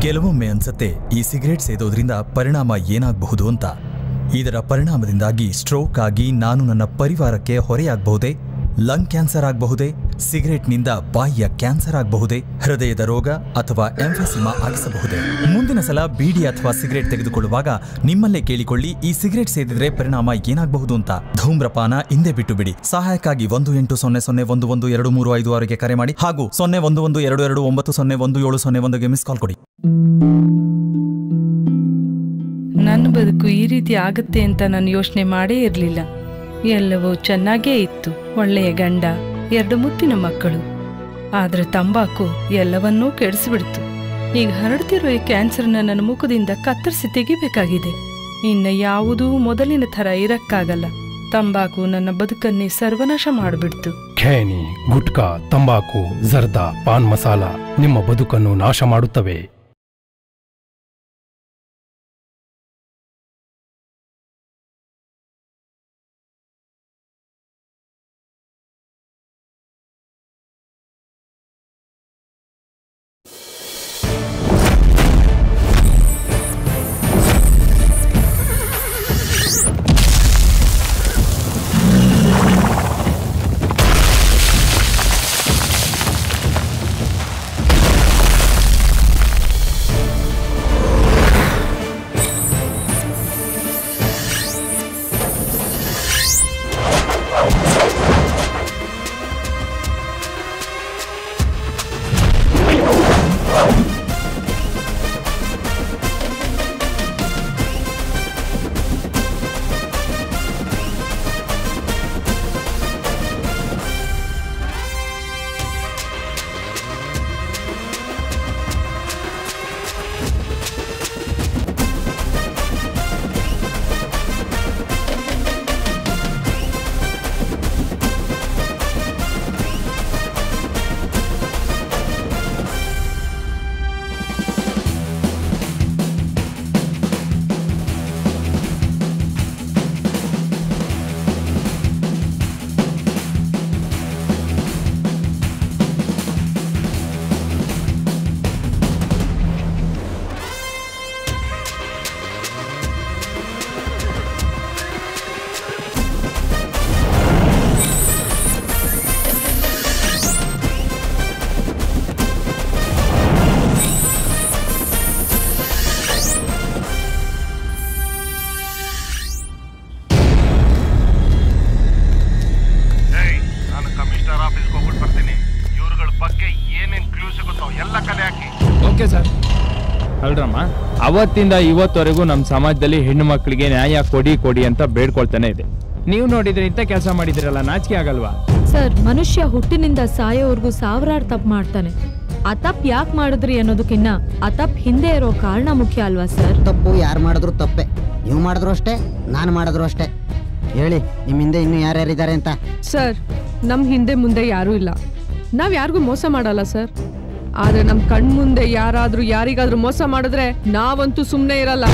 ಕೆಲವೊಮ್ಮೆ ಅನ್ಸತ್ತೆ ಈ ಸಿಗರೇಟ್ ಸೇದೋದ್ರಿಂದ ಪರಿಣಾಮ ಏನಾಗಬಹುದು ಅಂತ. ಇದರ ಪರಿಣಾಮದಿಂದಾಗಿ ಸ್ಟ್ರೋಕ್ ಆಗಿ ನಾನು ನನ್ನ ಪರಿವಾರಕ್ಕೆ ಹೊರೆಯಾಗಬಹುದೇ, ಲಂಗ್ ಕ್ಯಾನ್ಸರ್ ಆಗಬಹುದೇ, ಸಿಗರೇಟ್ನಿಂದ ಬಾಯಿಯ ಕ್ಯಾನ್ಸರ್ ಆಗಬಹುದೇ, ಹೃದಯದ ರೋಗ ಅಥವಾ ಎಂಫೆಸಿಮಾ ಆಗಿಸಬಹುದೇ? ಮುಂದಿನ ಸಲ ಬೀಡಿ ಅಥವಾ ಸಿಗರೇಟ್ ತೆಗೆದುಕೊಳ್ಳುವಾಗ ನಿಮ್ಮಲ್ಲೇ ಕೇಳಿಕೊಳ್ಳಿ, ಈ ಸಿಗರೇಟ್ ಸೇದಿದ್ರೆ ಪರಿಣಾಮ ಏನಾಗಬಹುದು ಅಂತ. ಧೂಮ್ರಪಾನ ಹಿಂದೆ ಬಿಟ್ಟು ಬಿಡಿ. ಸಹಾಯಕ್ಕಾಗಿ 1800112356ಗೆ ಕರೆ ಮಾಡಿ ಹಾಗೂ 011229011701ಗೆ ಮಿಸ್ ಕಾಲ್ ಕೊಡಿ. ನನ್ನ ಬದುಕು ಈ ರೀತಿ ಆಗುತ್ತೆ ಅಂತ ನಾನು ಯೋಚನೆ ಮಾಡೇ ಇರಲಿಲ್ಲ. ಎಲ್ಲವೂ ಚೆನ್ನಾಗೇ ಇತ್ತು. ಒಳ್ಳೆಯ ಗಂಡ, 2 ಮುತ್ತಿನ ಮಕ್ಕಳು. ಆದ್ರೆ ತಂಬಾಕು ಎಲ್ಲವನ್ನೂ ಕೆಡಿಸಿಬಿಡ್ತು. ಈಗ ಹರಡ್ತಿರೋ ಈ ಕ್ಯಾನ್ಸರ್ನ ನನ್ನ ಮುಖದಿಂದ ಕತ್ತರಿಸಿ ತೆಗಿಬೇಕಾಗಿದೆ. ಇನ್ನು ಯಾವುದೂ ಮೊದಲಿನ ಥರ ಇರಕ್ಕಾಗಲ್ಲ. ತಂಬಾಕು ನನ್ನ ಬದುಕನ್ನೇ ಸರ್ವನಾಶ ಮಾಡಿಬಿಡ್ತು. ಖೇನಿ, ಗುಟ್ಕಾ, ತಂಬಾಕು, ಜರ್ದಾ, ಪಾನ್ ಮಸಾಲ ನಿಮ್ಮ ಬದುಕನ್ನು ನಾಶ ಮಾಡುತ್ತವೆ. ಅವತ್ತಿಂದ ಇವತ್ತವರೆಗೂ ನಮ್ಮ ಸಮಾಜದಲ್ಲಿ ಹೆಣ್ಣು ಮಕ್ಕಳಿಗೆ ನ್ಯಾಯ ಕೊಡಿ ಕೊಡಿ ಅಂತ ಬೇಡ್ಕೊಳ್ತಾನೆ ಇದೆ. ನೀವು ನೋಡಿದ್ರೆ ಇಂಥ ಕೆಲಸ ಮಾಡಿದಿರಲ್ಲ, ನಾಚಿಕೆ ಆಗಲ್ವಾ? ಸರ್, ಮನುಷ್ಯ ಹುಟ್ಟಿನಿಂದ ಸಾಯೋವರೆಗೂ ಸಾವಿರಾರು ತಪ್ಪು ಮಾಡ್ತಾನೆ. ಆ ತಪ್ಪು ಯಾಕೆ ಮಾಡಿದ್ರಿ ಅನ್ನೋದಕ್ಕಿನ್ನ ಆ ತಪ್ಪು ಹಿಂದೆ ಇರೋ ಕಾರಣ ಮುಖ್ಯ ಅಲ್ವಾ ಸರ್? ತಪ್ಪು ಯಾರು ಮಾಡಿದ್ರು ತಪ್ಪೆ. ನೀವು ಮಾಡಿದ್ರು ಅಷ್ಟೇ, ನಾನು ಮಾಡಿದ್ರು ಅಷ್ಟೇ. ಹೇಳಿ, ನಿಮ್ಮ ಹಿಂದೆ ಇನ್ನು ಯಾರ್ಯಾರಿದ್ದಾರೆ ಅಂತ? ಸರ್, ನಮ್ಮ ಹಿಂದೆ ಮುಂದೆ ಯಾರೂ ಇಲ್ಲ. ನಾವು ಯಾರಿಗೂ ಮೋಸ ಮಾಡಲ್ಲ ಸರ್. ಆದ್ರೆ ನಮ್ ಕಣ್ ಮುಂದೆ ಯಾರಾದ್ರೂ ಯಾರಿಗಾದ್ರೂ ಮೋಸ ಮಾಡಿದ್ರೆ ನಾವಂತೂ ಸುಮ್ಮನೆ ಇರಲ್ಲ.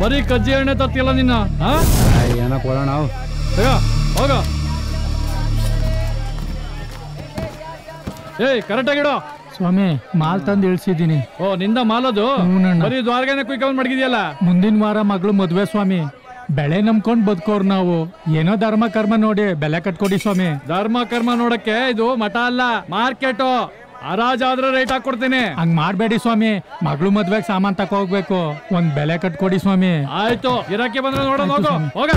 ಬರೀ ಕಜ್ಜಿ ಎಣ್ಣೆ ತತ್ತಿಲ್ಲ ನಿನ್ನ. ಏನ ಕೊಡೋಣ ಹೋಗ. ಏಯ್, ಕರೆಕ್ಟಾಗಿಡೋ ಸ್ವಾಮಿ. ಮಾಲ್ ತಂದು ಇಳಿಸಿದ್ದೀನಿ. ಓ, ನಿಂದ ಮಾಲದು? ಬರೀ ದ್ವಾರಗಾನೆ ಕುಯ್ಕೊಂಡ್ ಮಡಗಿದ್ಯಲ್ಲ. ಮುಂದಿನ ವಾರ ಮಗಳು ಮದ್ವೆ ಸ್ವಾಮಿ. ಬೆಳೆ ನಂಬ್ಕೊಂಡ್ ಬದುಕೋರ್ ನಾವು. ಏನೋ ಧರ್ಮ ಕರ್ಮ ನೋಡಿ ಬೆಲೆ ಕಟ್ಕೊಡಿ ಸ್ವಾಮಿ. ಧರ್ಮ ಕರ್ಮ ನೋಡಕ್ಕೆ ಇದು ಮಠ ಅಲ್ಲ, ಮಾರ್ಕೆಟು. ಹರಾಜಾದ್ರೆ ರೇಟ್ ಹಾಕೊಡ್ತೀನಿ. ಹಂಗ್ ಮಾಡ್ಬೇಡಿ ಸ್ವಾಮಿ. ಮಗಳು ಮದ್ವೆಗ್ ಸಾಮಾನ್ ತಕೋ ಹೋಗ್ಬೇಕು. ಒಂದ್ ಬೆಲೆ ಕಟ್ಕೊಡಿ ಸ್ವಾಮಿ. ಆಯ್ತು, ಇರಕ್ಕೆ ಬಂದ್ರೆ ನೋಡೋಣ. ಹೋಗ.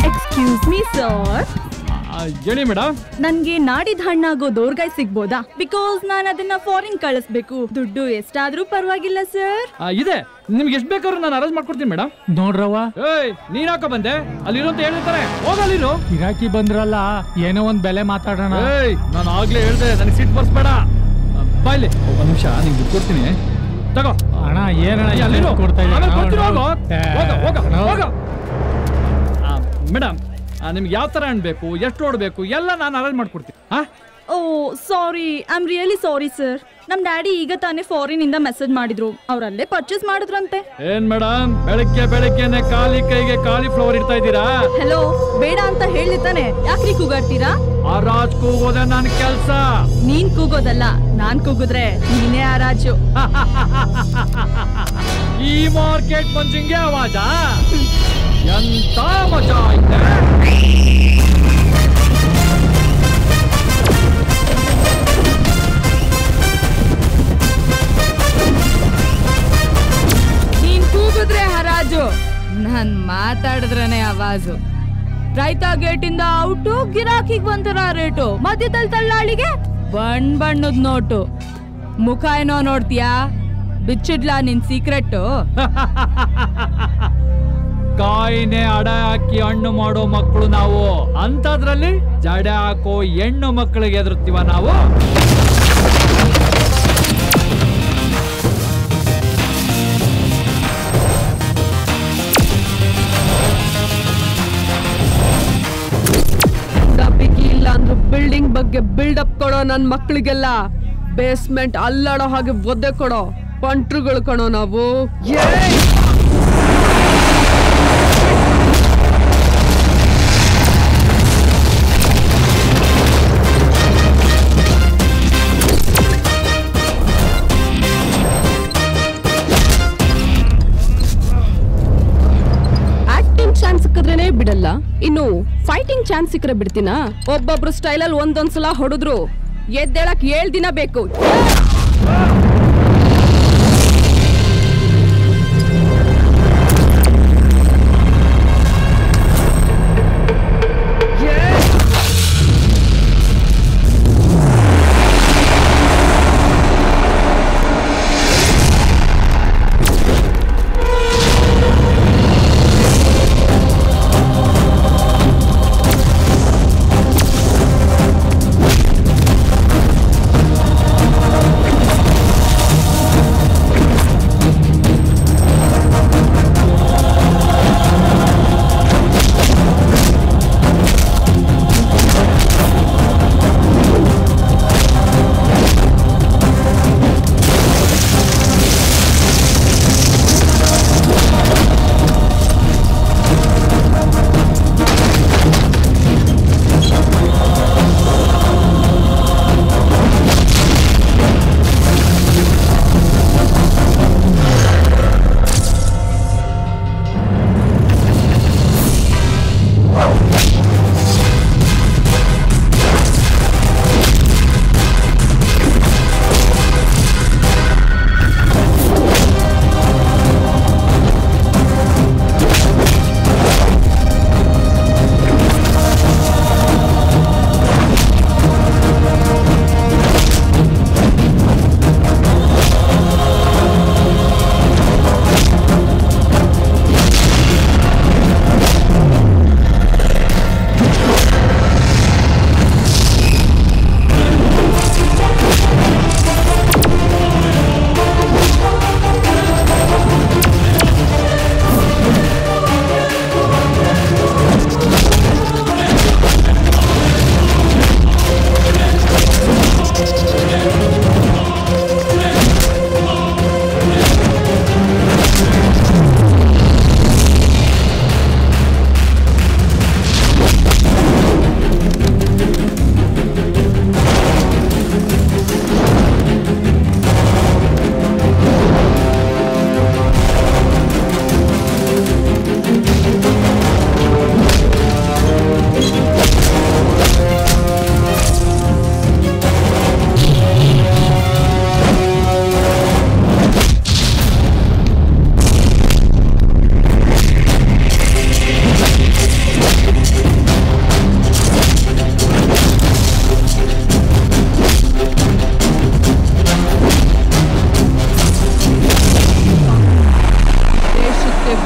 Excuse me sir. ಹೇಳಿ ಮೇಡಮ್. ನನ್ಗೆ ನಾಡಿದ ಹಣ್ಣಾಗೋ ದೋರ್ಗಾಯ್ ಸಿಗ್ಬೋದಾ? ಬಿಕಾಸ್ ನಾನು ಅದನ್ನ ಫಾರಿನ್ ಕಳಿಸ್ಬೇಕು. ದುಡ್ಡು ಎಷ್ಟಾದ್ರೂ ಪರವಾಗಿಲ್ಲ ಸರ್. ಇದೆ, ನಿಮ್ಗೆ ಎಷ್ಟು ಬೇಕಾದ್ರೂ ನಾನು ಅರೇಂಜ್ ಮಾಡ್ಕೊಡ್ತೀನಿ ಮೇಡಮ್. ನೋಡ್ರವ್ವ. ಏಯ್, ನೀನ್ ಯಾಕ ಬಂದೆ? ಅಲ್ಲಿರೋ ಅಂತ ಹೇಳಿರ್ತಾರೆ. ಹೋಗಲ್ಲಿರು. ಗಿರಾಕಿ ಬಂದ್ರಲ್ಲ, ಏನೋ ಒಂದ್ ಬೆಲೆ ಮಾತಾಡೋಣ. ಏಯ್, ನಾನು ಆಗ್ಲೇ ಹೇಳ್ದೆ, ನನಗೆ ಸಿಟ್ ಬರ್ಸ್ಬೇಡ. ಬಾಯ್ಲಿ, ಒಂದ್ ನಿಮಿಷ ನಿಂಗೆ ದುಡ್ಡು ಕೊಡ್ತೀನಿ, ತಗೋ. ಅಣ್ಣ, ಏನಣ್ಣ ಕೊಡ್ತಾ ಮೇಡಮ್, ನಿಮ್ಗೆ ಯಾವ ತರ ಹಣ್ಣು ಬೇಕು, ಎಷ್ಟು ಲೋಡ್ ಬೇಕು ಎಲ್ಲ ನಾನು ಅರೇಂಜ್ ಮಾಡ್ಕೊಡ್ತೀನಿ. Oh sorry, I am really sorry sir. ನಮ್ ಡ್ಯಾಡಿ ಈಗ ತಾನೇ ಫಾರಿನ್ ಇಂದ ಮೆಸೇಜ್ ಮಾಡಿದ್ರು, ಅವ್ರಲ್ಲೇ ಪರ್ಚೇಸ್ ಮಾಡಿದ್ರಂತೆ. ಏನ್ ಮೇಡಮ್ ಬೆಳಗ್ಗೆನೆ ಖಾಲಿ ಕೈಗೆ ಕಾಲಿಫ್ಲವರ್ ಇಡ್ತಾ ಇದ್ದೀರಾ? ಹೆಲೋ, ಬೇಡ ಅಂತ ಹೇಳಿತಾನೆ, ಯಾಕ್ರಿ ಕೂಗಾಡ್ತೀರಾ? ಆ ರಾಜ್ ಕೂಗೋದೆ ನನ್ ಕೆಲ್ಸ. ನೀನ್ ಕೂಗೋದಲ್ಲ, ನಾನ್ ಕೂಗಿದ್ರೆ ನೀನೇ ಆ ರಾಜು. ಈ ಮಾರ್ಕೆಟ್ ಮಂಜಿಂಗೆ ಆವಾಜ, ಎಂತ ಮಜಾ ಐತೆ. ನೀನ್ ಕೂಗಿದ್ರೆ ಹರಾಜು, ನಾನ್ ಮಾತಾಡಿದ್ರನೆ ಆವಾಜು. ರೈತ ಗೇಟಿಂದ ಔಟು, ಗಿರಾಕಿಗ್ ಒಂಥರ ರೇಟು, ಮಧ್ಯದಲ್ಲಿ ತಳ್ಳಾಳಿಗೆ ಬಣ್ಣದ ನೋಟು. ಮುಖ ಏನೋ ನೋಡ್ತೀಯಾ? ಬಿಚ್ಚಿಡ್ಲಾ ನಿನ್ ಸೀಕ್ರೆಟ್? ಕಾಯಿನೆ ಅಡ ಹಾಕಿ ಹಣ್ಣು ಮಾಡೋ ಮಕ್ಕಳು ನಾವು, ಅಂತದ್ರಲ್ಲಿ ಜಡ ಹಾಕೋ ಹೆಣ್ಣು ಮಕ್ಕಳಿಗೆ ಎದುರುತ್ತೀವ ನಾವು. ಇಲ್ಲ ಅಂದ್ರು ಬಿಲ್ಡಿಂಗ್ ಬಗ್ಗೆ ಬಿಲ್ಡಪ್ ಕೊಡೋ ನನ್ ಮಕ್ಳಿಗೆಲ್ಲ ಬೇಸ್ಮೆಂಟ್ ಅಲ್ಲಾಡೋ ಹಾಗೆ ಒದ್ದೆ ಕೊಡೋ ಪಂಟ್ರುಗಳು ಕಣೋ ನಾವು. ಆಕ್ಟಿಂಗ್ ಚಾನ್ಸ್ ಸಿಕ್ಕಿದ್ರೇನೆ ಬಿಡಲ್ಲ, ಇನ್ನು ಫೈಟಿಂಗ್ ಚಾನ್ಸ್ ಸಿಕ್ಕರೆ ಬಿಡ್ತೀನಾ? ಒಬ್ಬೊಬ್ರು ಸ್ಟೈಲಲ್ಲಿ ಒಂದೊಂದ್ಸಲ ಹೊಡೆದ್ರು ಎದ್ದೇಳಕ್ 7 ದಿನ ಬೇಕು.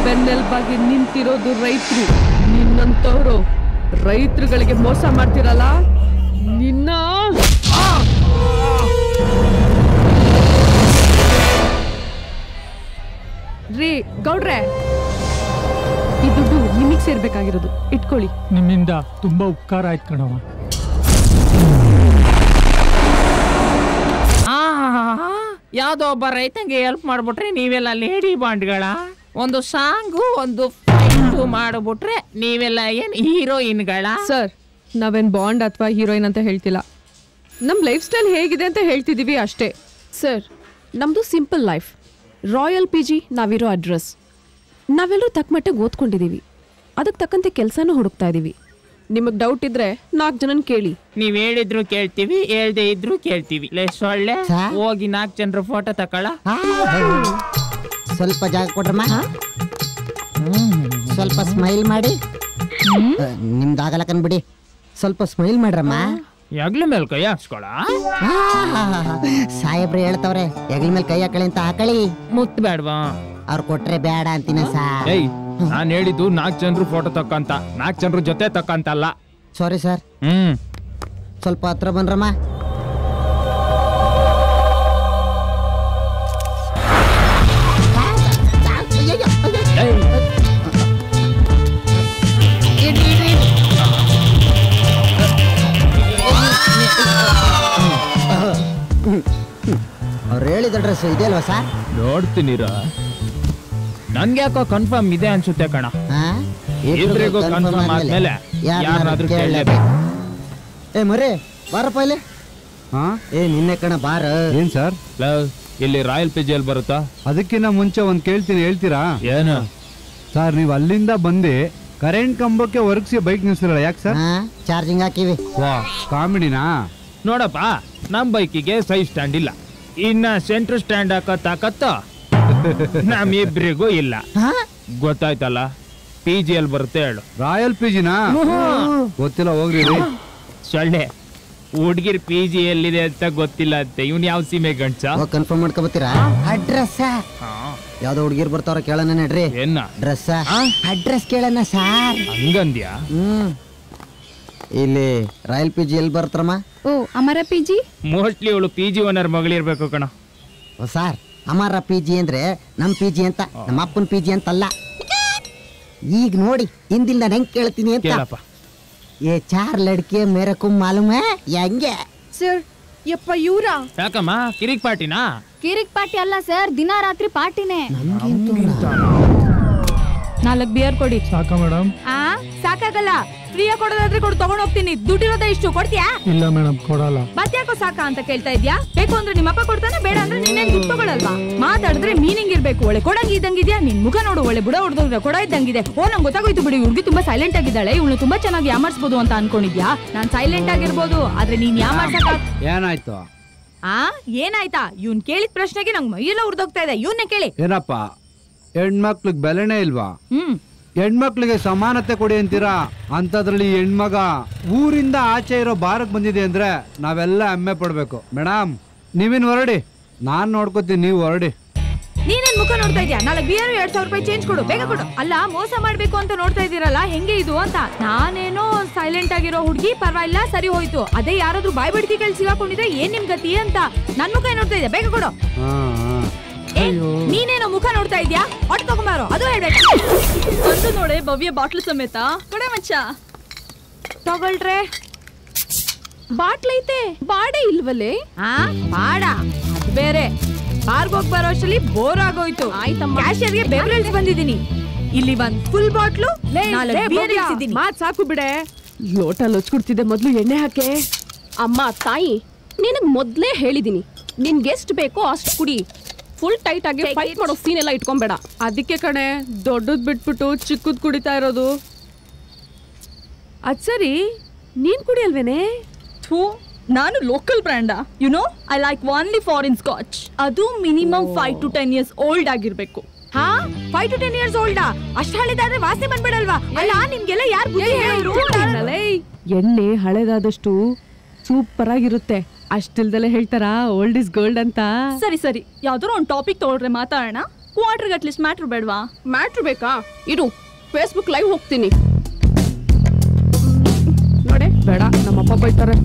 ಬೆನ್ನೆಲುಬಾಗಿ ನಿಂತಿರೋದು ರೈತರು. ನಿನ್ನಂತವ್ರು ರೈತರುಗಳಿಗೆ ಮೋಸ ಮಾಡ್ತಿರಲ್ಲ, ನಿನ್ನ ರೀ ಗೌಡ್ರೆ, ಈ ದುಡ್ಡು ನಿಮಗ್ ಸೇರ್ಬೇಕಾಗಿರೋದು, ಇಟ್ಕೊಳ್ಳಿ. ನಿಮ್ಮಿಂದ ತುಂಬಾ ಉಪಕಾರ ಆಯ್ತು ಕಣವ. ಯಾವ್ದೋ ಒಬ್ಬ ರೈತಂಗೆ ಹೆಲ್ಪ್ ಮಾಡ್ಬಿಟ್ರೆ ನೀವೆಲ್ಲ ಲೇಡಿ ಬಾಂಡ್ಗಳ, ಒಂದು ಸಾಂಗು ಒಂದು ಫೈಟು ಮಾಡ್ಬಿಟ್ರೆ ನೀವೆಲ್ಲ ಏನ್ ಹೀರೋಯಿನ್ಗಳ? ಸರ್, ನಾವೇನ್ ಬಾಂಡ್ ಅಥವಾ ಹೀರೋಯಿನ್ ಅಂತ ಹೇಳ್ತಿಲ್ಲ. ನಮ್ ಲೈಫ್ ಸ್ಟೈಲ್ ಹೇಗಿದೆ ಅಂತ ಹೇಳ್ತಿದೀವಿ ಅಷ್ಟೇ. ಸರ್, ನಮ್ದು ಸಿಂಪಲ್ ಲೈಫ್. ರಾಯಲ್ PG ನಾವಿರೋ ಅಡ್ರೆಸ್. ನಾವೆಲ್ಲರೂ ತಕ್ಕ ಮಟ್ಟಿಗೆ ಓದ್ಕೊಂಡಿದೀವಿ, ಅದಕ್ಕೆ ತಕ್ಕಂತೆ ಕೆಲಸನೂ ಹುಡುಕ್ತಾ ಇದೀವಿ. ನಿಮಗ್ ಡೌಟ್ ಇದ್ರೆ 4 ಜನನ್ ಕೇಳಿ. ನೀವ್ ಹೇಳಿದ್ರು ಕೇಳ್ತೀವಿ, ಹೇಳ್ದೆ ಇದ್ರು ಕೇಳ್ತೀವಿ. ಸೊಳ್ಳೆ ಹೋಗಿ 4 ಜನರ ಫೋಟೋ ತಕೊಳ. ಸ್ವಲ್ಪ ಜಾಗ ಕೊಡ್ರಮ್ಮ. ಸ್ವಲ್ಪ ಸ್ಮೈಲ್ ಮಾಡಿ. ನಿಮ್ದಾಗಲ್ಲ ಕನ್ಬಿಡಿ, ಸ್ವಲ್ಪ ಸ್ಮೈಲ್ ಮಾಡ್ರಮ್ಮ. ಹೆಗ್ಲ ಮೇಲೆ ಕೈ ಹಾಕ್ಸ್ಕೊಳ. ಸಾಹೇಬ್ರು ಹೇಳ್ತವ್ರೆ ಹೆಗ್ಲ ಮೇಲೆ ಕೈ ಹಾಕಳಿ ಅಂತ ಹಾಕಳಿ. ಮುತ್ ಬೇಡವಾ? ಅವ್ರು ಕೊಟ್ರೆ ಬೇಡ ಅಂತೀನಿ ಸರ್. ನಾನ್ ಹೇಳಿದ್ದು 4 ಜನರು ಫೋಟೋ ತಕ್ಕಂತ, 4 ಜನರು ಜೊತೆ ತಕ್ಕಂತಲ್ಲ. Sorry sir. ಸ್ವಲ್ಪ ಹತ್ರ ಬನ್ರಮ್ಮ. ಅವ್ರು ಹೇಳಿದ ಡ್ರೆಸ್ ಇದೆ ಅಲ್ವಾ ಸರ್? ನೋಡ್ತೀನಿರ, ನನ್ಗೆ ಯಾಕೋ ಕನ್ಫರ್ಮ್ ಇದೆ ಅನ್ಸುತ್ತೆ ಕಣ. ಇಬ್ರಿಗೂ ಕನ್ಫರ್ಮ್ ಆದ್ಮೇಲೆ ಯಾರಾದ್ರೂ ಕೇಳಲೇಬೇಕು. ಏ ಮರೇ ಬಾರಪ್ಪ ಇಲ್ಲಿ. ನಿನ್ನೆ ಕಣ ಬಾರ. ಏನ್ ಸರ್? ಇಲ್ಲಿ ರಾಯಲ್ PG ಅಲ್ಲಿ ಬರುತ್ತಾ? ಅದಕ್ಕಿಂತ ಮುಂಚೆ ಒಂದ್ ಕೇಳ್ತೀನಿ, ಹೇಳ್ತೀರಾ? ಏನು ಸರ್, ನೀವು ಅಲ್ಲಿಂದ ಬಂದು ಕರೆಂಟ್ ಕಂಬಕ್ಕೆ ಒರಗಿಸಿ ಬೈಕ್ ನಿಲ್ಸಿರಲ್ಲ, ಯಾಕೆ ಸರ್? ಚಾರ್ಜಿಂಗ್ ಹಾಕಿವಿ. ವಾ, ಕಾಮಿಡಿನಾ? ನೋಡಪ್ಪ, ನಮ್ ಬೈಕಿಗೆ ಸೈಡ್ ಸ್ಟ್ಯಾಂಡ್ ಇಲ್ಲ, ಇನ್ನ ಸೆಂಟ್ರ್ ಸ್ಟ್ಯಾಂಡ್ ಹಾಕೋ ತಾಕತ್ತ ನಮ್ಮಿಬ್ರಿಗೂ ಇಲ್ಲ. ಗೊತ್ತಾಯ್ತಲ್ಲ? PG ಅಲ್ಲಿ ಬರುತ್ತೆ ಹೇಳು. ರಾಯಲ್ PGನಾ? ಗೊತ್ತಿಲ್ಲ, ಹೋಗ್ರಿ. ಸೊಳ್ಳೆ, ಹುಡ್ಗಿರ್ PG ಎಲ್ಲಿದೆ ಅಂತ ಗೊತ್ತಿಲ್ಲ ಅಂತೆ. ಇವ್ನ್ ಯಾವ ಸೀಮೆ ಗಂಡ್ಸ? ಕನ್ಫರ್ಮ್ ಮಾಡ್ಕೊಬತ್ತೀರಾ? ಅಡ್ರೆಸ್ ಯಾವ್ದೋ ಹುಡ್ಗಿರ್ ಬರ್ತಾವ್ರ, ಕೇಳೋಣ ನಡ್ರಿ. ಏನ ಡ್ರೆಸ್? ಅಡ್ರೆಸ್ ಕೇಳೋಣ ಸಾರ್. ಹಂಗಂದ್ಯಾ? ಇಲ್ಲಿ ರಾಯಲ್ PG ಎಲ್ಲಿ ಬರ್ತಾರಮ್ಮ? ಓ, ಅಮರ PG. ಮೋಸ್ಟ್ಲಿ ಇವಳು PG ಓನರ್ ಮಗಳಿರ್ಬೇಕು ಕಣ. ಸಾರ್, ಅಮರ PG ಅಂದ್ರೆ ನಮ್ PG ಅಂತ, ನಮ್ಮ ಅಪ್ಪನ PG ಅಂತಲ್ಲ. ಈಗ ನೋಡಿ, ಹಿಂದಿಂದ ಹೆಂಗ್ ಕೇಳ್ತೀನಿ ಅಂತ. ये 4 लड़के मेरे को मालूम है ಹೆಂಗೆ? ಸರ್, ಯಪ್ಪ ಇವ್ರಾ? ಯಾಕಮ್ಮ, ಕಿರಿಕ್ ಪಾರ್ಟಿನಾ? ಕಿರಿಕ್ ಪಾರ್ಟಿ ಅಲ್ಲ ಸರ್, ದಿನ ರಾತ್ರಿ ಪಾರ್ಟಿನೇ. 4 ಬಿಯರ್ ಕೊಡಿ. ಸಾಕ ಮೇಡಮ್? ಸಾಕಾಗಲ್ಲ, ಫ್ರೀಯಾಗಿ ಕೊಡೋದಾದ್ರೆ ಕೊಡು, ತಗೊಂಡ್ ಹೋಗ್ತೀನಿ. ದುಡ್ಡಿರೋದೇ ಇಷ್ಟು, ಕೊಡ್ತೀಯಾ? ಇಲ್ಲ ಮೇಡಮ್, ಕೊಡಲ್ಲ. ಮತ್ತ್ಯಾಕೋ ಸಾಕ ಅಂತ ಕೇಳ್ತಾ ಇದ್ಯಾ? ಬೇಕು ಅಂದ್ರೆ ನಿಮ್ಮಪ್ಪ ಕೊಡ್ತಾನೆ, ಬೇಡ ಅಂದ್ರೆ ನೀನೇನ್ ದುಡ್ಡು ತಗೊಳಲ್ವಾ? ಮಾತಾಡಿದ್ರೆ ಮೀನಿಂಗ್ ಇರ್ಬೇಕು. ಒಳ್ಳೆ ಕೊಡಂಗಿ ಇದ್ದಂಗಿದ್ಯಾ, ನಿನ್ ಮುಖ ನೋಡು, ಒಳ್ಳೆ ಬುಡ ಹೊಡೆದ್ರೆ ಕೊಡ ಇದ್ದಂಗಿದೆ. ಓ, ನಂಗೆ ಗೊತ್ತಾಗೋಯ್ತು ಬಿಡಿ, ಹುಡುಗಿ ತುಂಬಾ ಸೈಲೆಂಟ್ ಆಗಿದ್ದಾಳೆ, ಇವಳು ತುಂಬಾ ಚೆನ್ನಾಗಿ ಯಾಮಾರ್ಸ್ಬೋದು ಅಂತ ಅನ್ಕೊಂಡಿದ್ಯಾ? ನಾನ್ ಸೈಲೆಂಟ್ ಆಗಿರ್ಬೋದು, ಆದ್ರೆ ನೀನ್ ಯಾಮಾರ್ಸಕ. ಏನಾಯ್ತು? ಏನಾಯ್ತಾ? ಇವ್ನ್ ಕೇಳಿದ ಪ್ರಶ್ನೆಗೆ ನಂಗೆ ಮೈಯೆಲ್ಲ ಉರ್ದೋಗ್ತಾ ಇದೆ. ಇವನ್ನೇ ಕೇಳಿ. ಏನಪ್ಪ, ಹೆಣ್ಮಕ್ಳಿಗೆ ಬೆಲೆನೇ ಇಲ್ವಾ? ಹೆಣ್ಮಕ್ಳಿಗೆ ಸಮಾನತೆ ಕೊಡಿ ಅಂತೀರಾ, ಅಂತದ್ರಲ್ಲಿ ಹೆಣ್ಮಗ ಊರಿಂದ ಆಚೆ ಇರೋ ಬಾರಕ್ ಬಂದಿದೆ ಅಂದ್ರೆ ನಾವೆಲ್ಲ ಹೆಮ್ಮೆ ಪಡ್ಬೇಕು. ಮೇಡಮ್, ನೀವೇನ್ ಹೊರಡಿ, ನಾನ್ ನೋಡ್ಕೋತೀನಿ, ನೀವು ಹೊರಡಿ. ನೀನೇನ್ ಮುಖ ನೋಡ್ತಾ ಇದ್ಯಾ? 4 ಬಿಯರ್ 2000 ರೂಪಾಯಿ ಚೇಂಜ್ ಕೊಡು, ಬೇಗ ಕೊಡು. ಅಲ್ಲ, ಮೋಸ ಮಾಡ್ಬೇಕು ಅಂತ ನೋಡ್ತಾ ಇದೀರಲ್ಲ, ಹೆಂಗೆ ಇದು ಅಂತ. ನಾನೇನೋ ಸೈಲೆಂಟ್ ಆಗಿರೋ ಹುಡುಗಿ, ಪರವಾಗಿಲ್ಲ, ಸರಿ ಹೋಯ್ತು. ಅದೇ ಯಾರಾದ್ರೂ ಬಾಯ್ ಬಿಡ್ತಿ ಕೆಲ್ಸ ಸಿಗಾಕೊಂಡಿದ್ರೆ ಏನ್ ನಿಮ್ ಗತಿ ಅಂತ. ನನ್ ಮುಖ ನೋಡ್ತಾ ಇದ್ಯಾ? ಬೇಗ ಕೊಡು. ನೀನೇನೋ ಮುಖ ನೋಡ್ತಾ ಇದ್ಯಾ? ಹೊಟ್ಟೆ ತಗೊಂಬಾರೋ, ಅದು ಹೇಳ್ಬೇಕು. ಒಂದು ನೋಡೆ ಭವ್ಯ ಬಾಟ್ಲು ಸಮೇತ ಕೊಡ ಮಚ್ಚ. ತಗೊಳ್ರೆ. ಬಾಟ್ಲೈತೆ, ಬಾಡೆ ಇಲ್ವಲ್ಲೇ? ಬಾಡ ಅದು ಬೇರೆ. ಬಾರ್ಗೋಗ್ ಬರೋ ಅಷ್ಟರಲ್ಲಿ ಬೋರ್ ಆಗೋಯ್ತು. ಕ್ಯಾಶಿಯರ್ಗೆ ಬೆವರೇಜ್ ಬಂದಿದ್ದೀನಿ. ಇಲ್ಲಿ ಒಂದ್ ಫುಲ್ ಬಾಟ್ಲು ಮಾತ್ ಸಾಕು ಬಿಡೆ. ಲೋಟ ಲೊಚ್ಕೊಡ್ತಿದ್ದೆ, ಮೊದ್ಲು ಎಣ್ಣೆ ಹಾಕೆ. ಅಮ್ಮ ತಾಯಿ, ನಿನಗ್ ಮೊದ್ಲೇ ಹೇಳಿದೀನಿ, ನಿನ್ಗೆ ಎಷ್ಟು ಬೇಕೋ ಅಷ್ಟು ಕುಡಿ. ಫುಲ್ ಟೈಟ್ ಆಗಿ ಫೈಟ್ ಮಾಡೋ ಸೀನ್ ಎಲ್ಲ ಇಟ್ಕೊಂಬೇಡ. ಅದಕ್ಕೆ ಕಣೆ ದೊಡ್ಡದ್ ಬಿಟ್ಬಿಟ್ಟು ಚಿಕ್ಕದ್ ಕುಡಿತಾ ಇರೋದು. ಅದ್ ಸರಿ, ನೀನ್ ಕುಡಿಯಲ್ವೇನೆ? ನಾನು local brand. You know, I like only foreign scotch. ಅದು ಮಿನಿಮಮ್ 5 to 10 years ಓಲ್ಡ್ ಆಗಿರ್ಬೇಕು. 5 to 10 years ಓಲ್ಡಾ? ಅಷ್ಟು ಹಳೆದಾದ್ರೆ ವಾಸನೆ ಬಂದ್ಬಿಡಲ್ವಾ? ಅಲ್ಲ, ನಿಮ್ಗೆಲ್ಲ ಯಾರು ಬುದ್ಧಿ ಹೇಳಿದ್ರು? ಎಣ್ಣೆ ಹಳೆದಾದಷ್ಟು ಸೂಪರ್ ಆಗಿರುತ್ತೆ. ಅಷ್ಟಿಲ್ದಲ್ಲೇ ಹೇಳ್ತಾರಾ ಓಲ್ಡ್ ಇಸ್ ಗೋಲ್ಡ್ ಅಂತ. ಸರಿ ಸರಿ, ಯಾವ್ದಾರು ಒಂದು ಟಾಪಿಕ್ ತಗೊಳ್ರೆ ಮಾತಾಡೋಣ. ಕ್ವಾರ್ಟರ್ಗೆ ಅಟ್ಲೀಸ್ಟ್ ಮ್ಯಾಟ್ರ್ ಬೇಡವಾ? ಮ್ಯಾಟ್ರ್ ಬೇಕಾ? ಇರು, ಫೇಸ್ಬುಕ್ ಲೈವ್ ಹೋಗ್ತೀನಿ. ನೋಡೆ, ಬೇಡ, ನಮ್ಮಪ್ಪ ಬೈತಾರೆ.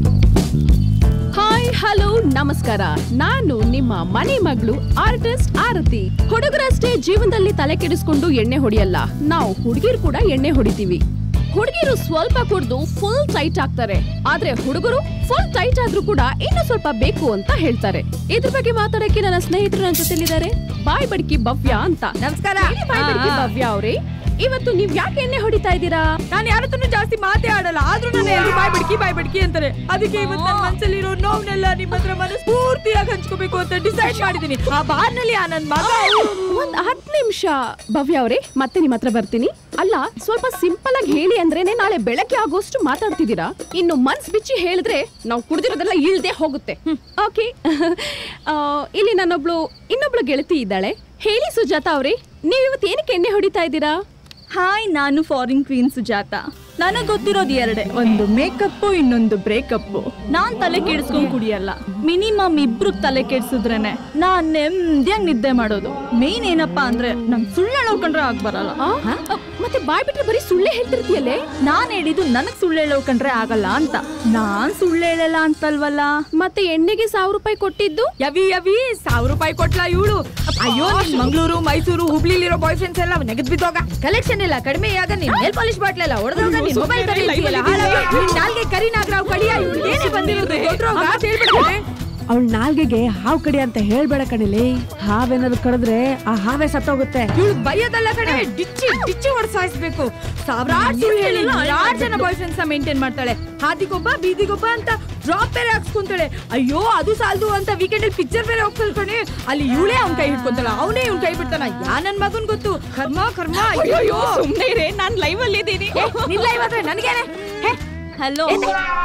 ಹಾಯ್, ಹಲೋ, ನಮಸ್ಕಾರ. ನಾನು ನಿಮ್ಮ ಮನೆ ಮಗಳು ಆರ್ಟಿಸ್ಟ್ ಆರತಿ. ಹುಡುಗರಷ್ಟೇ ಜೀವನದಲ್ಲಿ ತಲೆ ಕೆಡಿಸ್ಕೊಂಡು ಎಣ್ಣೆ ಹೊಡಿಯಲ್ಲ, ನಾವು ಹುಡುಗಿರು ಕೂಡ ಎಣ್ಣೆ ಹೊಡಿತೀವಿ. ಹುಡುಗಿರು ಸ್ವಲ್ಪ ಕುಡ್ದು ಫುಲ್ ಟೈಟ್ ಆಗ್ತಾರೆ, ಆದ್ರೆ ಹುಡುಗರು ಫುಲ್ ಟೈಟ್ ಆದ್ರೂ ಕೂಡ ಇನ್ನು ಸ್ವಲ್ಪ ಬೇಕು ಅಂತ ಹೇಳ್ತಾರೆ. ಇದ್ರ ಬಗ್ಗೆ ಮಾತಾಡಕ್ಕೆ ನನ್ನ ಸ್ನೇಹಿತರು ನನ್ನ ಜೊತೆಲಿದ್ದಾರೆ. ಬಾಯ್ ಬಡ್ಕಿ ಭವ್ಯ ಅಂತ. ನಮಸ್ಕಾರ. ಬಾಯ್ ಬಡ್ಕಿ ಭವ್ಯ ಅವ್ರೆ, ಇವತ್ತು ನೀವ್ ಯಾಕೆ ಎಣ್ಣೆ ಹೊಡಿತಾ ಇದ್ದೀರಾ? ನಾನು ಯಾರತ್ರನು ಜಾಸ್ತಿ ಮಾತೇ ಆಡಲ್ಲ, ಆದ್ರೂ ನಾನು ಎಲ್ಲರೂ ಬಾಯ್ ಬಡ್ಕಿ ಅಂತಾರೆ. ಅದಕ್ಕೆ ಇವತ್ತು ನನ್ನ ಮನಸ್ಸಲ್ಲಿರೋ ನೋವನ್ನೆಲ್ಲ ನಿಮ್ಮ ಹತ್ರ ಮನಸ್ಫೂರ್ತಿಯಾಗಿ ಹಂಚ್ಕೋಬೇಕು ಅಂತ ಡಿಸೈಡ್ ಮಾಡಿದೀನಿ. ಆ ಬಾರ್ನಲ್ಲಿ ಆ ನನ್ನ ಮಗ. ಒಂದ್ 10 ನಿಮಿಷ ಭವ್ಯ ಅವ್ರೆ, ಮತ್ತೆ ನಿಮ್ ಹತ್ರ ಬರ್ತೀನಿ. ಅಲ್ಲ, ಸ್ವಲ್ಪ ಸಿಂಪಲ್ ಆಗಿ ಹೇಳಿ ಅಂದ್ರೇನೆ ನಾಳೆ ಬೆಳಗ್ಗೆ ಆಗೋಷ್ಟು ಮಾತಾಡ್ತಿದ್ದೀರಾ. ಇನ್ನು ಮನ್ಸ್ ಬಿಚ್ಚಿ ಹೇಳಿದ್ರೆ ನಾವು ಕುಡ್ದಿರೋದೆಲ್ಲ ಇಳ್ದೆ ಹೋಗುತ್ತೆ. ಓಕೆ, ಇಲ್ಲಿ ಇನ್ನೊಬ್ಳು ಗೆಳತಿ ಇದ್ದಾಳೆ. ಹೇಳಿ ಸುಜಾತ ಅವ್ರೆ, ನೀವ್ ಇವತ್ತು ಏನಕ್ಕೆ ಎಣ್ಣೆ ಹೊಡಿತಾ ಇದ್ದೀರಾ? ಹಾಯ್, ನಾನು ಫಾರಿನ್ ಕ್ವೀನ್ ಸುಜಾತ. ನನಗ್ ಗೊತ್ತಿರೋದು ಎರಡೇ, ಒಂದು ಮೇಕಪ್, ಇನ್ನೊಂದು ಬ್ರೇಕಪ್. ನಾನ್ ತಲೆ ಕೆಡಿಸ್ಕೊಂಡ್ ಕುಡಿಯಲ್ಲ. ಮಿನಿಮಮ್ ಇಬ್ರು ತಲೆ ಕೆಡ್ಸಿದ್ರೇನೆ ನಾನ್ ನೆಮ್ಮದಿಯಾಗಿ ನಿದ್ದೆ ಮಾಡೋದು. ಮೇನ್ ಏನಪ್ಪಾ ಅಂದ್ರೆ ನಮ್ ಸುಳ್ಳು ಹೇಳೋಕಂಡ್ರೆ ಆಗ್ ಬರಲ್ಲ. ಮತ್ತೆ ಬಾಯ್ ಬಿಟ್ರೆ ಬರೀ ಸುಳ್ಳೆ ಹೇಳ್ತಿರ್ತೀಯಲ್ಲೇ. ನಾನ್ ಹೇಳಿದ್ದು ನನಗ್ ಸುಳ್ಳು ಹೇಳೋಕಂಡ್ರೆ ಆಗಲ್ಲ ಅಂತ. ನಾನ್ ಸುಳ್ಳು ಹೇಳಲ್ಲ ಅಂತಲ್ವಲ್ಲ. ಮತ್ತೆ ಎಣ್ಣೆಗೆ 1000 ರೂಪಾಯಿ ಕೊಟ್ಟಿದ್ದು? ಯವಿ 1000 ರೂಪಾಯಿ ಕೊಟ್ಲಾ ಇವಳು? ಅಯ್ಯೋ, ಮಂಗಳೂರು, ಮೈಸೂರು, ಹುಬ್ಳಿಲಿರೋ ಬಾಯ್ ಫ್ರೆಂಡ್ಸ್ ಎಲ್ಲ ನೆಗದ್ ಬಿದ್ದೋಗ. ಕಲೆಕ್ಷನ್ ಎಲ್ಲ ಕಡಿಮೆ ಆಗ ನಿನ್ ನೇಲ್ ಪಾಲಿಶ್ ಬಾಟ್ಲ್ ಎಲ್ಲ ಹೊಡೆದೋಗ. ನಿನ್ ಮೊಬೈಲ್ ನಾಲ್ಗೆ ಕರಿ ನಾಗರಾವ್ ಕಡಿಯ ಏನೇ ಬಂದಿರೋದು ದೊಡ್ಡರೋಗ ಹೇಳ್ಬಿಡ್ತಾನೆ. ಅವಳ ನಾಲ್ಗೆಗೆ ಹಾವು ಕಡಿ ಅಂತ ಹೇಳ್ಬೇಡ ಕಣಿಲಿ. ಹಾವೇನಾದ್ರು ಕಡಿದ್ರೆ ಆ ಹಾವೇ ಸತ್ತೋಗುತ್ತೆ. ಇವಳು ಬೈಯೋದಲ್ಲ ಕಡೆ, ಡಿಚ್ಚಿ ಹೊಡ್ಸಾಯಿಸ್ಬೇಕು. ಸಾವಿರಾರು ಸುಳ್ಳು ಹೇಳಿ 6 ಜನ ಬಾಯ್ ಫ್ರೆಂಡ್ಸ್ ಮೇಂಟೈನ್ ಮಾಡ್ತಾಳೆ. ಹಾದಿಗೊಬ್ಬ ಬೀದಿಗೊಬ್ಬ ಅಂತ ಡ್ರಾಪ್ ಬೇರೆ ಹಾಕ್ಸ್ಕೊಂತಾಳೆ. ಅಯ್ಯೋ, ಅದು ಸಾಲದು ಅಂತ ವೀಕೆಂಡ್ ಅಲ್ಲಿ ಪಿಕ್ಚರ್ ಬೇರೆ ಹೋಗ್ತಾಳೆ ಕಣೆ. ಅಲ್ಲಿ ಇವಳೇ ಅವ್ನ್ ಕೈ ಹಿಡ್ಕೊಂತಾಳ, ಅವನೇ ಇವ್ನ್ ಕೈ ಬಿಡ್ತಾನ. ಯಾ ನನ್ ಮಗನ್ ಗೊತ್ತು. ಕರ್ಮ. ಅಯ್ಯೋ, ಸುಮ್ನೆ ಇರೇ, ನಾನ್ ಲೈವ್ ಅಲ್ಲಿ ಇದ್ದೀನಿ. ನಿನ್ ಲೈವ್ ಆದ್ರೆ ನನಗೇನೆ. ಹಲೋ,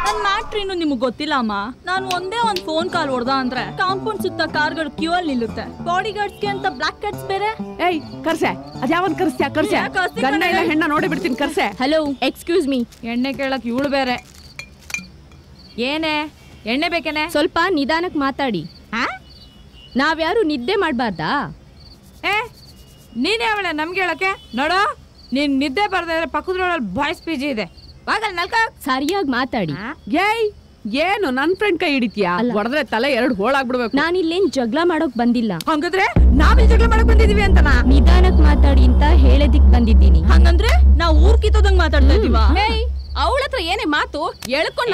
ನನ್ ಮ್ಯಾಟ್ರಿನು ನಿಮ್ಗೆ ಗೊತ್ತಿಲ್ಲ ಅಮ್ಮ. ನಾನು ಒಂದೇ ಒಂದ್ ಫೋನ್ ಕಾಲ್ ಹೊಡ್ದ ಅಂದ್ರೆ ಕಾಂಪೌಂಡ್ ಸುತ್ತ ಕಾರ್ಗಳು ಕ್ಯೂ ಅಲ್ಲಿ ನಿಲ್ಲುತ್ತೆ. ಬಾಡಿ ಗಾರ್ಡ್ಸ್ಗೆ ಅಂತ ಬ್ಲಾಕ್ ಕ್ಯಾಟ್ಸ್ ಬೇರೆ. ಏಯ್ ಕರ್ಸೆ, ಅದ್ಯಾವನ್ ಕರ್ಸ್ತ್ಯಾ? ಕರ್ಸೆ, ಗಂಡ ಇಲ್ಲ ಹೆಣ್ಣ ನೋಡಿ ಬಿಡ್ತೀನಿ. ಕರ್ಸೆ. Hello, excuse me. ಎಣ್ಣೆ ಕೇಳಕ್ ಇವಳು ಬೇರೆ. ಏನೇ ಎಣ್ಣೆ ಬೇಕೇನೆ? ಸ್ವಲ್ಪ ನಿಧಾನಕ್ ಮಾತಾಡಿ. ನಾವ್ಯಾರು ನಿದ್ದೆ ಮಾಡ್ಬಾರ್ದಾ? ನೀನೇ ಅವಳೆ ನಮ್ಗೆ ಹೇಳಕ್ಕೆ? ನೋಡೋ, ನೀನ್ ನಿದ್ದೆ ಬರ್ದೇ ಪಕ್ಕದ್ರೊಳಲ್ಲಿ ಬಾಯ್ಸ್ ಪಿಜಿ ಇದೆ. ಸರಿಯಾಗಿ ಮಾತಾಡಿ. ಏಯ್, ಏನು ನನ್ ಫ್ರೆಂಡ್ ಕೈ ಹಿಡಿತೀಯಾ? ಹೊಡೆದ್ರೆ ತಲೆ 2 ಹೋಳಾಗ್ಬಿಡ್ಬೇಕು. ನಾನಿಲ್ಲೇನ್ ಜಗಳ ಮಾಡೋಕ್ ಬಂದಿಲ್ಲ. ಹಂಗಂದ್ರೆ ನಾವಿಲ್ಲಿ ಜಗಳ ಮಾಡಕ್ ಬಂದಿದೀವಿ ಅಂತನಾ? ನಿಧಾನಕ್ ಮಾತಾಡಿ ಅಂತ ಹೇಳದಿಕ್ ಬಂದಿದ್ದೀನಿ. ಹಂಗಂದ್ರೆ ನಾವು ಊರ್ ಕಿತ್ತೋದಂಗ್ ಮಾತಾಡ್ತಾ ಇದೀವ? ಅವಳ ಹತ್ರ ಏನೇ ಮಾತು ಎಳ್ಕೊಂಡ್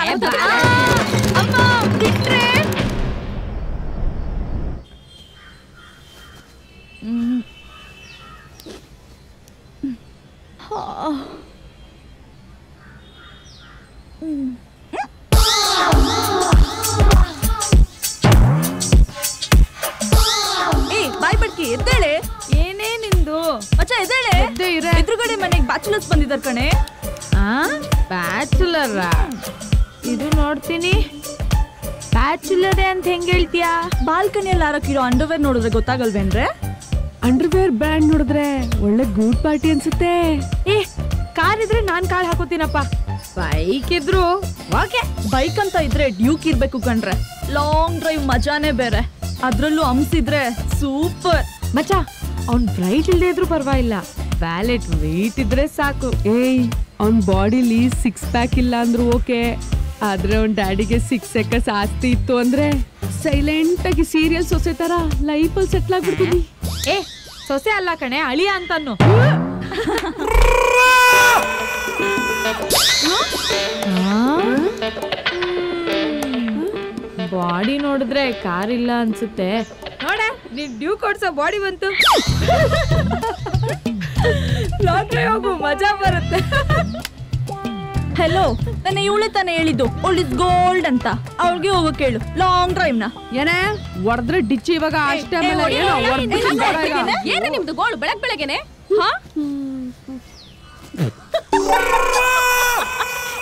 ಅಮ್ಮ ಬಿಟ್ರೆ. ಬಾಯ್ ಬಡ್ಕಿ ಎದ್ದೇಳೆ. ಏನೇ ನಿಂದು ಮಚ್ಚ ಎದ್ದೇಳೆ. ಎದುರುಗಡೆ ಮನೆಗೆ ಬ್ಯಾಚುಲರ್ಸ್ ಬಂದಿದ್ದಾರೆ ಕಣೆ. ಬ್ಯಾಚುಲರ್ ಇದು ನೋಡ್ತೀನಿ. ಬ್ಯಾಚುಲರ್ ಅಂತ ಹೆಂಗ್ ಹೇಳ್ತೀಯಾ? ಬಾಲ್ಕನಿಯಲ್ಲಿ ಹಾರಕ್ಕಿರೋ ಅಂಡರ್ವೇರ್ ನೋಡಿದ್ರೆ ಗೊತ್ತಾಗಲ್ವೇನ್ರೆ? ಅಂಡರ್ವೇರ್ ಬ್ರ್ಯಾಂಡ್ ನೋಡಿದ್ರೆ ಒಳ್ಳೆ ಗೂಡ್ ಪಾರ್ಟಿ ಅನ್ಸುತ್ತೆ. ಕಾರ್ ಇದ್ರೆ ನಾನ್ ಕಾಲ್ ಹಾಕೋತೀನಪ್ಪ. ಬೈಕ್ ಇದ್ರು ಓಕೆ. ಬೈಕ್ ಅಂತ ಇದ್ರೆ ಡ್ಯೂಕ್ ಇರ್ಬೇಕು ಕಣ್ರೆ. ಲಾಂಗ್ ಡ್ರೈವ್ ಮಜಾನೇ ಬೇರೆ. ಅದ್ರಲ್ಲೂ ಹಂಸಿದ್ರೆ ಸೂಪರ್. ಮಚ್ಚ, ಅವ್ನ್ ಬ್ರೈಟ್ ಇಲ್ದೇ ಇದ್ರು ಪರವಾಗಿಲ್ಲ, ವ್ಯಾಲೆಟ್ ವೆಯ್ಟ್ ಇದ್ರೆ ಸಾಕು. ಏಯ್, ಅವ್ನ್ ಬಾಡಿಲಿ 6 ಪ್ಯಾಕ್ ಇಲ್ಲ ಅಂದ್ರು ಓಕೆ, ಆದ್ರೆ ಅವ್ನ್ ಡ್ಯಾಡಿಗೆ 6 ಎಕರ್ಸ್ ಆಸ್ತಿ ಇತ್ತು ಅಂದ್ರೆ ಸೈಲೆಂಟ್ ಆಗಿ ಸೀರಿಯಲ್ ಸೊಸೆ ತರ ಲೈಫಲ್ಲಿ ಸೆಟ್ಲ್ ಆಗ್ಬಿಡ್ತೀನಿ. ಸೊಸೆ ಅಲ್ಲ ಕಣೆ, ಅಳಿಯ ಅಂತಾನು. ಬಾಡಿ ನೋಡಿದ್ರೆ ಕಾರ್ ಇಲ್ಲ ಅನ್ಸುತ್ತೆ. ನೋಡ, ನೀನ್ ಡ್ಯೂ ಕೊಡ್ಸೋ ಬಾಡಿ ಬಂತು. ಲಾಂಗ್ ಡ್ರೈವ್ ಹೋಗು, ಮಜಾ ಬರುತ್ತೆ. ಹೆಲೋ, ನನ್ನ ಇವಳೆ ತಾನೇ ಹೇಳಿದ್ದು ಓಲ್ಡ್ ಇಸ್ ಗೋಲ್ಡ್ ಅಂತ. ಅವಳಿಗೆ ಹೋಗೋ ಕೇಳು ಲಾಂಗ್ ಡ್ರೈವ್ ನ. ಏನೇ ಹೊಡೆದ್ರೆ ಡಿಚ್ಚಿ ಇವಾಗ ಅಷ್ಟೇ. ಏನೇ ನಿಮ್ದು ಗೋಳು ಬೆಳಗ್ಗೆನೆ?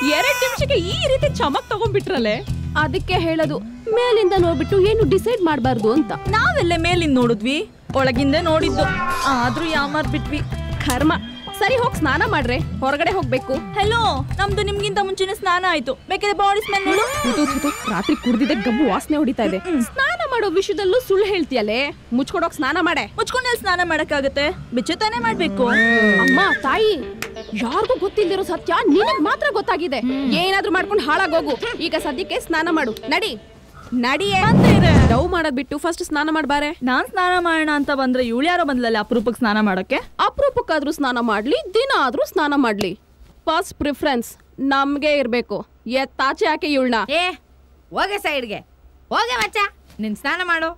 2 ನಿಮಿಷಕ್ಕೆ ಈ ರೀತಿ ಚಮಕ್ ತಗೊಂಡ್ಬಿಟ್ರಲ್ಲೇ. ಅದಕ್ಕೆ ಹೇಳೋದು, ಮೇಲಿಂದ ನೋಡ್ಬಿಟ್ಟು ಏನು ಡಿಸೈಡ್ ಮಾಡಬಾರ್ದು ಅಂತ. ನಾವೆಲ್ಲ ಮೇಲಿಂದ ನೋಡಿದ್ವಿ, ಒಳಗಿಂದ ನೋಡಿದ್ದು. ಆದ್ರೂ ಯಾಮಾರ್ ಬಿಟ್ವಿ. ಕರ್ಮ. ಸರಿ, ಹೋಗಿ ಸ್ನಾನ ಮಾಡ್ರೆ, ಹೊರಗಡೆ ಹೋಗ್ಬೇಕು. ಹೆಲೋ, ನಮ್ದು ನಿಮ್ಗಿಂತ ಮುಂಚೆನೆ ಸ್ನಾನ ಆಯ್ತು. ಬೇಕಾದ್ರೆ ಬಾಡಿ ಸ್ಮೆಲ್ ನೋಡು. ರಾತ್ರಿ ಕುಡ್ದಿದ್ದೆ ಗಬ್ಬು ವಾಸನೆ ಹೊಡಿತಾ ಇದೆ. ಸ್ನಾನ ಮಾಡೋ ವಿಷಯದಲ್ಲೂ ಸುಳ್ಳು ಹೇಳ್ತೀಯಲ್ಲೇ. ಮುಚ್ಕೊಂಡೋಗ್ ಸ್ನಾನ ಮಾಡೆ. ಮುಚ್ಕೊಂಡೆಲ್ಲಿ ಸ್ನಾನ ಮಾಡಕ್ಕಾಗತ್ತೆ? ಬಿಚ್ಚೆ ತಾನೇ ಮಾಡ್ಬೇಕು. ಅಮ್ಮ ತಾಯಿ, ಯಾರಿಗೂ ಗೊತ್ತಿಲ್ದಿರೋ ಸತ್ಯ ನಿನಗ್ ಮಾತ್ರ ಗೊತ್ತಾಗಿದೆ. ಏನಾದ್ರೂ ಮಾಡ್ಕೊಂಡು ಹಾಳಾಗೋಗು. ಈಗ ಸದ್ಯಕ್ಕೆ ಸ್ನಾನ ಮಾಡು. ನಡಿಯೇ. ಡವ್ ಮಾಡೋದ್ ಬಿಟ್ಟು ಫಸ್ಟ್ ಸ್ನಾನ ಮಾಡ್ಬಾರೆ. ನಾನ್ ಸ್ನಾನ ಮಾಡೋಣ ಅಂತ ಬಂದ್ರೆ ಇವಳು ಯಾರೋ ಬಂದ್ಲಲ್ಲ ಅಪರೂಪಕ್ಕೆ ಸ್ನಾನ ಮಾಡಕ್ಕೆ. ಅಪರೂಪಕ್ಕಾದ್ರೂ ಸ್ನಾನ ಮಾಡ್ಲಿ, ದಿನ ಆದ್ರೂ ಸ್ನಾನ ಮಾಡ್ಲಿ. ಫಸ್ಟ್ ಪ್ರಿಫರೆನ್ಸ್ ನಮ್ಗೆ ಇರ್ಬೇಕು. ಎತ್ತಾಚೆ ಯಾಕೆ ಇವಳನ್ನ? ಏ ಹೋಗೆ ಸೈಡ್ಗೆ ಹೋಗೆ ಮಚ್ಚ, ನಿನ್ ಸ್ನಾನ ಮಾಡು.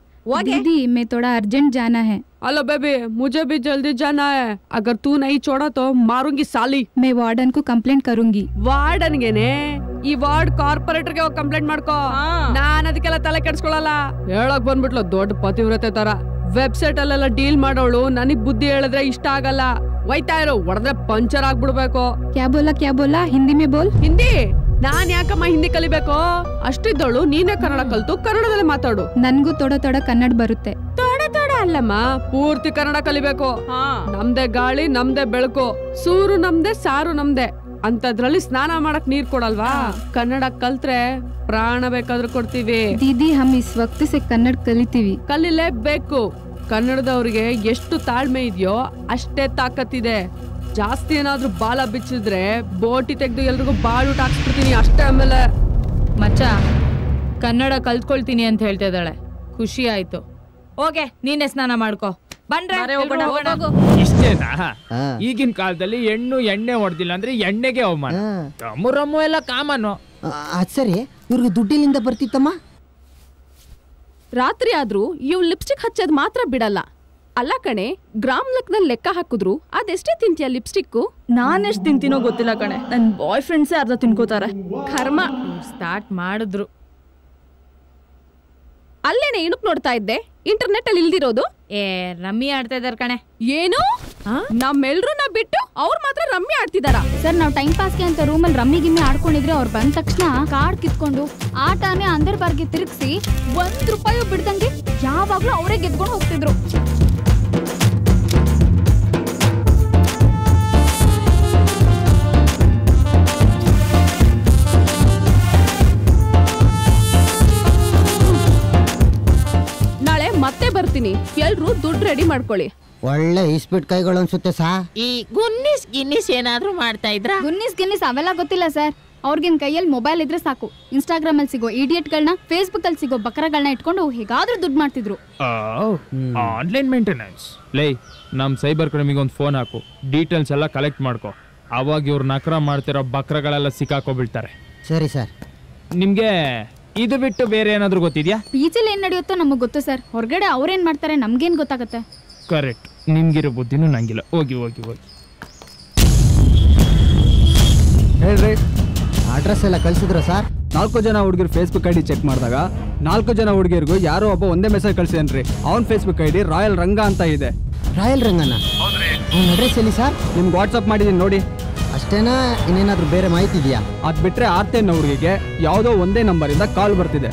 दीदी मैं थोड़ा अर्जेंट जाना है. हेलो बेबी, मुझे भी जल्दी जाना है. अगर तू नहीं छोड़ा तो मारूंगी साली. मैं वार्डन को कंप्लेंट करूंगी. ವಾರ್ಡನ್ ಗೆನೆ ಈ ವಾರ್ಡ್ ಕಾರ್ಪೊರೇಟರ್ ಗೆ ಹೋಗಿ ಕಂಪ್ಲೇಂಟ್ ಮಾಡ್ಕೋ. ನಾನ್ ಅದಕ್ಕೆಲ್ಲ ತಲೆ ಕೆಡ್ಸ್ಕೊಳಲ್ಲ. ಹೇಳಕ್ ಬಂದ್ಬಿಟ್ಲು ದೊಡ್ಡ ಪತಿವ್ರತೆ ತರ. ವೆಬ್ಸೈಟ್ ಅಲ್ಲೆಲ್ಲ ಡೀಲ್ ಮಾಡೋಳು ನನಗ್ ಬುದ್ಧಿ ಹೇಳಿದ್ರೆ ಇಷ್ಟ ಆಗಲ್ಲ. ಒಯ್ತಾ ಇರೋ ಹೊಡೆದ್ರೆ ಪಂಚರ್ ಆಗ್ಬಿಡ್ಬೇಕು. क्या बोला हिंदी में बोल. ಹಿಂದಿ ನಾನ್ ಯಾಕಮ್ಮ ಹಿಂದಿ ಕಲಿಬೇಕು? ಅಷ್ಟಿದ್ದೋಳು ನೀನೇ ಕನ್ನಡ ಕಲ್ತು ಕನ್ನಡದಲ್ಲಿ ಮಾತಾಡು. ನನ್ಗೂ ತೋಡ ಕನ್ನಡ ಬರುತ್ತೆ. ತೋಡ ಅಲ್ಲಮ್ಮ, ಪೂರ್ತಿ ಕನ್ನಡ ಕಲಿಬೇಕು. ನಮ್ದೇ ಗಾಳಿ ನಮ್ದೇ ಬೆಳಕು, ಸೂರು ನಮ್ದೇ ಸಾರು ನಮ್ದೇ. ಅಂತದ್ರಲ್ಲಿ ಸ್ನಾನ ಮಾಡಕ್ ನೀರ್ ಕೊಡಲ್ವಾ? ಕನ್ನಡ ಕಲ್ತ್ರೆ ಪ್ರಾಣ ಬೇಕಾದ್ರೂ ಕೊಡ್ತೀವಿ. दीदी हम इस वक्त से कन्नड़ ಕಲಿತೀವಿ. ಕಲಿಲೇಬೇಕು. ಕನ್ನಡದವ್ರಿಗೆ ಎಷ್ಟು ತಾಳ್ಮೆ ಇದೆಯೋ ಅಷ್ಟೇ ತಾಕತ್ತಿದೆ. ಜಾಸ್ತಿ ಏನಾದ್ರೂ ಬಾಲ ಬಿಚ್ಚಿದ್ರೆ ಬೋಟಿ ತೆಗ್ದು ಎಲ್ರಿಗೂ ಬಾಳೂಟ ಹಾಕ್ಸ್ಬಿಡ್ತೀನಿ ಅಷ್ಟೇ. ಆಮೇಲೆ ಮಚ್ಚ ಕನ್ನಡ ಕಲ್ತ್ಕೊಳ್ತೀನಿ ಅಂತ ಹೇಳ್ತಾ ಇದ್ದಾಳೆ, ಖುಷಿ ಆಯ್ತು. ಓಕೆ ನೀನೆ ಸ್ನಾನ ಮಾಡ್ಕೋ. ಬಂದ್ರೆ ಇಷ್ಟೇನಾ? ಈಗಿನ ಕಾಲದಲ್ಲಿ ಹೆಣ್ಣು ಎಣ್ಣೆ ಹೊಡೆದಿಲ್ಲ ಅಂದ್ರೆ ಎಣ್ಣೆಗೆ ಅವಮಾನ. ರಮ್ಮು ಎಲ್ಲ ಕಾಮನು. ಅದ್ ಸರಿ, ಇವ್ರಿಗೆ ದುಡ್ಡಿಲಿಂದ ಬರ್ತಿತ್ತಮ್ಮ. ರಾತ್ರಿ ಆದ್ರೂ ಇವ್ ಲಿಪ್ಸ್ಟಿಕ್ ಹಚ್ಚೋದ್ ಮಾತ್ರ ಬಿಡಲ್ಲ. ಅಲ್ಲ ಕಣೆ, ಗ್ರಾಮ್ ಲೆಕ್ಕದಲ್ಲಿ ಲೆಕ್ಕ ಹಾಕಿದ್ರು ಅದೆಷ್ಟೇ ತಿಂತೀಯ ಲಿಪ್ಸ್ಟಿಕ್? ನಾನೆಷ್ಟು ತಿಂತೀನೋ ಗೊತ್ತಿಲ್ಲ ಕಣೆ, ನನ್ ಬಾಯ್ ಫ್ರೆಂಡ್ಸೇ ಅರ್ಧ ತಿನ್ಕೋತಾರೆ. ಕರ್ಮ. ಸ್ಟಾರ್ಟ್ ಮಾಡಿದ್ರು. ಅಲ್ಲೇನೆ ಏನಕ್ ನೋಡ್ತಾ ಇದ್ದೆ? ಇಂಟರ್ನೆಟ್ ಅಲ್ಲಿ ಇಲ್ದಿರೋದು? ರಮ್ಮಿ ಆಡ್ತಾ ಇದಾರೆ ಕಣೆ. ಏನು? ನಮ್ಮೆಲ್ರನ್ನ ಬಿಟ್ಟು ಅವ್ರು ಮಾತ್ರ ರಮ್ಮಿ ಆಡ್ತಿದಾರ? ಸರ್ ನಾವು ಟೈಮ್ ಪಾಸ್ಗೆ ಅಂತ ರೂಮಲ್ಲಿ ರಮ್ಮಿ ಗಿಮ್ಮಿ ಆಡ್ಕೊಂಡಿದ್ರೆ ಅವ್ರು ಬಂದ ತಕ್ಷಣ ಕಾರ್ಡ್ ಕಿತ್ಕೊಂಡು ಆಟನೇ ಅಂದರ್ ಬಾರ್ಗೆ ತಿರುಗಿಸಿ ₹1 ಬಿಡ್ದಂಗೆ ಯಾವಾಗ್ಲೂ ಅವರೇ ಗೆದ್ಕೊಂಡು ಹೋಗ್ತಿದ್ರು. ನಾಳೆ ಮತ್ತೆ ಬರ್ತೀನಿ, ಎಲ್ರು ದುಡ್ಡು ರೆಡಿ ಮಾಡ್ಕೊಳ್ಳಿ. ಒಳ್ಳೆ ಇಸ್ಪಿಟ್ ಕೈಗಳು ಅನ್ಸುತ್ತೆ ಸಾ. ಈ ಗಿನ್ನಿಸ್ ಏನಾದ್ರೂ ಮಾಡ್ತಾ ಇದ್ರ? ಗುನ್ನಿಸ್ ಅವೆಲ್ಲ ಗೊತ್ತಿಲ್ಲ ಸರ್. ಅವ್ರಿಗಿನ ಕೈಯಲ್ಲಿ ಮೊಬೈಲ್ ಇದ್ರೆ ಸಾಕು, ಇನ್ಸ್ಟಾಗ್ರಾಮ್ ಅಲ್ಲಿ ಸಿಗೋ ಇಡಿಯಟ್ಗಳನ್ನ, ಫೇಸ್ಬುಕ್ ಅಲ್ಲಿ ಸಿಗೋ ಬಕರಗಳನ್ನ ಇಟ್ಕೊಂಡು ಹೇಗಾದ್ರೂ ದುಡ್ಡು ಮಾಡ್ತಿದ್ರು. Online maintenance. ಲೈ ನಮ್ ಸೈಬರ್ ಕ್ರೈಮಿಗೆ ಒಂದು ಫೋನ್ ಹಾಕು, ಡೀಟೇಲ್ಸ್ ಎಲ್ಲ ಕಲೆಕ್ಟ್ ಮಾಡ್ಕೊ. ಅವಾಗ ಇವ್ರು ನಕರ ಮಾಡ್ತಿರೋ ಬಕ್ರಗಳೆಲ್ಲ ಸಿಕ್ಕಾಕೊಬಿಡ್ತಾರೆ. ಸರಿ ಸರ್. ನಿಮ್ಗೆ ಇದು ಬಿಟ್ಟು ಬೇರೆ ಏನಾದ್ರೂ ಗೊತ್ತಿದ್ಯಾ? ಪಿಜಿಲಿ ಏನ್ ನಡೆಯುತ್ತೋ ನಮಗ್ ಗೊತ್ತು ಸರ್. ಹೊರಗಡೆ ಅವ್ರೇನ್ ಮಾಡ್ತಾರೆ ನಮ್ಗೇನ್ ಗೊತ್ತಾಗತ್ತೆ? ಕರೆಕ್ಟ್, ನಿಮ್ಗಿರೋ ಬುದ್ಧಿನೂ ನಂಗಿಲ್ಲ. ಹೋಗಿ ಹೇಳ್ರಿ, ಅಡ್ರೆಸ್ ಎಲ್ಲ ಕಳ್ಸಿದ್ರ ಸರ್? 4 ಜನ ಹುಡುಗರು ಫೇಸ್ಬುಕ್ ಐಡಿ ಚೆಕ್ ಮಾಡಿದಾಗ 4 ಜನ ಹುಡುಗಿಯರಿಗೂ ಯಾರೋ ಒಬ್ಬ ಒಂದೇ ಮೆಸೇಜ್ ಕಳ್ಸಿದನ್ರಿ. ಅವನ್ ಫೇಸ್ಬುಕ್ ಐಡಿ ರಾಯಲ್ ರಂಗ ಅಂತ ಇದೆ. ರಾಯಲ್ ರಂಗನ? ಅವನ ಅಡ್ರೆಸ್ ಎಲ್ಲಿ ಸರ್? ನಿಮ್ಗೆ ವಾಟ್ಸಪ್ ಮಾಡಿದೀನಿ ನೋಡಿ. ಅಷ್ಟೇನಾ? ಇನ್ನೇನಾದ್ರೂ ಬೇರೆ ಮಾಹಿತಿ ಇದೆಯಾ? ಅದ್ ಬಿಟ್ರೆ ಆರ್ತೇನ ಹುಡುಗಿಗೆ ಯಾವುದೋ ಒಂದೇ ನಂಬರಿಂದ ಕಾಲ್ ಬರ್ತಿದೆ.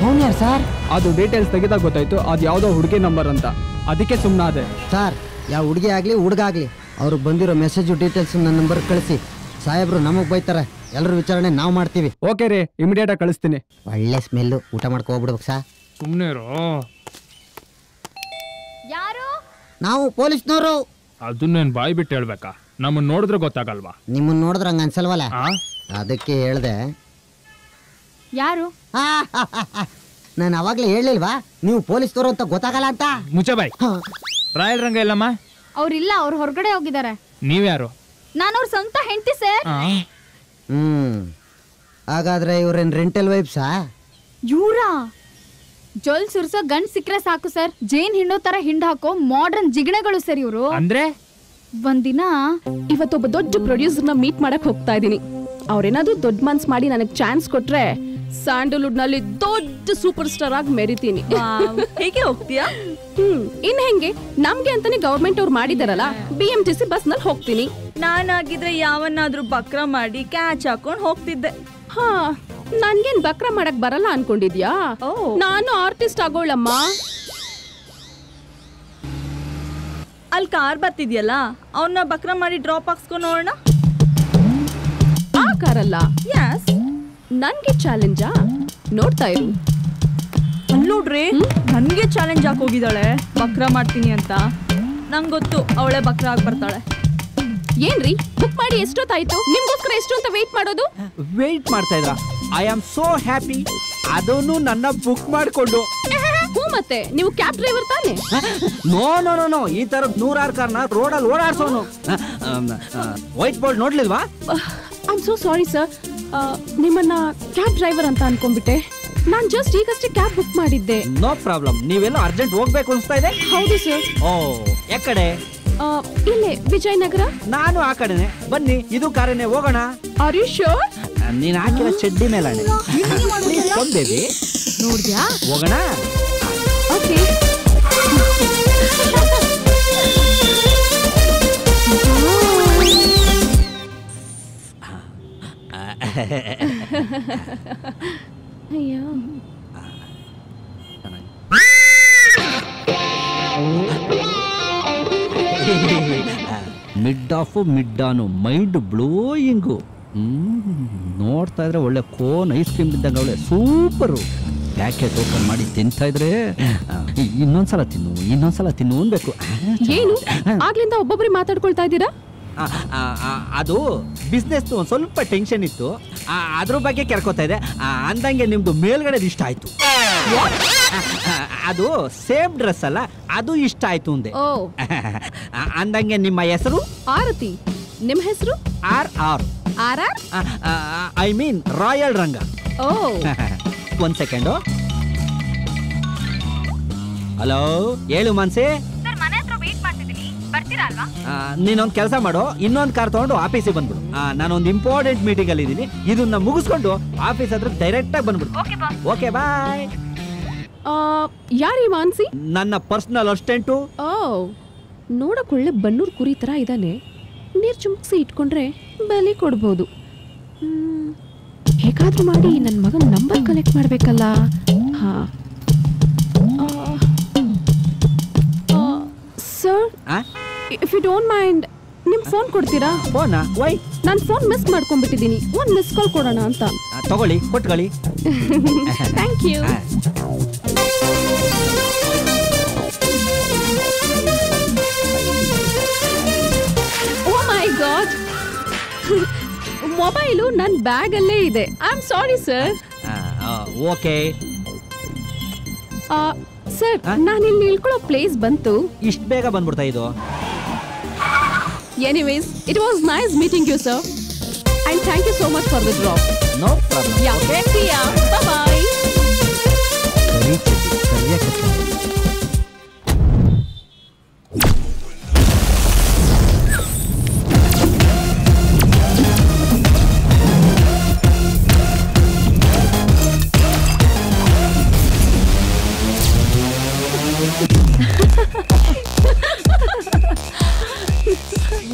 ಅವನು ಯಾರು ಸರ್? ಅದು ಡೀಟೇಲ್ಸ್ ತೆಗೆದಾಗ ಗೊತ್ತಾಯ್ತು ಅದು ಯಾವುದೋ ಹುಡುಗಿ ನಂಬರ್ ಅಂತ. ಅದಕ್ಕೆ ಸುಮ್ಮನಾದೆ. ಸರ್, ಯಾವ ಹುಡುಗಿ ಆಗ್ಲಿ ಹುಡುಗ ಆಗ್ಲಿ ಅವ್ರಿಗೆ ಬಂದಿರೋ ಮೆಸೇಜು ಡೀಟೇಲ್ಸ್ ನನ್ನ ನಂಬರ್ ಕಳಿಸಿ. ಸಾಹೇಬ್ರು ನಮಗ್ ಬೈತಾರೆ, ಎಲ್ಲರ ವಿಚಾರಣೆ ನಾವು ಮಾಡ್ತೀವಿ. ಓಕೆ ರೀ, ಇಮಿಡಿಯೇಟ್ ಆಗಿ ಕಳಿಸ್ತೀನಿ. ಒಳ್ಳೆ ಸ್ಮೆಲ್ಲು, ಊಟ ಮಾಡ್ಕೊ ಹೋಗ್ಬಿಡ್ಬೇಕು ಸರ್. ಸುಮ್ಮನೆ ಯಾರು? ನಾವು ಪೊಲೀಸ್ನವರು. ಅದನ್ನೇನು ಬಾಯಿ ಬಿಟ್ಟು ಹೇಳ್ಬೇಕಾ? ನಮ್ಮನ್ನ ನೋಡಿದ್ರೆ ಗೊತ್ತಾಗಲ್ವಾ? ನಿಮ್ಮನ್ನ ನೋಡಿದ್ರೆ ಹಂಗ ಅನ್ಸಲ್ವಲ್ಲ, ಅದಕ್ಕೆ ಹೇಳ್ದೆ. ಯಾರು? ನಾನು ಅವಾಗ್ಲೇ ಹೇಳಿಲ್ವಾ ನೀವು ಪೊಲೀಸ್ನವರು ಅಂತ ಗೊತ್ತಾಗಲ್ಲ ಅಂತ? ಮುಚ್ಚ ಬಾಯ್. ರಾಯಲ್ ರಂಗ ಇಲ್ಲಮ್ಮ? ಅವ್ರಿಲ್ಲ, ಅವ್ರು ಹೊರಗಡೆ ಹೋಗಿದ್ದಾರೆ. ನೀವ್ಯಾರು? ನಾನು ಅವ್ರ ಸ್ವಂತ ಹೆಂಡತಿ ಸರ್. ಹಾಗಾದ್ರೆ ಇವ್ರೇನ್ ರೆಂಟಲ್ ವೈಫ್ಸಾ? ಇವ್ರಾ? ಜೊಲ್ ಸುರ್ಸೋ ಗಂಡ್ ಸಿಕ್ರೆ ಸಾಕು ಸರ್, ಜೇನ್ ಹಿಂಡೋ ತರ ಹಿಂಡ್ ಹಾಕೋ ಮಾಡರ್ನ್ ಜಿಗಣೆಗಳು ಸರ್ ಇವ್ರು. ಅಂದ್ರೆ ಒಂದಿನ ಇವತ್ತೊಬ್ಬ ದೊಡ್ಡ ಪ್ರೊಡ್ಯೂಸರ್ನ ಮೀಟ್ ಮಾಡಕ್ ಹೋಗ್ತಾ ಇದೀನಿ. ಅವ್ರೇನಾದ್ರೂ ದೊಡ್ಡ ಮನ್ಸ್ ಮಾಡಿ ನನಗ್ ಚಾನ್ಸ್ ಕೊಟ್ರೆ ಸ್ಯಾಂಡಲ್ವುಡ್ ನಲ್ಲಿ ದೊಡ್ಡ ಸೂಪರ್ ಸ್ಟಾರ್ ಆಗಿ ಮೆರಿತೀನಿ. ಹೇಗೆ ಹೋಗ್ತೀಯಾ? ಇನ್ ಹೆಂಗೆ, ನಮ್ಗೆ ಅಂತಾನೆ ಗವರ್ಮೆಂಟ್ ಅವ್ರು ಮಾಡಿದಾರಲ್ಲ, BMTC ಬಸ್ ನಲ್ಲಿ ಹೋಗ್ತೀನಿ. ನಾನಾಗಿದ್ರೆ ಯಾವನ್ನಾದ್ರೂ ಬಕ್ರ ಮಾಡಿ ಕ್ಯಾಚ್ ಹಾಕೊಂಡ್ ಹೋಗ್ತಿದ್ದೆ. ಹಾ, ನನ್ಗೇನ್ ಬಕ್ರ ಮಾಡಕ್ ಬರಲ್ಲ ಅನ್ಕೊಂಡಿದ್ಯಾ? ನಾನು ಆರ್ಟಿಸ್ಟ್ ಆಗೋಳಮ್ಮ. ಅಲ್ಲಿ ಕಾರ್ ಬರ್ತಿದ್ಯಲ್ಲ, ಅವನ್ನ ಬಕ್ರ ಮಾಡಿ ಡ್ರಾಪ್ ಹಾಕ್ಸ್ಕೊಂಡು ನೋಡೋಣ. ಆ ಕಾರಲ್ಲ? ಯಸ್. ನನ್ಗೆ ಚಾಲೆಂಜಾ? ನೋಡ್ತಾ ಇರು. ನೋಡ್ರಿ, ನನ್ಗೆ ಚಾಲೆಂಜ್ ಹಾಕೋಗಿದ್ದಾಳೆ ಬಕ್ರ ಮಾಡ್ತೀನಿ ಅಂತ. ನಂಗೆ ಗೊತ್ತು ಅವಳೆ ಬಕ್ರ ಆಗಿ ಬರ್ತಾಳೆ. ಏನ್ರಿ ಬುಕ್ ಮಾಡಿ ಎಷ್ಟೊತ್ತಾಯ್ತು? ನಿಮ್ಗೋಸ್ಕರ ಎಷ್ಟು ಅಂತ ವೇಟ್ ಮಾಡೋದು? ವೇಟ್ ಮಾಡ್ತಾ ಇದ್ರ? I am so happy. ಅದನ್ನು ನನ್ನ ಬುಕ್ ಮಾಡ್ಕೊಂಡು. ಹೂ ಮತ್ತೆ ನೀವು ಕ್ಯಾಬ್ ಡ್ರೈವರ್ ತಾನೆ? ನೋ ನೋ ನೋ ನೋ, ಈ ತರ 100 ಕಾರ್ನ ರೋಡಲ್ಲಿ ಓಡಾಡ್ಸೋನು. ವೈಟ್ ಬೋರ್ಡ್ ನೋಡ್ಲಿಲ್ವಾ? I am so sorry sir, ನಿಮ್ಮನ್ನ ಕ್ಯಾಬ್ ಡ್ರೈವರ್ ಅಂತ ಅನ್ಕೊಂಡ್ಬಿಟ್ಟೆ. ನಾನ್ ಜಸ್ಟ್ ಈಗಷ್ಟೇ ಕ್ಯಾಬ್ ಬುಕ್ ಮಾಡಿದ್ದೆ. No problem. ನೀವೆಲ್ಲೋ ಅರ್ಜೆಂಟ್ ಹೋಗ್ಬೇಕು ಅನ್ಸ್ತಾ ಇದೆ? ಹೌದು ಸರ್. ಓ, ಯಾಕಡೆ? ಇಲ್ಲೇ ವಿಜಯನಗರ. ನಾನು ಆ ಕಡೆನೆ. ಬನ್ನಿ, ಇದು ಕಾರನೇ, ಹೋಗೋಣ. Are you sure? ನೀನ್ ಹಾಕಿರೋ ಚಡ್ಡಿ ಮೇಲೆ ಬೇಬಿ. ನೋಡ್ದ್ಯಾ? ಹೋಗೋಣ. ಓಕೆ. ಅಯ್ಯೋ, mid off mid on, mind blowing. ನೋಡ್ತಾ ಇದ್ರೆ ಒಳ್ಳೆ ಕೋನ್ ಐಸ್ ಕ್ರೀಮ್ ಇದ್ದಂಗೆ ಅವಳೆ ಸೂಪರು. ಪ್ಯಾಕೆಟ್ ಓಪನ್ ಮಾಡಿ ತಿಂತಾ ಇದ್ರೆ ಇನ್ನೊಂದ್ಸಲ ತಿನ್ನು ಅನ್ಬೇಕು. ಏನು ಆಗ್ಲಿಂದ ಒಬ್ಬೊಬ್ರೆ ಮಾತಾಡ್ಕೊಳ್ತಾ ಇದ್ದೀರಾ? ಅದು ಬಿಸ್ನೆಸ್ ಒಂದು ಸ್ವಲ್ಪ ಟೆನ್ಷನ್ ಇತ್ತು, ಅದ್ರ ಬಗ್ಗೆ ಕೆರ್ಕೋತಾ ಇದೆ. ಅಂದಂಗೆ ನಿಮ್ದು ಮೇಲ್ಗಡೆ ಇಷ್ಟ ಆಯ್ತು. ಅದು ಸೇಮ್ ಡ್ರೆಸ್ ಅಲ್ಲ, ಅದು ಇಷ್ಟ ಆಯ್ತು ಅಂದೆ. ಅಂದಂಗೆ ನಿಮ್ಮ ಹೆಸರು? ಆರತಿ. ನಿಮ್ಮ ಹೆಸರು? ಆರ್ ಆರ್ ಆರ್ ಆರ್ ಐ ಮೀನ್ ರಾಯಲ್ ರಂಗ. ಓ, ಒಂದ್ ಸೆಕೆಂಡು. ಹಲೋ, ಹೇಳು ಮನ್ಸಿ. ನೀನೊಂದ್ ಕೆಲಸ ಮಾಡು, ಇನ್ನೊಂದ್ ಕಾರ್ ತಗೊಂಡು ಆಫೀಸಿಗೆ ಬಂದ್ಬಿಡು. ನಾನೊಂದು ಇಂಪಾರ್ಟೆಂಟ್ ಮೀಟಿಂಗ್ ಅಲ್ಲಿ ಇದ್ದೀನಿ. ಇದನ್ನ ಮುಗಿಸ್ಕೊಂಡು ಆಫೀಸ್ ಹತ್ರ ಡೈರೆಕ್ಟ್ ಆಗಿ ಬಂದ್ಬಿಡು. ಓಕೆ, ಬಾಯ್. ಯಾರೀ ಮಾನ್ಸಿ? ನನ್ನ ಪರ್ಸನಲ್ ಅಸಿಸ್ಟೆಂಟು. ಓ, ನೋಡಕ್ ಒಳ್ಳೆ ಬನ್ನೂರ್ ಕುರಿ ತರ ಇದ್ದಾನೆ. ನೀರ್ ಚುಮ್ಸಿ ಇಟ್ಕೊಂಡ್ರೆ ಬಲಿ ಕೊಡ್ಬೋದು. ಹೇಗಾದ್ರೂ ಮಾಡಿ ನನ್ನ ಮಗನ ನಂಬರ್ ಕಲೆಕ್ಟ್ ಮಾಡ್ಬೇಕಲ್ಲ. Sir, if you don't mind, ನಿಮ್ ಫೋನ್ ಕೊಡ್ತೀರಾ? ಫೋನಾ? ವೈ? ನಾನು ಫೋನ್ ಮಿಸ್ ಮಾಡ್ಕೊಂಡ್ಬಿಟ್ಟಿದ್ದೀನಿ. ಒಂದ್ ಮಿಸ್ ಕಾಲ್ ಕೊಡೋಣ ಅಂತ. ತಗೊಳ್ಳಿ, ಕೊಟ್ಕೊಳ್ಳಿ. Thank you. Oh my God, mobile ನನ್ನ ಬ್ಯಾಗ್ ಅಲ್ಲೇ ಇದೆ. I am sorry sir. Okay sir, ನಾನು ಇಲ್ಲಿ ನಿಲ್ಕೊಳ್ಳೋ ಪ್ಲೇಸ್ ಬಂತು. ಇಷ್ಟು ಬೇಗ ಬಂದ್ಬಿಡ್ತಾ ಇದು? Anyways, it was nice meeting you sir, and thank you so much for the drop. No problem. Yeah, see ya. Bye bye.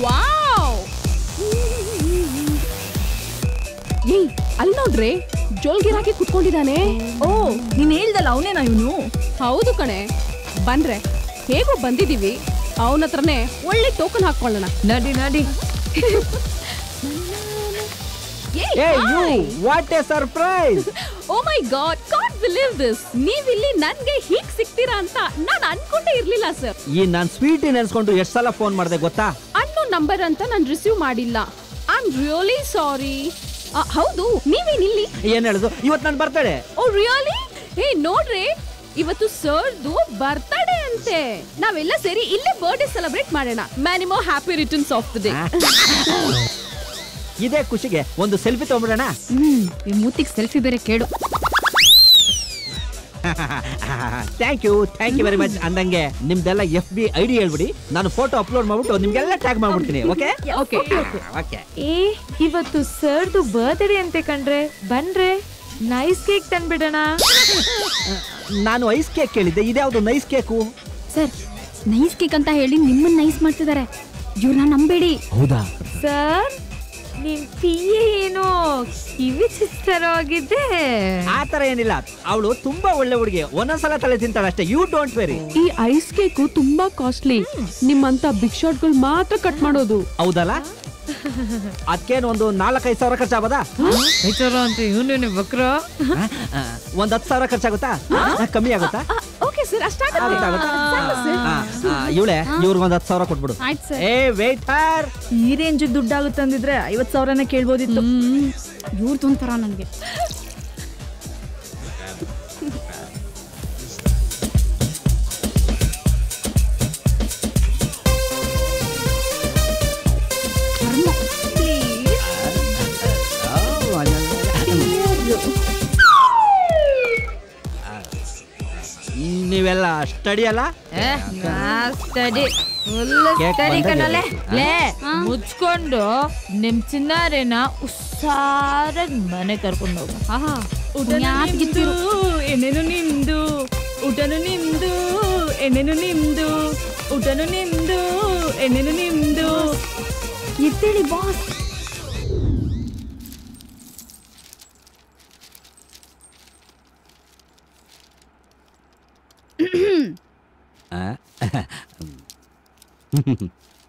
Wow! ಏಯ್, ಅಲ್ಲಿ ನೋಡ್ರಿ, ಜೋಲ್ಗಿರಾಕಿ ಕುತ್ಕೊಂಡಿದ್ದಾನೆ. ಓ, ನೀನ್ ಹೇಳ್ದಲ್ಲ ಅವನೇನಾ ಇವನು? ಹೌದು ಕಣೆ. ಬನ್ರೆ, ಹೇಗೋ ಬಂದಿದೀವಿ, ಅವನ ಹತ್ರನೇ ಒಳ್ಳೆ ಟೋಕನ್ ಹಾಕೊಳ್ಳೋಣ. ನಡಿ ನಡಿ. What a surprise! Oh my god, can't believe this. ನೀವಿಲ್ಲಿ ನನ್ಗೆ ಹೀಗ್ ಸಿಗ್ತೀರಾ ಅಂತ ನಾನು ಅನ್ಕೊಂಡೇ ಇರ್ಲಿಲ್ಲ ಸರ್. ಈ ನಾನ್ ಸ್ವೀಟ್ ನೆನ್ಸ್ಕೊಂಡು ಎಷ್ಟು ಸಲ ಫೋನ್ ಮಾಡಿದೆ ಗೊತ್ತಾ? ಅನ್ನೋನ್ ನಂಬರ್ ಅಂತ ನಾನು ರಿಸೀವ್ ಮಾಡಿಲ್ಲ. ಐ ಆಮ್ ರಿಯಲಿ ಸಾರಿ. ಹೌದು, ನೀವೇನಿಲ್ಲಿ? ಏನ್ ಹೇಳುದು, ಇವತ್ತು ನಾನು ಬರ್ತಡೆ. Oh really? ಏ ನೋಡ್ರಿ, ಇವತ್ತು ಸರ್ದು ಬರ್ತ್ಡೇ ಅಂತೆ. ನಾವೆಲ್ಲ ಸೇರಿ ಇಲ್ಲೇ ಬರ್ತ್ಡೇ ಸೆಲೆಬ್ರೇಟ್ ಮಾಡೋಣ. Many more happy returns of the day. ಇದೇ ಖುಷಿಗೆ ಒಂದು ಸೆಲ್ಫಿ ತಗೊಂಡ್ಬಿಡೋಣ. ಈ ಮೂತಿಗೆ ಸೆಲ್ಫಿ ಬೇರೆ ಕೇಳು. Thank you very much. ಅಂದಂಗೆ ನಿಮ್ದೆಲ್ಲ FB ID ಹೇಳ್ಬಿಡಿ, ನಾನು ಫೋಟೋ ಅಪ್ಲೋಡ್ ಮಾಡ್ಬಿಟ್ಟು ನಿಮ್ಗೆಲ್ಲ ಟ್ಯಾಗ್ ಮಾಡ್ಬಿಡ್ತೀನಿ. Okay okay okay. ಇವತ್ತು ಸರ್ದು ಬರ್ತ್ಡೇ ಅಂತೆ ಕಣ್ರೆ. ಬನ್ರೆ, ನೈಸ್ ಕೇಕ್ ತಂದ್ಬಿಡೋಣ. ನಾನು ಐಸ್ ಕೇಕ್ ಕೇಳಿದ್ದೆ, ಇದ್ಯಾವುದು nice cake? Sir, nice cake ಅಂತ ಹೇಳಿ ನಿಮ್ಮನ್ನ ನೈಸ್ ಮಾಡ್ತಿದ್ದಾರೆ. ಇವ್ರನ್ನ ನಂಬೇಡಿ. ಹೌದಾ ಸರ್? ನಿಮ್ ಪಿಯೆ ಏನೋ ಕಿವಿ ಚಿತ್ತರವಾಗಿದೆ. ಆತರ ಏನಿಲ್ಲ, ಅವಳು ತುಂಬಾ ಒಳ್ಳೆ ಹುಡುಗಿ, ಒಂದೊಂದ್ಸಲ ತಲೆ ತಿಂತಾಳೆ ಅಷ್ಟೇ. You don't worry. ಈ ಐಸ್ ಕೇಕು ತುಂಬಾ ಕಾಸ್ಟ್ಲಿ. ನಿಮ್ಮಂತ ಬಿಗ್ ಶಾಟ್ ಗಳು ಮಾತ್ರ ಕಟ್ ಮಾಡೋದು. ಹೌದಲ್ಲ? ಅದಕ್ಕೇನು ಒಂದು 4-5 ಸಾವಿರ ಖರ್ಚಾಗಬೋದಾ? ಅಂತ ಇವನು ಬಕ್ರ. ಒಂದ್ 10,000 ಖರ್ಚಾಗುತ್ತಾ? ಕಮ್ಮಿ ಆಗುತ್ತಾ? ಓಕೆ ಸರ್, ಅಷ್ಟಾಗುತ್ತೆ. ಇವಳೆ ಇವ್ರಿಗೊಂದು 10,000 ಕೊಟ್ಬಿಡು. ಏ ವೇಟರ್, ಈ ರೇಂಜ್ ದುಡ್ಡಾಗುತ್ತೆ ಅಂದಿದ್ರೆ 50,000ನೇ ಕೇಳ್ಬೋದಿತ್ತು. ಇವ್ರದ್ದು ಒಂಥರ ನನಗೆ. ಸ್ಟಡಿ ಅಲ್ಲ ಸ್ಟಡಿ ಕೇಕ್ ಸ್ಟಡಿ ಬಂದಾಗ ಕಣಲೆ ಇರುತ್ತೆ. ಲೇ ಮುಚ್ಕೊಂಡು ನಿಮ್ ಚಿನ್ನಾರೇನ ಉಸಾರಾಗಿ ಮನೆ ಕರ್ಕೊಂಡು ಹೋಗ. ಎಣ್ಣೆನು ನಿಮ್ದು ಊಟನು ನಿಮ್ದು ಎಣ್ಣೆನು ನಿಮ್ದು ಊಟನು ನಿಮ್ದು ಎಣ್ಣೆನು ನಿಮ್ದು ಎತ್ತೇಳಿ ಬಾಸ್.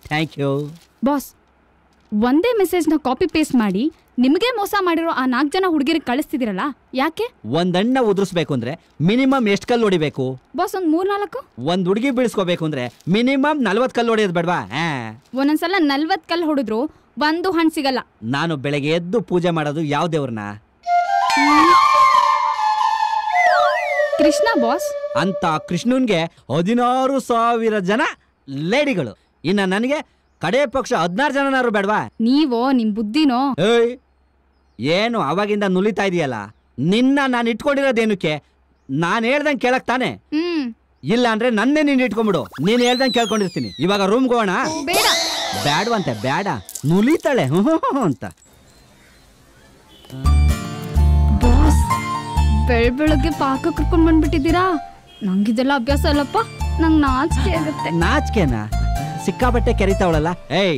ಥ್ಯಾಂಕ್ ಯು ಬಾಸ್, ಒಂದೇ ಮೆಸೇಜ್ನ ಕಾಪಿ ಪೇಸ್ಟ್ ಮಾಡಿ ನಿಮಗೆ ಮೋಸ ಮಾಡಿರೋ ಆ 4 ಜನ ಹುಡುಗಿರಿಗೆ ಕಳಿಸ್ತಿದಿರಲ್ಲ, ಯಾಕೆ? ಒಂದಣ್ಣ ಉದುರಿಸ್ಬೇಕು ಅಂದ್ರೆ ಮಿನಿಮಮ್ ಎಷ್ಟು ಕಲ್ಲು ಹೊಡಿಬೇಕು ಬಾಸ್? ಒಂದ್ 3-4. ಒಂದ್ ಹುಡುಗಿ ಬೀಳಿಸ್ಕೋಬೇಕು ಅಂದ್ರೆ ಮಿನಿಮಮ್ 40 ಕಲ್ಲು ಹೊಡೆಯೋದು ಬೇಡವಾ? ಒಂದೊಂದ್ಸಲ 40 ಕಲ್ಲು ಹೊಡೆದ್ರು ಒಂದು ಹಣ್ಣು ಸಿಗಲ್ಲ. ನಾನು ಬೆಳಗ್ಗೆ ಎದ್ದು ಪೂಜೆ ಮಾಡೋದು ಯಾವ ದೇವ್ರನ್ನ? ಕೃಷ್ಣ ಬಾಸ್. ಅಂತ ಕೃಷ್ಣನ್ಗೆ 16,000 ಜನ ಲೇಡಿಗಳು, ಇನ್ನ ನನಗೆ ಕಡೆ ಪಕ್ಷ 16 ಜನನಾರು ಬೇಡವಾ? ನೀವೋ ನಿಮ್ ಬುದ್ಧಿನೋ. ಏಯ್, ಏನು ಅವಾಗಿಂದ ನುಲಿತಾ ಇದೆಯಲ್ಲ? ನಿನ್ನ ನಾನು ಇಟ್ಕೊಂಡಿರೋದೇನಕ್ಕೆ? ನಾನು ಹೇಳ್ದಂಗೆ ಕೇಳಕ್ ತಾನೆ? ಇಲ್ಲ ಅಂದ್ರೆ ನನ್ನೇ ನೀನು ಇಟ್ಕೊಂಡ್ಬಿಡು, ನೀನು ಹೇಳ್ದಂಗೆ ಕೇಳ್ಕೊಂಡಿರ್ತೀನಿ. ಇವಾಗ ರೂಮ್ಗೆ ಹೋಗೋಣ? ಬೇಡವಂತೆ, ಬೇಡ, ನುಲಿತಾಳೆ ಅಂತ. ಬಾಸ್, ಬೆಳಗ್ಗೆ ಪಾಕ ಕರ್ಕೊಂಡ್ ಬಂದ್ಬಿಟ್ಟಿದ್ದೀರಾ. ನಂಗಿದೆಲ್ಲ ಅಭ್ಯಾಸ ಅಲ್ಲಪ್ಪ, ನಂಗೆ ನಾಚಿಕೆ ಆಗುತ್ತೆ. ನಾಚಿಕೆನಾ? ಸಿಕ್ಕಾಬಟ್ಟೆ ಕೆರಿತಾವಳಲ್ಲ. ಏಯ್,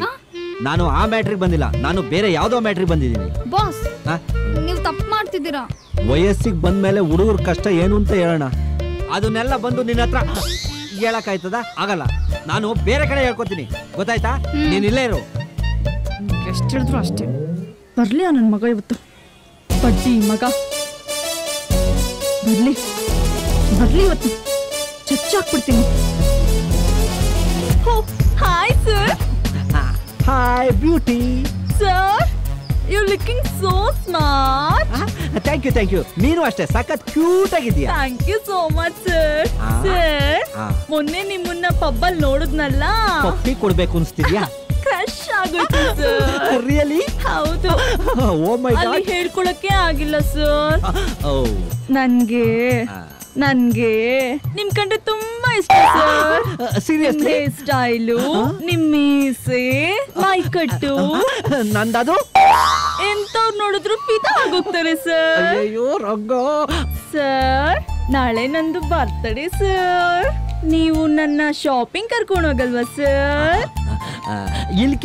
ನಾನು ಆ ಮ್ಯಾಟ್ರಿಗೆ ಬಂದಿಲ್ಲ, ನಾನು ಬೇರೆ ಯಾವ್ದೋ ಮ್ಯಾಟ್ರಿಗೆ ಬಂದಿದ್ದೀನಿ. ಬಾಸ್, ನೀವು ತಪ್ಪು ಮಾಡ್ತಿದ್ದೀರಾ. ವಯಸ್ಸಿಗೆ ಬಂದ್ಮೇಲೆ ಹುಡುಗರ ಕಷ್ಟ ಏನು ಅಂತ ಹೇಳೋಣ. ಅದನ್ನೆಲ್ಲ ಬಂದು ನಿನ್ನ ಹತ್ರ ಹೇಳಕ್ಕಾಯ್ತದ? ಆಗಲ್ಲ. ನಾನು ಬೇರೆ ಕಡೆ ಹೇಳ್ಕೊತೀನಿ, ಗೊತ್ತಾಯ್ತಾ? ನೀನ್ ಇಲ್ಲೇ ಇರು. ಎಷ್ಟು ಹೇಳಿದ್ರು ಅಷ್ಟೇ. ಬರ್ಲಿ ನನ್ನ ಮಗ ಇವತ್ತು, ಬಡ್ಡಿ ಮಗ ಬರ್ಲಿ ಬರ್ಲಿ ಇವತ್ತು ಚಚ್ಚಾಕ್ಬಿಡ್ತೀನಿ. Hi sir. Hi beauty. Sir, you looking so smart. Thank you, thank you. ನೀನು ಅಷ್ಟೇ ಸಖತ್ ಕ್ಯೂಟ್ ಆಗಿದ್ಯಾ. Thank you so much sir. Sir, ಮೊನ್ನೆ ನಿಮ್ಮನ್ನ ಪಬ್ಬಲ್ಲಿ ನೋಡಿದ್ನಲ್ಲ, ಪಪ್ಪಿ ಕೊಡ್ಬೇಕು ಅನ್ಸ್ತಿದ್ಯಾ? ಕ್ರಶ್ ಆಗೋಯ್ತು ಸರ್. ರಿಯಲಿ? ಹೌದು. Oh my God. ಅಲ್ಲಿ ಹೇಳ್ಕೊಳಕ್ಕೆ ಆಗಿಲ್ಲ ಸರ್. ಓ, ನನ್ಗೆ ನಿಮ್ ಕಂಡ್ರೆ ತುಂಬಾ ಇಷ್ಟ ಸರ್. ಸೀರಿಯಸ್ಲಿ? ಹೇರ್ ಸ್ಟೈಲು, ನಿಮ್ ಮೀಸೆ, ಮೈಕಟ್ಟು, ನಂದದು ಎಂತವ್ರು ನೋಡಿದ್ರು ಫಿದಾ ಆಗೋಗ್ತಾರೆ ಸರ್. ಅಯ್ಯೋ ರಂಗೋ. ಸರ್, ನಾಳೆ ನಂದು ಬರ್ತಡೇ ಸರ್. ನೀವು ನನ್ನ ಶಾಪಿಂಗ್ ಕರ್ಕೊಂಡು ಹೋಗಲ್ವಾ ಸರ್? ಇಲ್ಲಿ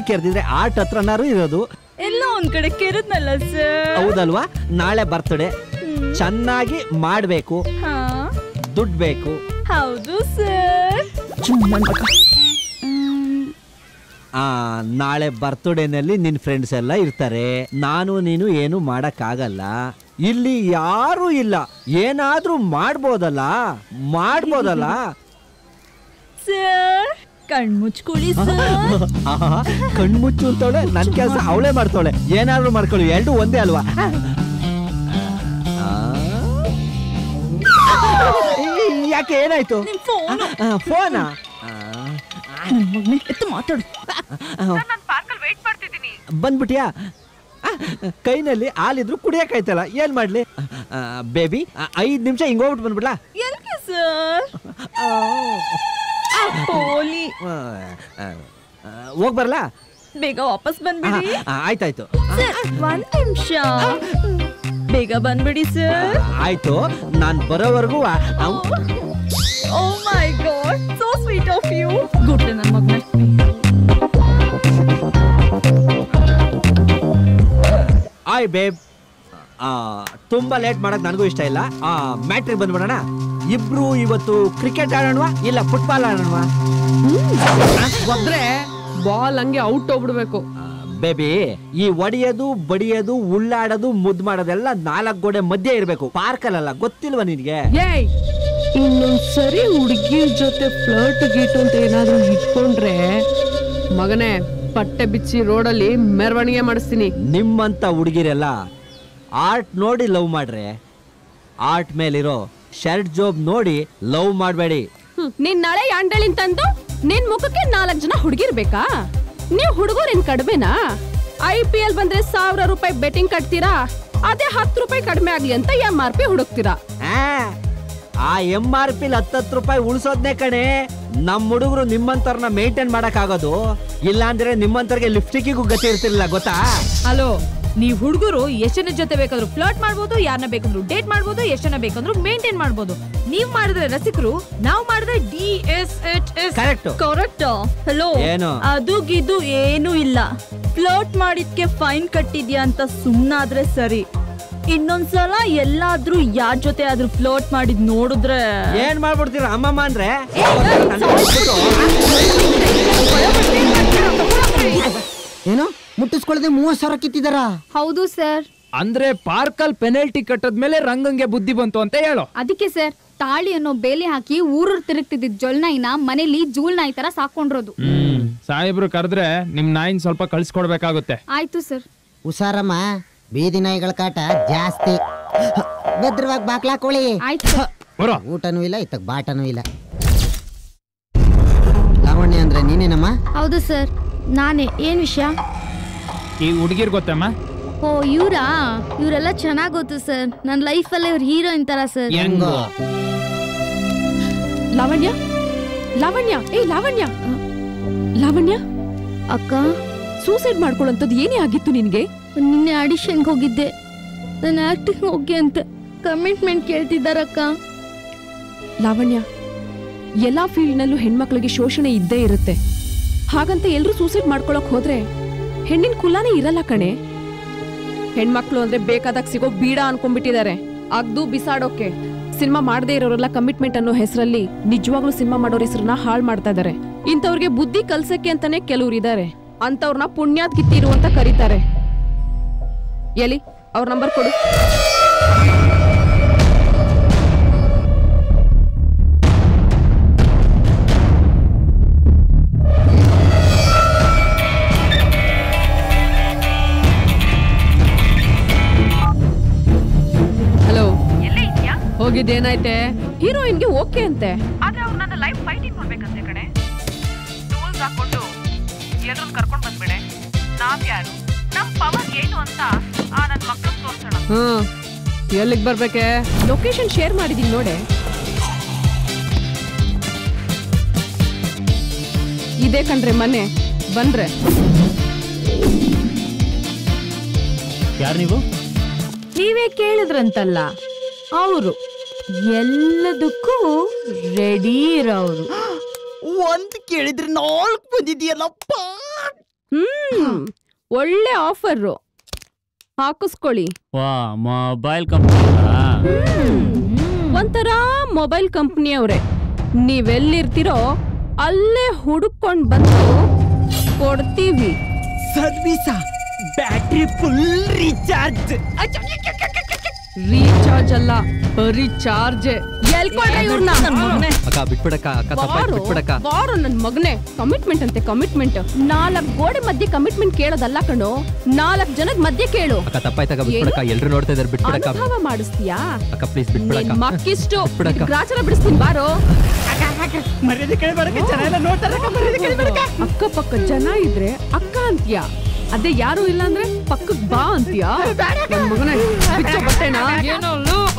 ಕೆರೆದಿದ್ರೆ ಆರ್ಟ್ ಹತ್ರನಾರು ಇರೋದು. ಎಲ್ಲ ಒಂದ್ ಕಡೆ ಕೆರದ್ನಲ್ಲ ಸರ್. ಹೌದಲ್ವಾ? ನಾಳೆ ಬರ್ತಡೇ ಚೆನ್ನಾಗಿ ಮಾಡ್ಬೇಕು, ದುಡ್ಡು ಬೇಕು. ಹೌದು ಸರ್. ನಾಳೆ ಬರ್ತಡೇನಲ್ಲಿ ನಿನ್ ಫ್ರೆಂಡ್ಸ್ ಎಲ್ಲ ಇರ್ತಾರೆ. ನಾನು ನೀನು ಏನು ಮಾಡಕ್ಕಾಗಲ್ಲ. ಇಲ್ಲಿ ಯಾರು ಇಲ್ಲ. ಏನಾದ್ರೂ ಮಾಡ್ಬೋದಲ್ಲ ಸರ್. ಕಣ್ಮುಚ್ಕೊಳ್ಳಿ ಸರ್. ಕಣ್ಮುಚ್ಚು ಅಂತವಳೆ, ನನ್ ಕೆಲಸ ಅವಳೇ ಮಾಡ್ತಾವಳೆ. ಏನಾದ್ರೂ ಮಾಡ್ಕೊಳ್ಳಿ, ಎರಡು ಒಂದೇ ಅಲ್ವಾ? ಯಾಕೆ, ಏನಾಯ್ತು? ಫೋನಾ? ಮಾತಾಡು. ಬಂದ್ಬಿಟ್ಯಾ? ಕೈನಲ್ಲಿ ಹಾಲಿದ್ರು ಕುಡಿಯಕ್ಕಾಯ್ತಲ್ಲ, ಏನ್ ಮಾಡ್ಲಿ? ಬೇಬಿ 5 ನಿಮಿಷ ಹಿಂಗ್ ಹೋಗ್ಬಿಟ್ಟು ಬಂದ್ಬಿಡ್ಲಾ? LK sir? ಹೋಗ್ ಬರ್ಲಾ? ಬೇಗ ವಾಪಸ್ ಬಂದ್ಬಿಡಿ. ಆಯ್ತಾಯ್ತು. ಸರ್, 1 ನಿಮಿಷ ಬೇಗ ಬಂದ್ಬಿಡಿ ಸರ್. ಆಯ್ತು, ನಾನ್ ಬರೋವರೆಗೂ. Oh my God, so sweet of you. Good ನನ್ನ ಮಗನೇ. ಆಯ್ ಬೇಬ್, ತುಂಬಾ ಲೇಟ್ ಮಾಡಕ್ ನನಗೂ ಇಷ್ಟ ಇಲ್ಲ. ಮ್ಯಾಟ್ರಿಗೆ ಬಂದ್ಬಿಡೋಣ. ಇಬ್ರು ಇವತ್ತು ಕ್ರಿಕೆಟ್ ಆಡೋಣವಾ ಇಲ್ಲ ಫುಟ್ಬಾಲ್ ಆಡೋಣವಾ? ಒಬ್ರೆ ಬಾಲ್ ಹಂಗೆ ಔಟ್ ಹೋಗ್ಬಿಡ್ಬೇಕು. ಬೇಬಿ, ಈ ಒಡಿಯೋದು ಬಡಿಯೋದು ಉಳ್ಳಾಡೋದು ಮುದ್ದು ಮಾಡೋದೆಲ್ಲ 4 ಗೋಡೆ ಮಧ್ಯೆ ಇರ್ಬೇಕು, ಪಾರ್ಕಲ್ಲ. ಗೊತ್ತಿಲ್ವಾ ನಿನ್ಗೆ? ಇನ್ನೊಂದ್ಸರಿ ಹುಡುಗಿರ್ ಜೊತೆ ಫ್ಲರ್ಟ್ ಗೀಟು ಅಂತ ಏನಾದ್ರೂ ಇಟ್ಕೊಂಡ್ರೆ ಮಗನೇ ಪಟ್ಟೆ ಬಿಚ್ಚಿ ರೋಡಲ್ಲಿ ಮೆರವಣಿಗೆ ಮಾಡಿಸ್ತೀನಿ. ನಿಮ್ಮಂತ ಹುಡುಗಿರೆಲ್ಲ ಆರ್ಟ್ ನೋಡಿ ಲವ್ ಮಾಡ್ರೆ, ಆರ್ಟ್ ಮೇಲಿರೋ ಶರ್ಟ್ ಜೋಬ್ ನೋಡಿ ಲವ್ ಮಾಡಬೇಡಿ. ನೀನ್ ನಾಳೆ ಯಾಂಡಳಿನ್ ತಂದು ನಿನ್ ಮುಖಕ್ಕೆ 4 ಜನ ಹುಡುಗಿರ್ಬೇಕಾ? ನೀವ್ ಹುಡುಗರೇನ್ ಕಡಿಮೆನಾ? IPL ಬಂದ್ರೆ 1000 ರೂಪಾಯಿ ಬೆಟ್ಟಿಂಗ್ ಕಟ್ತೀರಾ, ಅದೇ 10 ರೂಪಾಯಿ ಕಡಿಮೆ ಆಗ್ಲಿ ಅಂತ MRP ಹುಡುಕ್ತೀರಾ. ಆ MRP 10 ರೂಪಾಯಿ ಉಳಿಸೋದ್ನೇ ಕಣೆ ನಮ್ ಹುಡುಗರು ನಿಮ್ಮಂತವ್ರನ್ನ ಮೇಂಟೈನ್ ಮಾಡಕ್ ಆಗೋದು. ಇಲ್ಲ ಅಂದ್ರೆ ನಿಮ್ಮಂತವ್ರಿಗೆ ಲಿಪ್ಸ್ಟಿಕ್ಕಿಗೂ ಗತಿ ಇರ್ತಿರ್ಲಿಲ್ಲ ಗೊತ್ತಾ? ಹಲೋ, ನೀವ್ ಹುಡುಗರು ಎಷ್ಟನ ಜೊತೆ ಬೇಕಾದ್ರೂ ಫ್ಲರ್ಟ್ ಮಾಡ್ಬೋದು, ಯಾರನ್ನ ಬೇಕಂದ್ರು ಡೇಟ್ ಮಾಡ್ಬೋದು, ಎಷ್ಟನ ಬೇಕಂದ್ರು ಮೇಂಟೈನ್ ಮಾಡ್ಬೋದು. ನೀವ್ ಮಾಡಿದ್ರೆ ರಸಿಕರು, ನಾವ್ ಮಾಡಿದ್ರೆ DSHS. ಕರೆಕ್ಟ್. ಹಲೋ, ಅದು ಗಿದು ಏನು ಇಲ್ಲ. ಫ್ಲರ್ಟ್ ಮಾಡಿದ್ಕೆ ಫೈನ್ ಕಟ್ಟಿದ್ಯಾ ಅಂತ ಸುಮ್ನಾದ್ರೆ ಸರಿ. ಇನ್ನೊಂದ್ಸಲ ಎಲ್ಲಾದ್ರೂ ಯಾರ್ ಜೊತೆ ಆದ್ರೂ ಫ್ಲರ್ಟ್ ಮಾಡಿದ್ ನೋಡಿದ್ರೆ ಏನ್ ಮಾಡ್ಬಿಡ್ತೀರ ಅಮ್ಮಮ್ಮ ಅಂದ್ರೆ? ಏನು ಮುಟ್ಟಿಸ್ಕೊಳ್ಳದೆ 30,000 ಕಿತ್ತಿದಾರ? ಹೌದು ಸರ್. ಅಂದ್ರೆ ಪಾರ್ಕಲ್ ಪೆನಲ್ಟಿ ಕಟ್ಟದ್ಮೇಲೆ ರಂಗಂಗೆ ಬುದ್ಧಿ ಬಂತು ಅಂತ ಹೇಳೋ. ಅದಕ್ಕೆ ಸರ್ ತಾಳಿ ಅನ್ನೋ ಬೇಲಿ ಹಾಕಿ ಊರೂರ್ ತಿರುಗ್ತಿದ್ದ ಜೊಲ್ನಾಯಿನ ಮನೇಲಿ ಜೂಲ್ ನಾಯಿ ತರ ಸಾಕೊಂಡ್ರೋದು. ಸಾಹೇಬ್ರು ಕರೆದ್ರೆ ನಿಮ್ ನಾಯಿನ್ ಸ್ವಲ್ಪ ಕಳ್ಸಿಕೊಡ್ಬೇಕಾಗುತ್ತೆ. ಆಯ್ತು ಸರ್. ಹುಷಾರಮ್ಮ, ಬೀದಿ ನಾಯಿಗಳ ಕಾಟ ಜಾಸ್ತಿ. ಭದ್ರವಾಗಿ ಬಾಕ್ಲಾಕೊಳ್ಳಿ. ಊಟನೂ ಇಲ್ಲ, ಇತ್ತಕ್ ಬಾಟನೂ ಇಲ್ಲ. ಲಾವಣ್ಯ ಅಂದ್ರೆ ನೀನೇನಮ್ಮ? ಹೌದು ಸರ್, ನಾನೇ. ಏನ್ ವಿಷಯ? ಈ ಹುಡುಗಿರ್ ಗೊತ್ತಮ್ಮ? ಓ ಇವ್ರಾ? ಇವರೆಲ್ಲ ಚೆನ್ನಾಗ್ ಗೊತ್ತು ಸರ್. ನನ್ನ ಲೈಫಲ್ಲೇ ಇವ್ರ ಹೀರೋಯಿನ್ ತರ ಸರ್. ಲಾವಣ್ಯ, ಲಾವಣ್ಯ, ಏ ಲಾವಣ್ಯ, ಲಾವಣ್ಯ ಅಕ್ಕ, ಸೂಸೈಡ್ ಮಾಡ್ಕೊಳ್ಳೋಂಥದ್ದು ಏನೇ ಆಗಿತ್ತು ನಿನ್ಗೆ? ನಿನ್ನೆ ಆಡಿಷನ್ಗೆ ಹೋಗಿದ್ದೆ. ನಾನು ಆಕ್ಟಿಂಗ್ ಹೋಗಿ ಅಂತ ಕಮಿಟ್ಮೆಂಟ್ ಕೇಳ್ತಿದ್ದಾರಕ್ಕ. ಲಾವಣ್ಯ, ಎಲ್ಲಾ ಫೀಲ್ಡ್ನಲ್ಲೂ ಹೆಣ್ಮಕ್ಳಿಗೆ ಶೋಷಣೆ ಇದ್ದೇ ಇರುತ್ತೆ. ಹಾಗಂತ ಎಲ್ರೂ ಸೂಸೈಡ್ ಮಾಡ್ಕೊಳಕ್ ಹೋದ್ರೆ ಹೆಣ್ಣಿನ ಕುಲಾನೇ ಇರಲ್ಲ ಕಣೆ. ಹೆಣ್ಮಕ್ಳು ಅಂದ್ರೆ ಬೇಕಾದಾಗ ಸಿಗೋ ಬೀಡ ಅನ್ಕೊಂಡ್ಬಿಟ್ಟಿದ್ದಾರೆ. ಅಗ್ದು ಬಿಸಾಡೋಕೆ. ಸಿನಿಮಾ ಮಾಡದೇ ಇರೋರೆಲ್ಲ ಕಮಿಟ್ಮೆಂಟ್ ಅನ್ನೋ ಹೆಸರಲ್ಲಿ ನಿಜವಾಗ್ಲೂ ಸಿನಿಮಾ ಮಾಡೋರ ಹೆಸರನ್ನ ಹಾಳು ಮಾಡ್ತಾ ಇದಾರೆ. ಇಂಥವ್ರಿಗೆ ಬುದ್ಧಿ ಕಲ್ಸಕ್ಕೆ ಅಂತಾನೆ ಕೆಲವ್ರು ಇದಾರೆ. ಅಂತವ್ರನ್ನ ಪುಣ್ಯಾತ್ ಕಿತ್ತಿರು ಅಂತ ಕರೀತಾರೆ. ಎಲ್ಲಿ ಅವ್ರ ನಂಬರ್ ಕೊಡು. ಹಲೋ, ಹೋಗಿದ್ದೇನಾಯ್ತೆ? ಹೀರೋಯಿನ್ಗೆ ಓಕೆ ಅಂತೆ. ಆದ್ರೆ ಅವ್ರು ನನ್ನ ಲೈಫ್ ಫೈಟಿಂಗ್ ಮಾಡ್ಬೇಕಂತೆ ಕಣೆ. ಟೂಲ್ಸ್ ಹಾಕೊಂಡು ಎಲ್ಲರನ್ನ ಕರ್ಕೊಂಡ್ ಬಂದ್ಬಿಡೆ. ನಾವ್ ಯಾರು, ನಮ್ ಪವರ್ ಏನು ಅಂತ ನನ್ ಮಕ್ಕಳು ತೋರ್ಸೋಣ. ಎಲ್ಲಿಗೆ ಬರ್ಬೇಕೆ? ಲೊಕೇಶನ್ ಶೇರ್ ಮಾಡಿದೀನಿ ನೋಡೆ. ಇದೇ ಕಣ್ರೆ ಮನೆ. ಬನ್ರೆ. ಯಾರು ನೀವು? ನೀವೇ ಕೇಳಿದ್ರಂತಲ್ಲ, ಅವರು ಎಲ್ಲದಕ್ಕೂ ರೆಡಿ ಇರೋರು. ಒಂದ್ ಕೇಳಿದ್ರೆ 4 ಬಂದಿದೆಯಲ್ಲಪ್ಪ. ಒಳ್ಳೆ ಆಫರ್ ಹಾಕಿಸ್ಕೊಳ್ಳಿ. ವಾ, ಮೊಬೈಲ್ ಕಂಪನಿ. ಒಂಥರ ಮೊಬೈಲ್ ಕಂಪನಿ ಅವರೇ. ನೀವೆಲ್ಲಿರ್ತೀರೋ ಅಲ್ಲೇ ಹುಡುಕೊಂಡ್ ಬಂದು ಕೊಡ್ತೀವಿ. ಸರ್ವಿಸ, ಬ್ಯಾಟ್ರಿ ಫುಲ್ ರೀಚಾರ್ಜ್. ರೀಚಾರ್ಜ್ ಅಲ್ಲ, ರೀಚಾರ್ಜ್. ಎಲ್ಕೊಂಡ್ರೆ ಇವ್ರನ್ನ? ಅಕ್ಕ ಬಿಟ್ಬಿಡಕ್ಕ, ಅಕ್ಕ ತಪ್ಪಾಯ್ತು ಬಿಟ್ಬಿಡಕ್ಕ. ವಾರು ನನ್ ಮಗನೇ. ಕಮಿಟ್ಮೆಂಟ್ ಅಂತೆ ಕಮಿಟ್ಮೆಂಟ್. 4 ಗೋಡೆ ಮಧ್ಯೆ ಕಮಿಟ್ಮೆಂಟ್ ಕೇಳೋದಲ್ಲ ಕಣೋ, 4 ಜನದ ಮಧ್ಯೆ ಕೇಳು. ಅಕ್ಕ ತಪ್ಪಾಯ್ತಕ್ಕ, ಬಿಟ್ಬಿಡಕ್ಕ. ಎಲ್ರು ನೋಡ್ತಾ ಇದಾರೆ, ಬಿಟ್ಬಿಡಕ್ಕ. ಅನುಭವ ಮಾಡಿಸ್ತೀಯಾ? ಅಕ್ಕ ಪ್ಲೀಸ್ ಬಿಟ್ಬಿಡಕ್ಕ. ಮಕ್ಕಿಷ್ಟು ಗ್ರಾಚಾರ ಬಿಡಿಸ್ತೀನಿ ಬಾರೋ. ಮರ್ಯಾದೆ ಕೇಳಬೇಡಕ್ಕೆ, ಜನ ಎಲ್ಲ ನೋಡ್ತಾರೆ. ಮರ್ಯಾದೆ ಕೇಳಬೇಡಕ್ಕೆ. ಅಕ್ಕಪಕ್ಕ ಜನ ಇದ್ರೆ ಅಕ್ಕ ಅಂತೀಯ, ಅದೇ ಯಾರು ಇಲ್ಲ ಅಂದ್ರೆ ಪಕ್ಕಕ್ ಬಾ ಅಂತೀಯಾ? ಮಗನೇ ಬಟ್ಟೆನಾ? ಏನೋ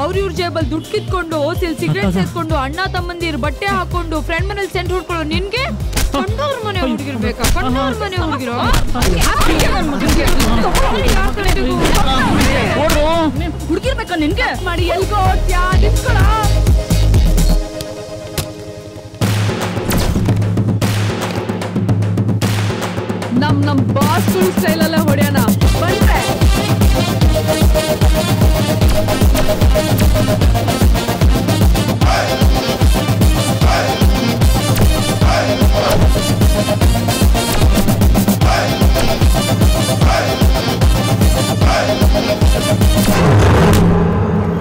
ಅವ್ರ ಇವ್ರ ಜೇಬಲ್ ದುಡ್ಡು ಕಿತ್ಕೊಂಡು, ಓಸಿಲ್ ಸಿಗರೇಟ್ ಸೇರ್ಕೊಂಡು, ಅಣ್ಣ ತಮ್ಮಂದಿರ್ ಬಟ್ಟೆ ಹಾಕೊಂಡು, ಫ್ರೆಂಡ್ ಮನೇಲಿ ಸೆಂಟ್ ಹೊಡ್ಕೊಳ್ಳೋ ನಿನ್ಗೆ ಕಂಡವ್ರ ಮನೆ ಹುಡುಗಿರ್ಬೇಕಾ? ಕಂಡವ್ರ ಮನೆ ಹುಡುಗಿರೋ ಹುಡುಗಿರ್ಬೇಕಾ ನಿನ್ಗೆ? ಮಾಡಿ ಎಲ್ಗೋ ನಿಂತ್ಕೊಳ. ನಮ್ ಬಾಸ್ ಸ್ಟೈಲ್ ಅಲ್ಲ ಹೊಡೆಯೋಣ. ಬಂದ್ರೆ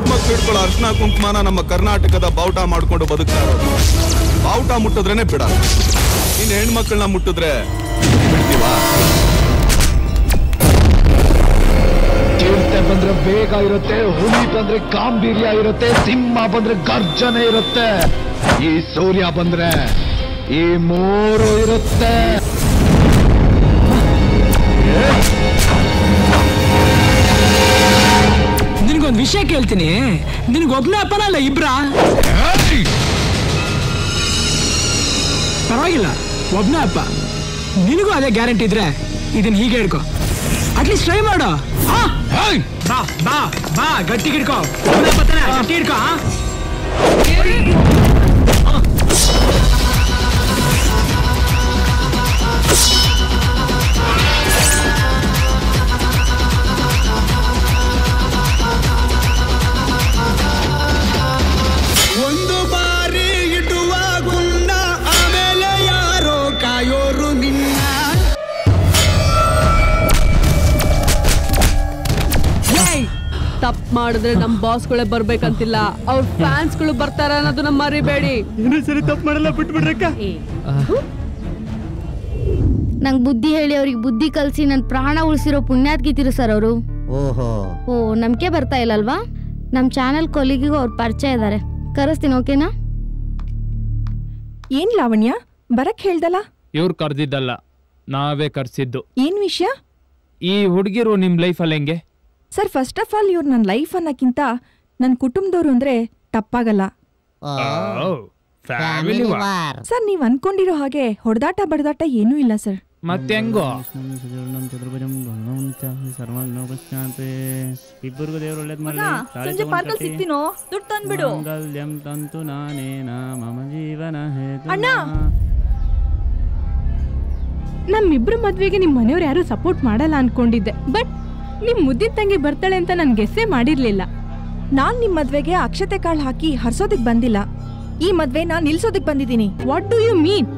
ಮಕ್ಕಳು ಅರ್ಶನ ಕುಂಕುಮನ ನಮ್ಮ ಕರ್ನಾಟಕದ ಬಾವುಟ ಮಾಡ್ಕೊಂಡು ಬದುಕ್ತಾ ಇರೋದು. ಬಾವುಟ ಮುಟ್ಟಿದ್ರೇನೆ ಬಿಡ. ಇನ್ನು ಹೆಣ್ಮಕ್ಳನ್ನ ಮುಟ್ಟಿದ್ರೆ ಬಿಡ್ತೀವಾ? ಚಿರತೆ ಬಂದ್ರೆ ಬೇಗ ಇರುತ್ತೆ, ಹುಲಿ ಬಂದ್ರೆ ಗಾಂಭೀರ್ಯ ಇರುತ್ತೆ, ಸಿಂಹ ಬಂದ್ರೆ ಗರ್ಜನೆ ಇರುತ್ತೆ, ಈ ಸೂರ್ಯ ಬಂದ್ರೆ ಈ 3 ಇರುತ್ತೆ. ನಿನ್ಗೊಂದು ವಿಷಯ ಕೇಳ್ತೀನಿ, ನಿನಗೆ ಒಬ್ಬನೇ ಅಪ್ಪನಲ್ಲ ಇಬ್ರಾ? ಪರವಾಗಿಲ್ಲ, ಒಬ್ಬನೇ ಅಪ್ಪ. ನಿನಗೂ ಅದೇ ಗ್ಯಾರಂಟಿ ಇದ್ರೆ ಇದನ್ನ ಹೀಗೆ ಹಿಡ್ಕೊ, ಅಟ್ಲೀಸ್ಟ್ ಟ್ರೈ ಮಾಡು. ಬಾ ಬಾ ಬಾ, ಗಟ್ಟಿ ಹಿಡ್ಕೊ, ಗಟ್ಟಿ ಹಿಡ್ಕೊ. ಒಂದು ಬಾರಿ ಇಡುವ ಗುಂಡ, ಆಮೇಲೆ ಯಾರೋ ಕಾಯೋರು ನಿನ್ನ. ತಪ್ಪು ಮಾಡಿದ್ರೆ ನಮ್ ಬಾಸ್ಗಳೇ ಬರ್ಬೇಕಂತಿಲ್ಲ, ಅವ್ರ ಫ್ಯಾನ್ಸ್ಗಳು ಬರ್ತಾರ ಅನ್ನೋದನ್ನ ಮರಿಬೇಡಿ. ಸರಿ ತಪ್ಪು ಮಾಡಲ್ಲ, ಬಿಟ್ಬಿಡ್ರಕ್ಕ. ನಂಗೆ ಬುದ್ಧಿ ಹೇಳಿ ಅವ್ರಿಗೆ ಬುದ್ಧಿ ಕಲಿಸಿ ನನ್ನ ಪ್ರಾಣ ಉಳಿಸಿರೋ ಪುಣ್ಯಾತ್ಗಿತಿರು ಸರ್ ಅವರು. ಓ ನಂಬಿಕೆ ಬರ್ತಾ ಇಲ್ಲಲ್ವಾ? ನಮ್ಮ ಚಾನೆಲ್ ಕೊಲಿಗಿಗೂ ಅವ್ರ ಪರಿಚಯ ಇದ್ದಾರೆ, ಕರೆಸ್ತೀನಿ. ಓಕೆನಾ? ಏನ್ ಲಾವಣ್ಯ ಬರಕ್ ಹೇಳ್ದಲ್ಲ? ಇವ್ರು ಕರ್ದಿದ್ದಲ್ಲ, ನಾವೇ ಕರ್ಸಿದ್ದು. ಏನ್ ವಿಷಯ? ಈ ಹುಡುಗಿರು ನಿಮ್ ಲೈಫಲ್ಲಿ ಹೆಂಗೆ? ಸರ್, ಫಸ್ಟ್ ಆಫ್ ಆಲ್ ಇವ್ರು ನನ್ನ ಲೈಫ್ ಅನ್ನಕ್ಕಿಂತ ನನ್ನ ಕುಟುಂಬದವ್ರು ಅಂದ್ರೆ ತಪ್ಪಾಗಲ್ಲ ಸರ್. ನೀವ್ ಅನ್ಕೊಂಡಿರೋ ಹಾಗೆ ಹೊಡೆದಾಟ ಬಡದಾಟ ಏನೂ ಇಲ್ಲ ಸರ್. ಮತ್ತೆ ಹೆಂಗೋ? ಇಬ್ಬರಿಗೂ ದೇವ್ರು ಒಳ್ಳೇದ್ ಸಂಜೆ ಪಾರ್ಕಲ್ಲಿ ಸಿಗ್ತೀನೋ, ದುಡ್ಡು ತಂದ್ಬಿಡು. ಅಣ್ಣ, ನಮ್ಮಿಬ್ರು ಮದ್ವೆಗೆ ನಿಮ್ ಮನೆಯವ್ರು ಯಾರು ಸಪೋರ್ಟ್ ಮಾಡಲ್ಲ ಅನ್ಕೊಂಡಿದ್ದೆ, ಬಟ್ ನಿಮ್ ಮುದ್ದಿನ ತಂಗಿ ಬರ್ತಾಳೆ ಅಂತ ನನ್ ಗೆಸ್ಸೇ ಮಾಡಿರ್ಲಿಲ್ಲ. ನಾನ್ ನಿಮ್ ಮದ್ವೆಗೆ ಅಕ್ಷತೆ ಕಾಳು ಹಾಕಿ ಹರ್ಸೋದಕ್ ಬಂದಿಲ್ಲ, ಈ ಮದ್ವೆ ನಾನ್ ನಿಲ್ಸೋದಕ್ ಬಂದಿದ್ದೀನಿ. What do you mean?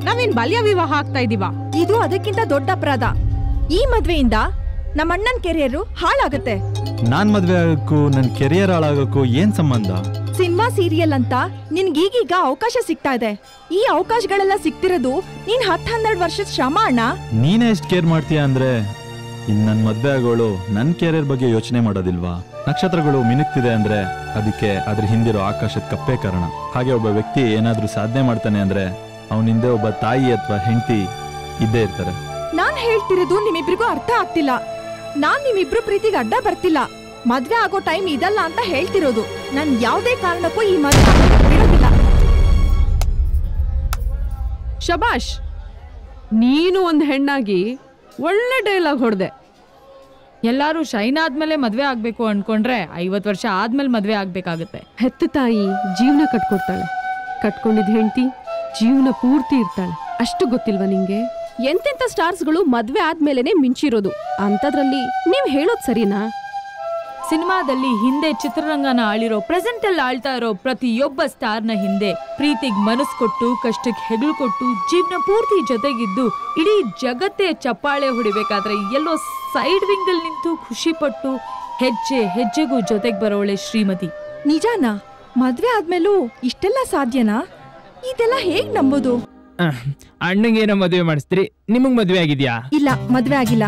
ನಾವೇನ್ ಬಾಲ್ಯ ವಿವಾಹ ಆಗ್ತಾ ಇದೀವ? ಇದು ಅದಕ್ಕಿಂತ ದೊಡ್ಡ ಅಪರಾಧ. ಈ ಮದ್ವೆಯಿಂದ ನಮ್ಮ ಅಣ್ಣನ್ ಕೆರಿಯರ್ ಹಾಳಾಗತ್ತೆ. ನಾನ್ ಮದ್ವೆ ಆಗೋಕ್ಕೂ ನನ್ ಕೆರಿಯರ್ ಹಾಳಾಗೋಕ್ಕೂ ಏನ್ ಸಂಬಂಧ? ಸಿನಿಮಾ ಸೀರಿಯಲ್ ಅಂತ ನಿನ್ಗೀಗೀಗ ಅವಕಾಶ ಸಿಗ್ತಾ ಇದೆ. ಈ ಅವಕಾಶಗಳೆಲ್ಲ ಸಿಗ್ತಿರೋದು ನೀನ್ 10-12 ವರ್ಷದ ಶ್ರಮ ಅಣ್ಣ. ನೀನೇ ಎಷ್ಟು ಕೇರ್ ಮಾಡ್ತೀಯ ಅಂದ್ರೆ ಇನ್ ನನ್ ಮದ್ವೆ ಆಗೋಳು ನನ್ ಕೆರಿಯರ್ ಬಗ್ಗೆ ಯೋಚನೆ ಮಾಡೋದಿಲ್ವಾ? ನಕ್ಷತ್ರಗಳು ಮಿನುಕ್ತಿದೆ ಅಂದ್ರೆ ಅದಕ್ಕೆ ಅದ್ರ ಹಿಂದಿರೋ ಆಕಾಶದ ಕಪ್ಪೆ ಕಾರಣ. ಹಾಗೆ ಒಬ್ಬ ವ್ಯಕ್ತಿ ಏನಾದ್ರೂ ಸಾಧನೆ ಮಾಡ್ತಾನೆ ಅಂದ್ರೆ ಅವನ ಹಿಂದೆ ಒಬ್ಬ ತಾಯಿ ಅಥವಾ ಹೆಂಡತಿ ಇದ್ದೇ ಇರ್ತಾರೆ. ನಾನ್ ಹೇಳ್ತಿರೋದು ನಿಮ್ಮಿಬ್ರಿಗೂ ಅರ್ಥ ಆಗ್ತಿಲ್ಲ. ನಾನ್ ನಿಮ್ಮಿಬ್ರು ಪ್ರೀತಿಗೆ ಅಡ್ಡ ಬರ್ತಿಲ್ಲ, ಮದ್ವೆ ಆಗೋ ಟೈಮ್ ಇದಲ್ಲ ಅಂತ ಹೇಳ್ತಿರೋದು. ನಾನ್ ಯಾವ್ದೇ ಕಾರಣಕ್ಕೂ ಈ ಮದ್ವೆ ಬಿಡೋದಿಲ್ಲ. ಶಬಾಷ್, ನೀನು ಒಂದು ಹೆಣ್ಣಾಗಿ ಒಳ್ಳೆ ಡೈಲಾಗ್ ಹೊಡೆದೆ. ಎಲ್ಲಾರು ಶೈನ್ ಆದ್ಮೇಲೆ ಮದ್ವೆ ಆಗ್ಬೇಕು ಅನ್ಕೊಂಡ್ರೆ 50 ವರ್ಷ ಆದ್ಮೇಲೆ ಮದ್ವೆ ಆಗ್ಬೇಕಾಗತ್ತೆ. ಹೆತ್ತ ತಾಯಿ ಜೀವನ ಕಟ್ಕೊಡ್ತಾಳೆ, ಕಟ್ಕೊಂಡಿದ್ ಹೆಂಡತಿ ಜೀವನ ಪೂರ್ತಿ ಇರ್ತಾಳೆ. ಅಷ್ಟು ಗೊತ್ತಿಲ್ವಾ ನಿಂಗೆ? ಎಂತೆಂತ ಸ್ಟಾರ್ಸ್ಗಳು ಮದ್ವೆ ಆದ್ಮೇಲೆನೆ ಮಿಂಚಿರೋದು, ಅಂತದ್ರಲ್ಲಿ ನೀವ್ ಹೇಳೋದ್ ಸರಿನಾ? ಸಿನಿಮಾದಲ್ಲಿ ಹಿಂದೆ ಚಿತ್ರರಂಗನ ಆಳಿರೋ, ಪ್ರೆಸೆಂಟ್ ಅಲ್ಲಿ ಆಳ್ತಾ ಇರೋ ಪ್ರತಿಯೊಬ್ಬ ಸ್ಟಾರ್ನ ಹಿಂದೆ ಪ್ರೀತಿಗ್ ಮನಸ್ಸು ಕೊಟ್ಟು, ಕಷ್ಟಕ್ಕೆ ಹೆಗಲು ಕೊಟ್ಟು, ಜೀವನ ಪೂರ್ತಿ ಜೊತೆಗಿದ್ದು ಇಡೀ ಜಗತ್ತೇ ಚಪ್ಪಾಳೆ ಹೊಡಿಬೇಕಾದ್ರೆ ಎಲ್ಲೋ ಸೈಡ್ ವಿಂಗ್ ಅಲ್ಲಿ ನಿಂತು ಖುಷಿ ಪಟ್ಟು ಹೆಜ್ಜೆ ಹೆಜ್ಜೆಗೂ ಜೊತೆಗ್ ಬರೋಳೆ ಶ್ರೀಮತಿ. ನಿಜಾನಾ? ಮದ್ವೆ ಆದ್ಮೇಲೂ ಇಷ್ಟೆಲ್ಲ ಸಾಧ್ಯನಾ? ಇದೆಲ್ಲ ಹೇಗ್ ನಂಬೋದು? ಅಣ್ಣಂಗೇನೋ ಮದುವೆ ಮಾಡಿಸ್ತೀರಿ, ನಿಮಗ್ ಮದ್ವೆ ಆಗಿದ್ಯಾ? ಇಲ್ಲ, ಮದ್ವೆ ಆಗಿಲ್ಲ.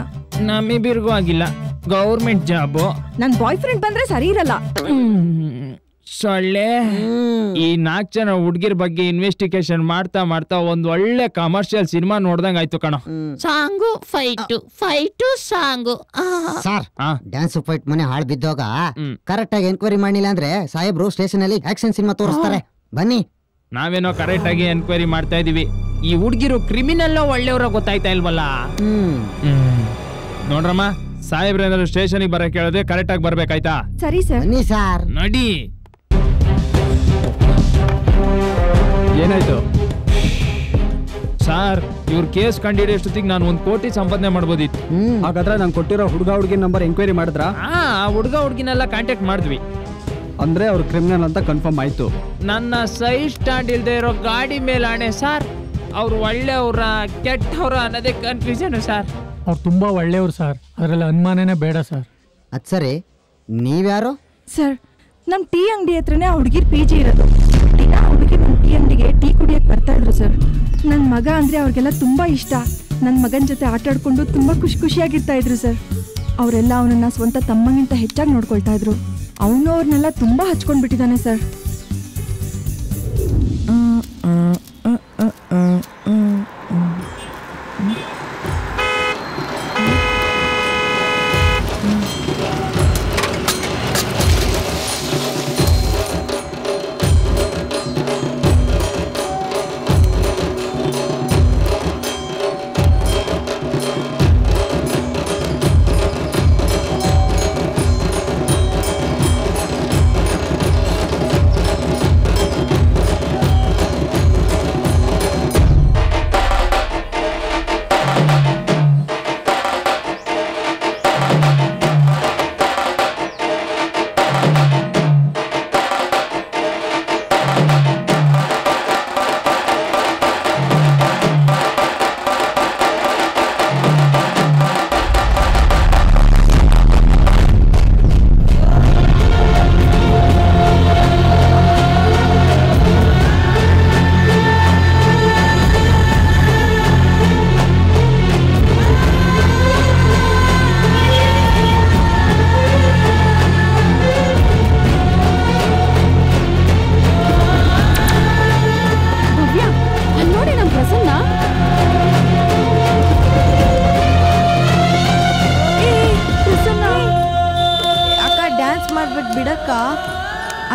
ನಮ್ಮಿಬ್ಬರಿಗೂ ಆಗಿಲ್ಲ. Government job. ನನ್ ಬಾಯ್ ಫ್ರೆಂಡ್ ಬಂದ್ರೆ ಸರಿ ಇರಲ್ಲ. ಸೊಳ್ಳೆ, ಈ 4 ಜನ ಹುಡ್ಗಿರ್ ಬಗ್ಗೆ ಇನ್ವೆಸ್ಟಿಗೇಷನ್ ಮಾಡ್ತಾ ಮಾಡ್ತಾ ಒಂದ್ ಒಳ್ಳೆ ಕಮರ್ಷಿಯಲ್ ಸಿನಿಮಾ ನೋಡ್ದಂಗ್ ಆಯ್ತು ಕಣೋ. Song fight song. Sir, dance fight ಮನೆ ಹಾಳು ಬಿದ್ದೋಗ ಕರೆಕ್ಟ್ ಆಗಿ ಎನ್ಕ್ವೈರಿ ಮಾಡಿಲ್ಲ ಅಂದ್ರೆ ಸಾಹೇಬ್ರು ಸ್ಟೇಷನ್ ಅಲ್ಲಿ ಆಕ್ಷನ್ ಸಿನಿಮಾ ತೋರಿಸ್ತಾರೆ. ಬನ್ನಿ. ನಾವೇನೋ ಕರೆಕ್ಟ್ ಆಗಿ ಎನ್ಕ್ವೈರಿ ಮಾಡ್ತಾ ಇದೀವಿ. ಈ ಹುಡ್ಗಿರು ಕ್ರಿಮಿನಲ್ ಒಳ್ಳೆಯವ್ರ ಗೊತ್ತಾಯ್ತಾ ಇಲ್ವಲ್ಲ? ನೋಡ್ರಮ್ಮ, ಸಾಹೇಬ್ರೇನಾದ್ರು ಸ್ಟೇಷನ್ ಬರ ಕೇಳಿದ್ರೆ ಕರೆಕ್ಟ್ ಆಗಿ ಬರ್ಬೇಕಾಯ್ತಾ? ಸರಿ ಸರ್. ಬನ್ನಿ ಸರ್. ನಡಿ. ಏನಾಯ್ತು ಸರ್? ಇವ್ರ ಕೇಸ್ ಕಂಡಿಡಿಯೋಷ್ಟೊತ್ತಿಗೆ ನಾನು 1 ಕೋಟಿ ಸಂಪಾದನೆ ಮಾಡ್ಬೋದಿತ್ತು. ಹಾಗಾದ್ರೆ ನಾನು ಕೊಟ್ಟಿರೋ ಹುಡುಗ ನಂಬರ್ ಎಂಕ್ವೈರಿ ಮಾಡಿದ್ರಾ? ಹುಡುಗ ಹುಡುಗಿನೆಲ್ಲ ಕಾಂಟ್ಯಾಕ್ಟ್ ಮಾಡಿದ್ವಿ. ಅಂದ್ರೆ ಅವ್ರು ಕ್ರಿಮಿನಲ್ ಅಂತ ಕನ್ಫರ್ಮ್ ಆಯ್ತು. ನನ್ನ ಸೈಡ್ ಸ್ಟ್ಯಾಂಡ್ ಇಲ್ದೇ ಇರೋ ಗಾಡಿ ಮೇಲೆ ಆಣೆ ಸರ್, ಅವ್ರು ಒಳ್ಳೆಯವ್ರ ಕೆಟ್ಟವ್ರ ಅನ್ನೋದೇ ಕನ್ಫ್ಯೂಷನ್ ಸರ್. ಅವ್ರು ತುಂಬಾ ಒಳ್ಳೆಯವ್ರು ಸರ್, ಅದರಲ್ಲಿ ಅನುಮಾನನೇ ಬೇಡ ಸರ್. ಅದ್ ಸರಿ, ನೀವ್ಯಾರು? ಸರ್, ನಮ್ ಟೀ ಅಂಗಡಿ ಹತ್ರನೇ ಆ ಹುಡುಗಿರ್ PG ಇರೋದು. ಆ ಹುಡುಗಿ ನಮ್ ಟೀ ಅಂಗಡಿಗೆ ಟೀ ಕುಡಿಯಕ್ ಬರ್ತಾ ಇದ್ರು ಸರ್. ನನ್ ಮಗ ಅಂದ್ರೆ ಅವ್ರಿಗೆಲ್ಲ ತುಂಬಾ ಇಷ್ಟ. ನನ್ ಮಗನ್ ಜೊತೆ ಆಟ ಆಡ್ಕೊಂಡು ತುಂಬಾ ಖುಷಿಯಾಗಿರ್ತಾ ಇದ್ರು ಸರ್. ಅವರೆಲ್ಲ ಅವನನ್ನ ಸ್ವಂತ ತಮ್ಮಗಿಂತ ಹೆಚ್ಚಾಗಿ ನೋಡ್ಕೊಳ್ತಾ ಇದ್ರು. ಅವನು ಅವ್ರನ್ನೆಲ್ಲ ತುಂಬಾ ಹಚ್ಕೊಂಡ್ ಬಿಟ್ಟಿದ್ದಾನೆ ಸರ್.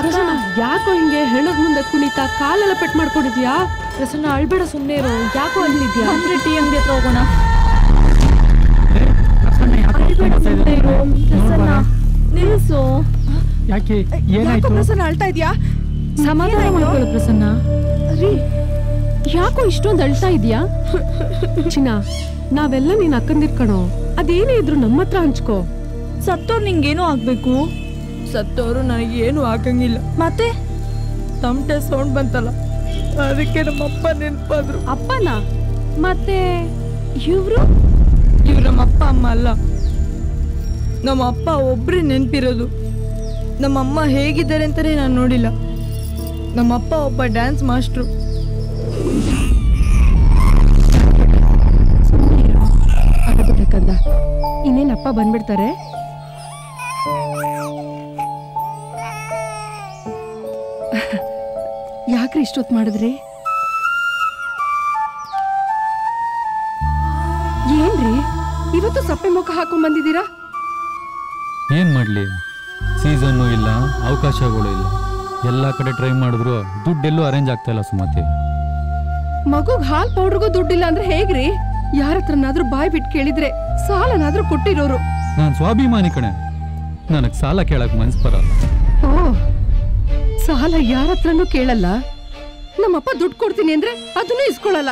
ಪ್ರಸನ್ನ ಯಾಕೋ ಹಿಂಗೆ ಹೆಣದ ಮುಂದೆ ಕುಣಿತಾ ಕಾಲೆಲ್ಲ ಪೆಟ್ ಮಾಡ್ಕೊಂಡಿದ್ಯಾ? ಪ್ರಸನ್ನ ಅಳ್ಬೇಡ, ಸುಮ್ಮನೆ ಇರು. ಯಾಕೋ ಅಲ್ಲಿದ್ಯಾ? ಅಂದ್ರೆ ಟೀ ಅಂಗಡಿ ಹತ್ರ ಹೋಗೋಣ. ನಿಲ್ಸು. ಯಾಕೆ ಯಾಕೋ ಪ್ರಸನ್ನ ಅಳ್ತಾ ಇದ್ಯಾ? ಸಮಾಧಾನ ಮಾಡ್ಕೊಳ್ಳು ಪ್ರಸನ್ನ. ರೀ ಯಾಕೋ ಇಷ್ಟೊಂದು ಅಳ್ತಾ ಇದೀಯಾ? ಚಿನ್ನ, ನಾವೆಲ್ಲ ನೀನ್ ಅಕ್ಕಂದಿರ್ಕಣೋ. ಅದೇನೇ ಇದ್ರು ನಮ್ಮ ಹತ್ರ ಹಂಚ್ಕೋ. ಸತ್ತೋರು ನಿಂಗೇನು ಆಗ್ಬೇಕು? ಸತ್ತೋರು ನನಗೇನು ಆಗಂಗಿಲ್ಲ. ಮತ್ತೆ ತಮಟೆ ಸೌಂಡ್ ಬಂತಲ್ಲ, ಅದಕ್ಕೆ ನಮ್ಮಪ್ಪ ನೆನ್ಪಾದ್ರು. ಅಪ್ಪನ? ಮತ್ತೆ ಇವ್ರು ನಮ್ಮ ಅಪ್ಪ ಅಮ್ಮ ಅಲ್ಲ, ನಮ್ಮ ಅಪ್ಪ ಒಬ್ರೇ ನೆನ್ಪಿರೋದು. ನಮ್ಮಮ್ಮ ಹೇಗಿದ್ದಾರೆ ಅಂತಾನೆ ನಾನು ನೋಡಿಲ್ಲ. ನಮ್ಮಪ್ಪ ಒಬ್ಬ ಡ್ಯಾನ್ಸ್ ಮಾಸ್ಟ್ರು. ಕಂದ, ಇನ್ನೇನಪ್ಪ ಬಂದ್ಬಿಡ್ತಾರೆ. ಯಾಕ್ರಿ ಇಷ್ಟೊತ್ತು ಮಾಡಿದ್ರಿ? ಏನ್ರಿ ಇವತ್ತು ಸಪ್ಪೆ ಮುಖ ಹಾಕೊಂಡ್ ಬಂದಿದ್ದೀರಾ? ಏನ್ ಮಾಡ್ಲಿ, ಸೀಸನ್ನು ಇಲ್ಲ, ಅವಕಾಶಗಳು ಇಲ್ಲ. ಎಲ್ಲ ಕಡೆ ಟ್ರೈ ಮಾಡಿದ್ರು ದುಡ್ಡೆಲ್ಲೂ ಅರೇಂಜ್ ಆಗ್ತಾ ಇಲ್ಲ ಸುಮತಿ. ಮಗುಗ್ ಹಾಲ್ ಪೌಡರ್ಗೂ ದುಡ್ಡಿಲ್ಲ ಅಂದ್ರೆ ಹೇಗ್ರಿ? ಯಾರ ಹತ್ರನಾದ್ರೂ ಬಾಯ್ ಬಿಟ್ಟು ಕೇಳಿದ್ರೆ ಸಾಲನಾದ್ರೂ ಕೊಟ್ಟಿರೋರು. ನಾನ್ ಸ್ವಾಭಿಮಾನಿ ಕಣೆ, ನನಗ್ ಸಾಲ ಕೇಳಕ್ ಮನ್ಸ್ ಬರಲ್ಲ. ಓ, ಸಾಲ ಯಾರ ಹತ್ರನೂ ಕೇಳಲ್ಲ. ನಮ್ಮಪ್ಪ ದುಡ್ಡು ಕೊಡ್ತೀನಿ ಅಂದ್ರೆ ಅದನ್ನೂ ಇಸ್ಕೊಳಲ್ಲ.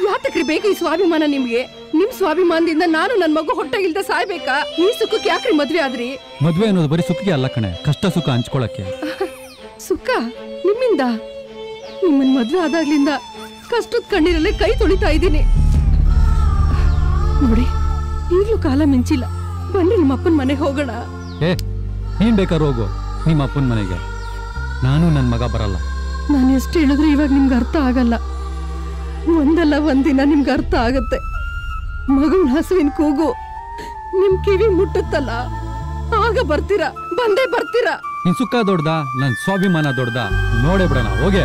ಯಾತಕ್ರಿ ಬೇಕು ಈ ಸ್ವಾಭಿಮಾನ ನಿಮ್ಗೆ? ನಿಮ್ ಸ್ವಾಭಿಮಾನದಿಂದ ನಾನು ನನ್ ಮಗು ಹೊಟ್ಟೆಗಿಲ್ದ ಸಾಯ್ಬೇಕಾ? ಈ ಸುಖಕ್ಕೆ ಯಾಕ್ರಿ ಮದ್ವೆ ಆದ್ರಿ? ಮದ್ವೆ ಅನ್ನೋದು ಬರೀ ಸುಖಕ್ಕೆ ಅಲ್ಲ ಕಣೆ, ಕಷ್ಟ ಸುಖ ಹಂಚ್ಕೊಳಕ್ಕೆ. ಸುಖ ನಿಮ್ಮಿಂದ? ನಿಮ್ಮನ್ ಮದ್ವೆ ಆದಾಗ್ಲಿಂದ ಕಷ್ಟದ ಕಣ್ಣೀರಲ್ಲೇ ಕೈ ತೊಳಿತಾ ಇದ್ದೀನಿ ನೋಡಿ. ಈಗ್ಲೂ ಕಾಲ ಮಿಂಚಿಲ್ಲ. ಬನ್ನಿ ನಿಮ್ಮ ಅಪ್ಪನ ಮನೆಗೆ ಹೋಗೋಣ. ಏ, ನೀನ್ ಬೇಕಾದ್ರೂ ಹೋಗು ನಿಮ್ಮ ಅಪ್ಪನ ಮನೆಗೆ. ನಾನು ನನ್ ಮಗ ಬರಲ್ಲ. ನಾನು ಎಷ್ಟು ಹೇಳಿದ್ರು ಇವಾಗ ನಿಮ್ಗೆ ಅರ್ಥ ಆಗಲ್ಲ. ಒಂದಲ್ಲ ಒಂದಿನ ನಿಮ್ಗೆ ಅರ್ಥ ಆಗತ್ತೆ. ಮಗುವಿನ ಹಸುವಿನ ಕೂಗು ನಿಮ್ ಕಿವಿ ಮುಟ್ಟುತ್ತಲ್ಲ, ಆಗ ಬರ್ತೀರಾ, ಬಂದೇ ಬರ್ತೀರಾ. ನಿನ್ ಸುಖ ದೊಡ್ಡದ, ನನ್ ಸ್ವಾಭಿಮಾನ ದೊಡ್ಡದ? ನೋಡೇ ಬಿಡೋಣ, ಹೋಗೆ.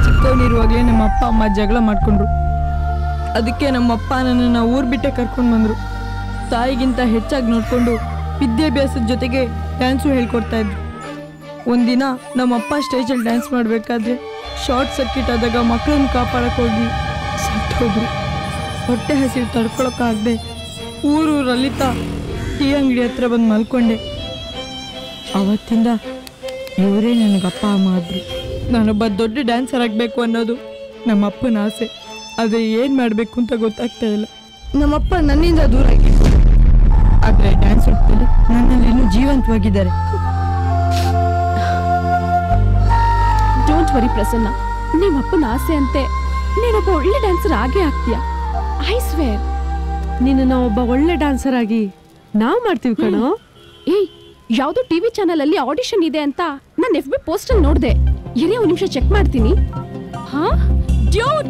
ಚಿಕ್ಕವನಿರುವಾಗಲೇ ನಮ್ಮ ಅಪ್ಪ ಅಮ್ಮ ಜಗಳ ಮಾಡ್ಕೊಂಡ್ರು. ಅದಕ್ಕೆ ನಮ್ಮಪ್ಪ ನನ್ನನ್ನು ಊರ್ ಬಿಟ್ಟೆ ಕರ್ಕೊಂಡು ಬಂದ್ರು. ತಾಯಿಗಿಂತ ಹೆಚ್ಚಾಗಿ ನೋಡ್ಕೊಂಡು ವಿದ್ಯಾಭ್ಯಾಸದ ಜೊತೆಗೆ ಡ್ಯಾನ್ಸು ಹೇಳ್ಕೊಡ್ತಾ ಇದ್ರು. ಒಂದಿನ ನಮ್ಮಪ್ಪ ಸ್ಟೇಜಲ್ಲಿ ಡ್ಯಾನ್ಸ್ ಮಾಡಬೇಕಾದ್ರೆ ಶಾರ್ಟ್ ಸರ್ಕ್ಯೂಟ್ ಆದಾಗ ಮಕ್ಕಳನ್ನು ಕಾಪಾಡಕ್ಕೆ ಹೋಗಿ ಸತ್ತೋದ್ರು. ಹೊಟ್ಟೆ ಹಸಿರು ತಡ್ಕೊಳಕ್ಕಾಗದೆ ಊರಲ್ಲಿತ್ತ ಟೀ ಅಂಗಡಿ ಹತ್ರ ಬಂದು ಮಲ್ಕೊಂಡೆ. ಅವತ್ತಿಂದ ಇವರೇ ನನಗಪ್ಪ ಅಮ್ಮ ಆದ್ರು. ನಾನೊಬ್ಬ ದೊಡ್ಡ ಡ್ಯಾನ್ಸರ್ ಆಗಬೇಕು ಅನ್ನೋದು ನಮ್ಮ ಅಪ್ಪನ ಆಸೆ. ಆದರೆ ಏನು ಮಾಡಬೇಕು ಅಂತ ಗೊತ್ತಾಗ್ತಾ ಇಲ್ಲ. ನಮ್ಮಪ್ಪ ನನ್ನಿಂದ ದೂರ ಆಗಿತ್ತು, ಆದರೆ ಡ್ಯಾನ್ಸ್ ಹೊಟ್ಟಲ್ಲಿ ನನ್ನಲ್ಲಿ ಇನ್ನೂ ಜೀವಂತವಾಗಿದ್ದಾರೆ. ಡೋಂಟ್ ವರಿ ಪ್ರಸನ್ನ, ನಿಮ್ಮಪ್ಪನ ಆಸೆ ಅಂತೆ ನೀನೊಬ್ಬ ಒಳ್ಳೆ ಡ್ಯಾನ್ಸರ್ ಆಗೇ ಆಗ್ತೀಯ. I square. ನಿನ್ನ ಒಬ್ಬ ಒಳ್ಳೆ ಡ್ಯಾನ್ಸರ್ ಆಗಿ ನಾವು ಮಾಡ್ತೀವಿ ಕಣೋ. ಏಯ್, ಯಾವ್ದೋ ಟಿವಿ ಚಾನಲ್ ಅಲ್ಲಿ ಆಡಿಷನ್ ಇದೆ ಅಂತ ನಾನು FB ಪೋಸ್ಟ್ ಅಲ್ಲಿ ನೋಡ್ದೆ. ಇರೇ ಒಂದು ನಿಮಿಷ ಚೆಕ್ ಮಾಡ್ತೀನಿ. ಹಾ, ಡ್ಯೂಡ್,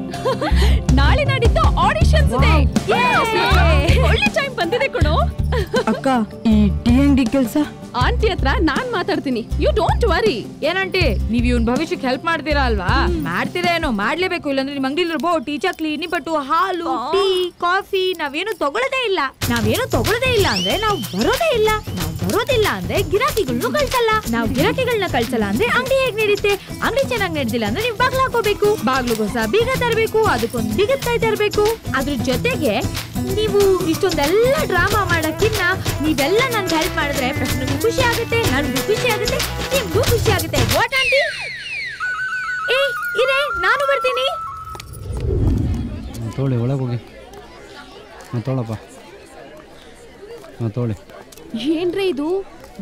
ನಾಳೆ ನಾಡಿದ್ದು ಆಡಿಷನ್ಸ್ ಇದೆ. ಒಳ್ಳೆ ಟೈಮ್ ಬಂದಿದೆ ಕಣೋ. ಅಕ್ಕ, ಈ ಟೀ ಅಂಗಡಿ ಕೆಲಸ ಆಂಟಿ ಹತ್ರ ನಾನ್ ಮಾತಾಡ್ತೀನಿ. You don't worry. ಏನಂಟಿ, ನೀವ್ ಇವ್ನ ಭವಿಷ್ಯಕ್ಕೆ ಹೆಲ್ಪ್ ಮಾಡ್ತೀರಾ ಅಲ್ವಾ? ಮಾಡ್ತೀರಾ ಏನೋ, ಮಾಡ್ಲೇಬೇಕು. ಇಲ್ಲಾಂದ್ರೆ ನಿಮ್ ಅಂಗಡಿಲಿ ಟೀ ಚಕ್ಲಿ, ನಿಪ್ಪಟ್ಟು, ಹಾಲು, ಟೀ, ಕಾಫಿ ನಾವೇನು ತಗೊಳ್ಳೋದೇ ಇಲ್ಲ. ನಾವೇನು ತಗೊಳ್ಳೋದೇ ಇಲ್ಲ ಅಂದ್ರೆ ನಾವು ಬರೋದೇ ಇಲ್ಲ. ನಾವು ಬರೋದಿಲ್ಲ ಅಂದ್ರೆ ಗಿರಾಕಿಗಳನ್ನ ಕಳ್ಸಲ್ಲ. ನಾವು ಗಿರಾಕಿಗಳನ್ನ ಕಳ್ಸಲ್ಲ ಅಂದ್ರೆ ಅಂಗಡಿ ಹೇಗ್ ನಡೀತೆ? ಅಂಗಡಿ ಚೆನ್ನಾಗಿ ನಡೆದಿಲ್ಲ ಅಂದ್ರೆ ನೀವು ಬಾಗ್ಲು ಹಾಕೋಬೇಕು. ಬಾಗ್ಲುಗೋಸ ಬೀಗ ತರಬೇಕು, ಅದಕ್ಕೊಂದು ಬೀಗದ ಕೈ ತರಬೇಕು. ಅದ್ರ ಜೊತೆಗೆ ನೀವು ಇಷ್ಟೊಂದೆಲ್ಲ ಡ್ರಾಮಾ ಮಾಡಕ್ಕಿನ್ನ ನೀವೆಲ್ಲ ನನ್ಗೆ ಹೆಲ್ಪ್ ಮಾಡಿದ್ರೆ ಪ್ರಶ್ನೆಗೂ ಖುಷಿ ಆಗುತ್ತೆ, ನನಗೂ ಖುಷಿ ಆಗುತ್ತೆ, ನಿಮ್ಗೂ ಖುಷಿ ಆಗುತ್ತೆ. What aunty? ಏ ಇರೇ, ನಾನು ಬರ್ತೀನಿ. ತೋಳಿ ಒಳಗೆ ಹೋಗಿ ತೋಳಪ್ಪ, ತೋಳಿ. ಏನ್ರಿ ಇದು?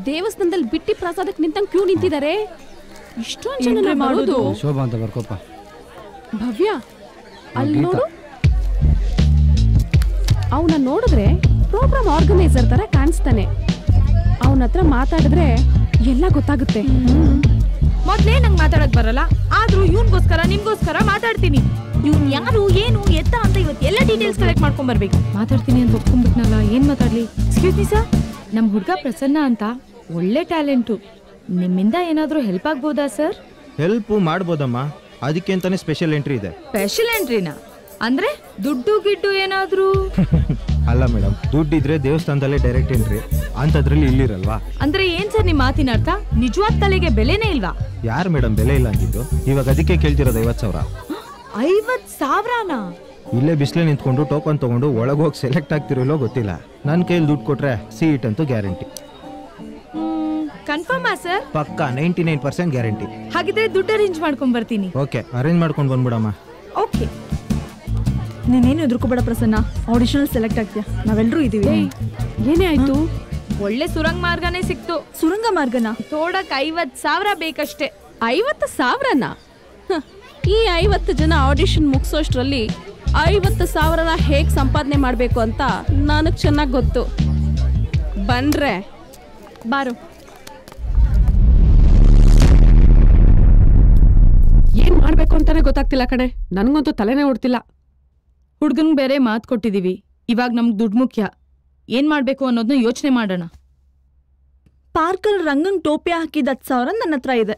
ದೇವಸ್ಥಾನದಲ್ಲಿ ಬಿಟ್ಟಿ ಪ್ರಸಾದಕ್ಕೆ ನಿಂತಂಗ್ ಕ್ಯೂ ನಿಂತಿದ್ದಾರೆ. ಇಷ್ಟೊಂದು ಜನ ಮಾಡೋದು? ಶೋಭಾ ಅಂತ ಬರ್ಕೋಪ್ಪ. ಭವ್ಯ, ಅಲ್ಲಿ ನೋಡು. ಅವನ ನೋಡಿದ್ರೆ ಪ್ರೋಗ್ರಾಮ್ ಆರ್ಗನೈಸರ್ ತರ ಕಾಣಿಸ್ತಾನೆ. ಅವನ ಹತ್ರ ಮಾತಾಡಿದ್ರೆ ಎಲ್ಲ ಗೊತ್ತಾಗುತ್ತೆ. ಮೊದ್ಲೇ ನಂಗೆ ಮಾತಾಡಕ್ ಬರಲ್ಲ, ಆದ್ರೂ ಇವನ್ಗೋಸ್ಕರ ನಿಮ್ಗೋಸ್ಕರ ಮಾತಾಡ್ತೀನಿ. ಇವ್ನ್ ಯಾರು, ಏನು, ಎತ್ತ ಅಂತ ಇವತ್ತು ಎಲ್ಲ ಡೀಟೇಲ್ಸ್ ಕಲೆಕ್ಟ್ ಮಾಡ್ಕೊಂಡ್ ಬರ್ಬೇಕು. ಮಾತಾಡ್ತೀನಿ ಅಂತ ಒಪ್ಕೊಂಡ್ಬಿಟ್ನಲ್ಲ, ಏನ್ ಮಾತಾಡ್ಲಿ? ಎಕ್ಸ್ಕ್ಯೂಸ್ ಮೀ ಸರ್, ನಮ್ ಹುಡ್ಗ ಪ್ರಸನ್ನ ಅಂತ ಒಳ್ಳೆ ಟ್ಯಾಲೆಂಟು. ನಿಮ್ಮಿಂದ ಏನಾದ್ರೂ ಹೆಲ್ಪ್ ಆಗ್ಬೋದಾ ಸರ್? ಹೆಲ್ಪ್ ಮಾಡ್ಬೋದಮ್ಮ, ಅದಕ್ಕೆ ಅಂತಾನೆ ಸ್ಪೆಷಲ್ ಎಂಟ್ರಿ ಇದೆ. ಸ್ಪೆಷಲ್ ಎಂಟ್ರಿನಾ? ಅಂದ್ರೆ ದುಡ್ಡು ಗಿಡ್ಡು ಏನಾದ್ರೂ? ಅಲ್ಲ ಮೇಡಮ್, ದುಡ್ಡಿದ್ರೆ ದೇವಸ್ಥಾನದಲ್ಲೇ ಡೈರೆಕ್ಟ್ ಎಂಟ್ರಿ, ಅಂಥದ್ರಲ್ಲಿ ಇಲ್ಲಿರಲ್ವಾ? ಅಂದ್ರೆ ಏನ್ ಸರ್ ನಿಮ್ ಮಾತಿನ ಅರ್ಥ? ನಿಜವಾದ ತಲೆಗೆ ಬೆಲೆನೇ ಇಲ್ವಾ? ಯಾರು ಮೇಡಮ್ ಬೆಲೆ ಇಲ್ಲ ಅಂತಿದ್ದು? ಇವಾಗ ಅದಕ್ಕೆ ಕೇಳ್ತಿರೋದು 50,000. 50,000ನಾ? ಇಲ್ಲೇ ಬಿಸಿಲೇ ನಿಂತ್ಕೊಂಡು ಟೋಕನ್ ತಗೊಂಡು ಒಳಗೆ ಹೋಗಿ ಸೆಲೆಕ್ಟ್ ಆಗ್ತಿರೋ ಗೊತ್ತಿಲ್ಲ. ನನ್ನ ಕೈಯಲ್ಲಿ ದುಡ್ಡು ಕೊಟ್ರೆ ಸೀಟ್ ಅಂತೂ ಗ್ಯಾರಂಟಿ. ಕನ್ಫರ್ಮಾ ಸರ್? ಪಕ್ಕಾ 99% ಗ್ಯಾರಂಟಿ. ಹಾಗಿದ್ರೆ ದುಡ್ಡು ಅರೇಂಜ್ ಮಾಡ್ಕೊಂಡ್ ಬರ್ತೀನಿ. ಓಕೆ, ಅರೇಂಜ್ ಮಾಡ್ಕೊಂಡು ಬಂದ್ಬಿಡಮ್ಮ. ಓಕೆ, ನೀನೇನು ಎದುರ್ಕೋಬೇಡ ಪ್ರಸನ್ನ, ಆಡಿಷನ್ ಸೆಲೆಕ್ಟ್ ಆಗ್ತೀಯ, ನಾವೆಲ್ಲರೂ ಇದೀವಿ. ಏನೇ ಆಯ್ತು? ಒಳ್ಳೆ ಸುರಂಗ ಮಾರ್ಗನೇ ಸಿಕ್ತು. ಸುರಂಗ ಮಾರ್ಗನ ತೋಡಕ್ 50,000 ಬೇಕಷ್ಟೇ. 50,000ನಾ? ಈ 50 ಜನ ಆಡಿಷನ್ ಮುಗಿಸೋಷ್ಟ್ರಲ್ಲಿ 50,000ನ ಹೇಗೆ ಸಂಪಾದನೆ ಮಾಡಬೇಕು ಅಂತ ನನಗೆ ಚೆನ್ನಾಗಿ ಗೊತ್ತು. ಬನ್ರೆ ಬಾರು. ಏನ್ ಮಾಡ್ಬೇಕು ಅಂತಾನೆ ಗೊತ್ತಾಗ್ತಿಲ್ಲ ಕಣೆ, ನನ್ಗಂತೂ ತಲೆನೇ ಓಡ್ತಿಲ್ಲ. ಹುಡ್ಗನ್ ಬೇರೆ ಮಾತು ಕೊಟ್ಟಿದೀವಿ, ಇವಾಗ ನಮ್ಗೆ ದುಡ್ಡು ಮುಖ್ಯ. ಏನ್ ಮಾಡ್ಬೇಕು ಅನ್ನೋದನ್ನ ಯೋಚನೆ ಮಾಡೋಣ. ಪಾರ್ಕಲ್ ರಂಗನ್ ಟೋಪಿ ಹಾಕಿದ 10,000 ನನ್ನ ಹತ್ರ ಇದೆ.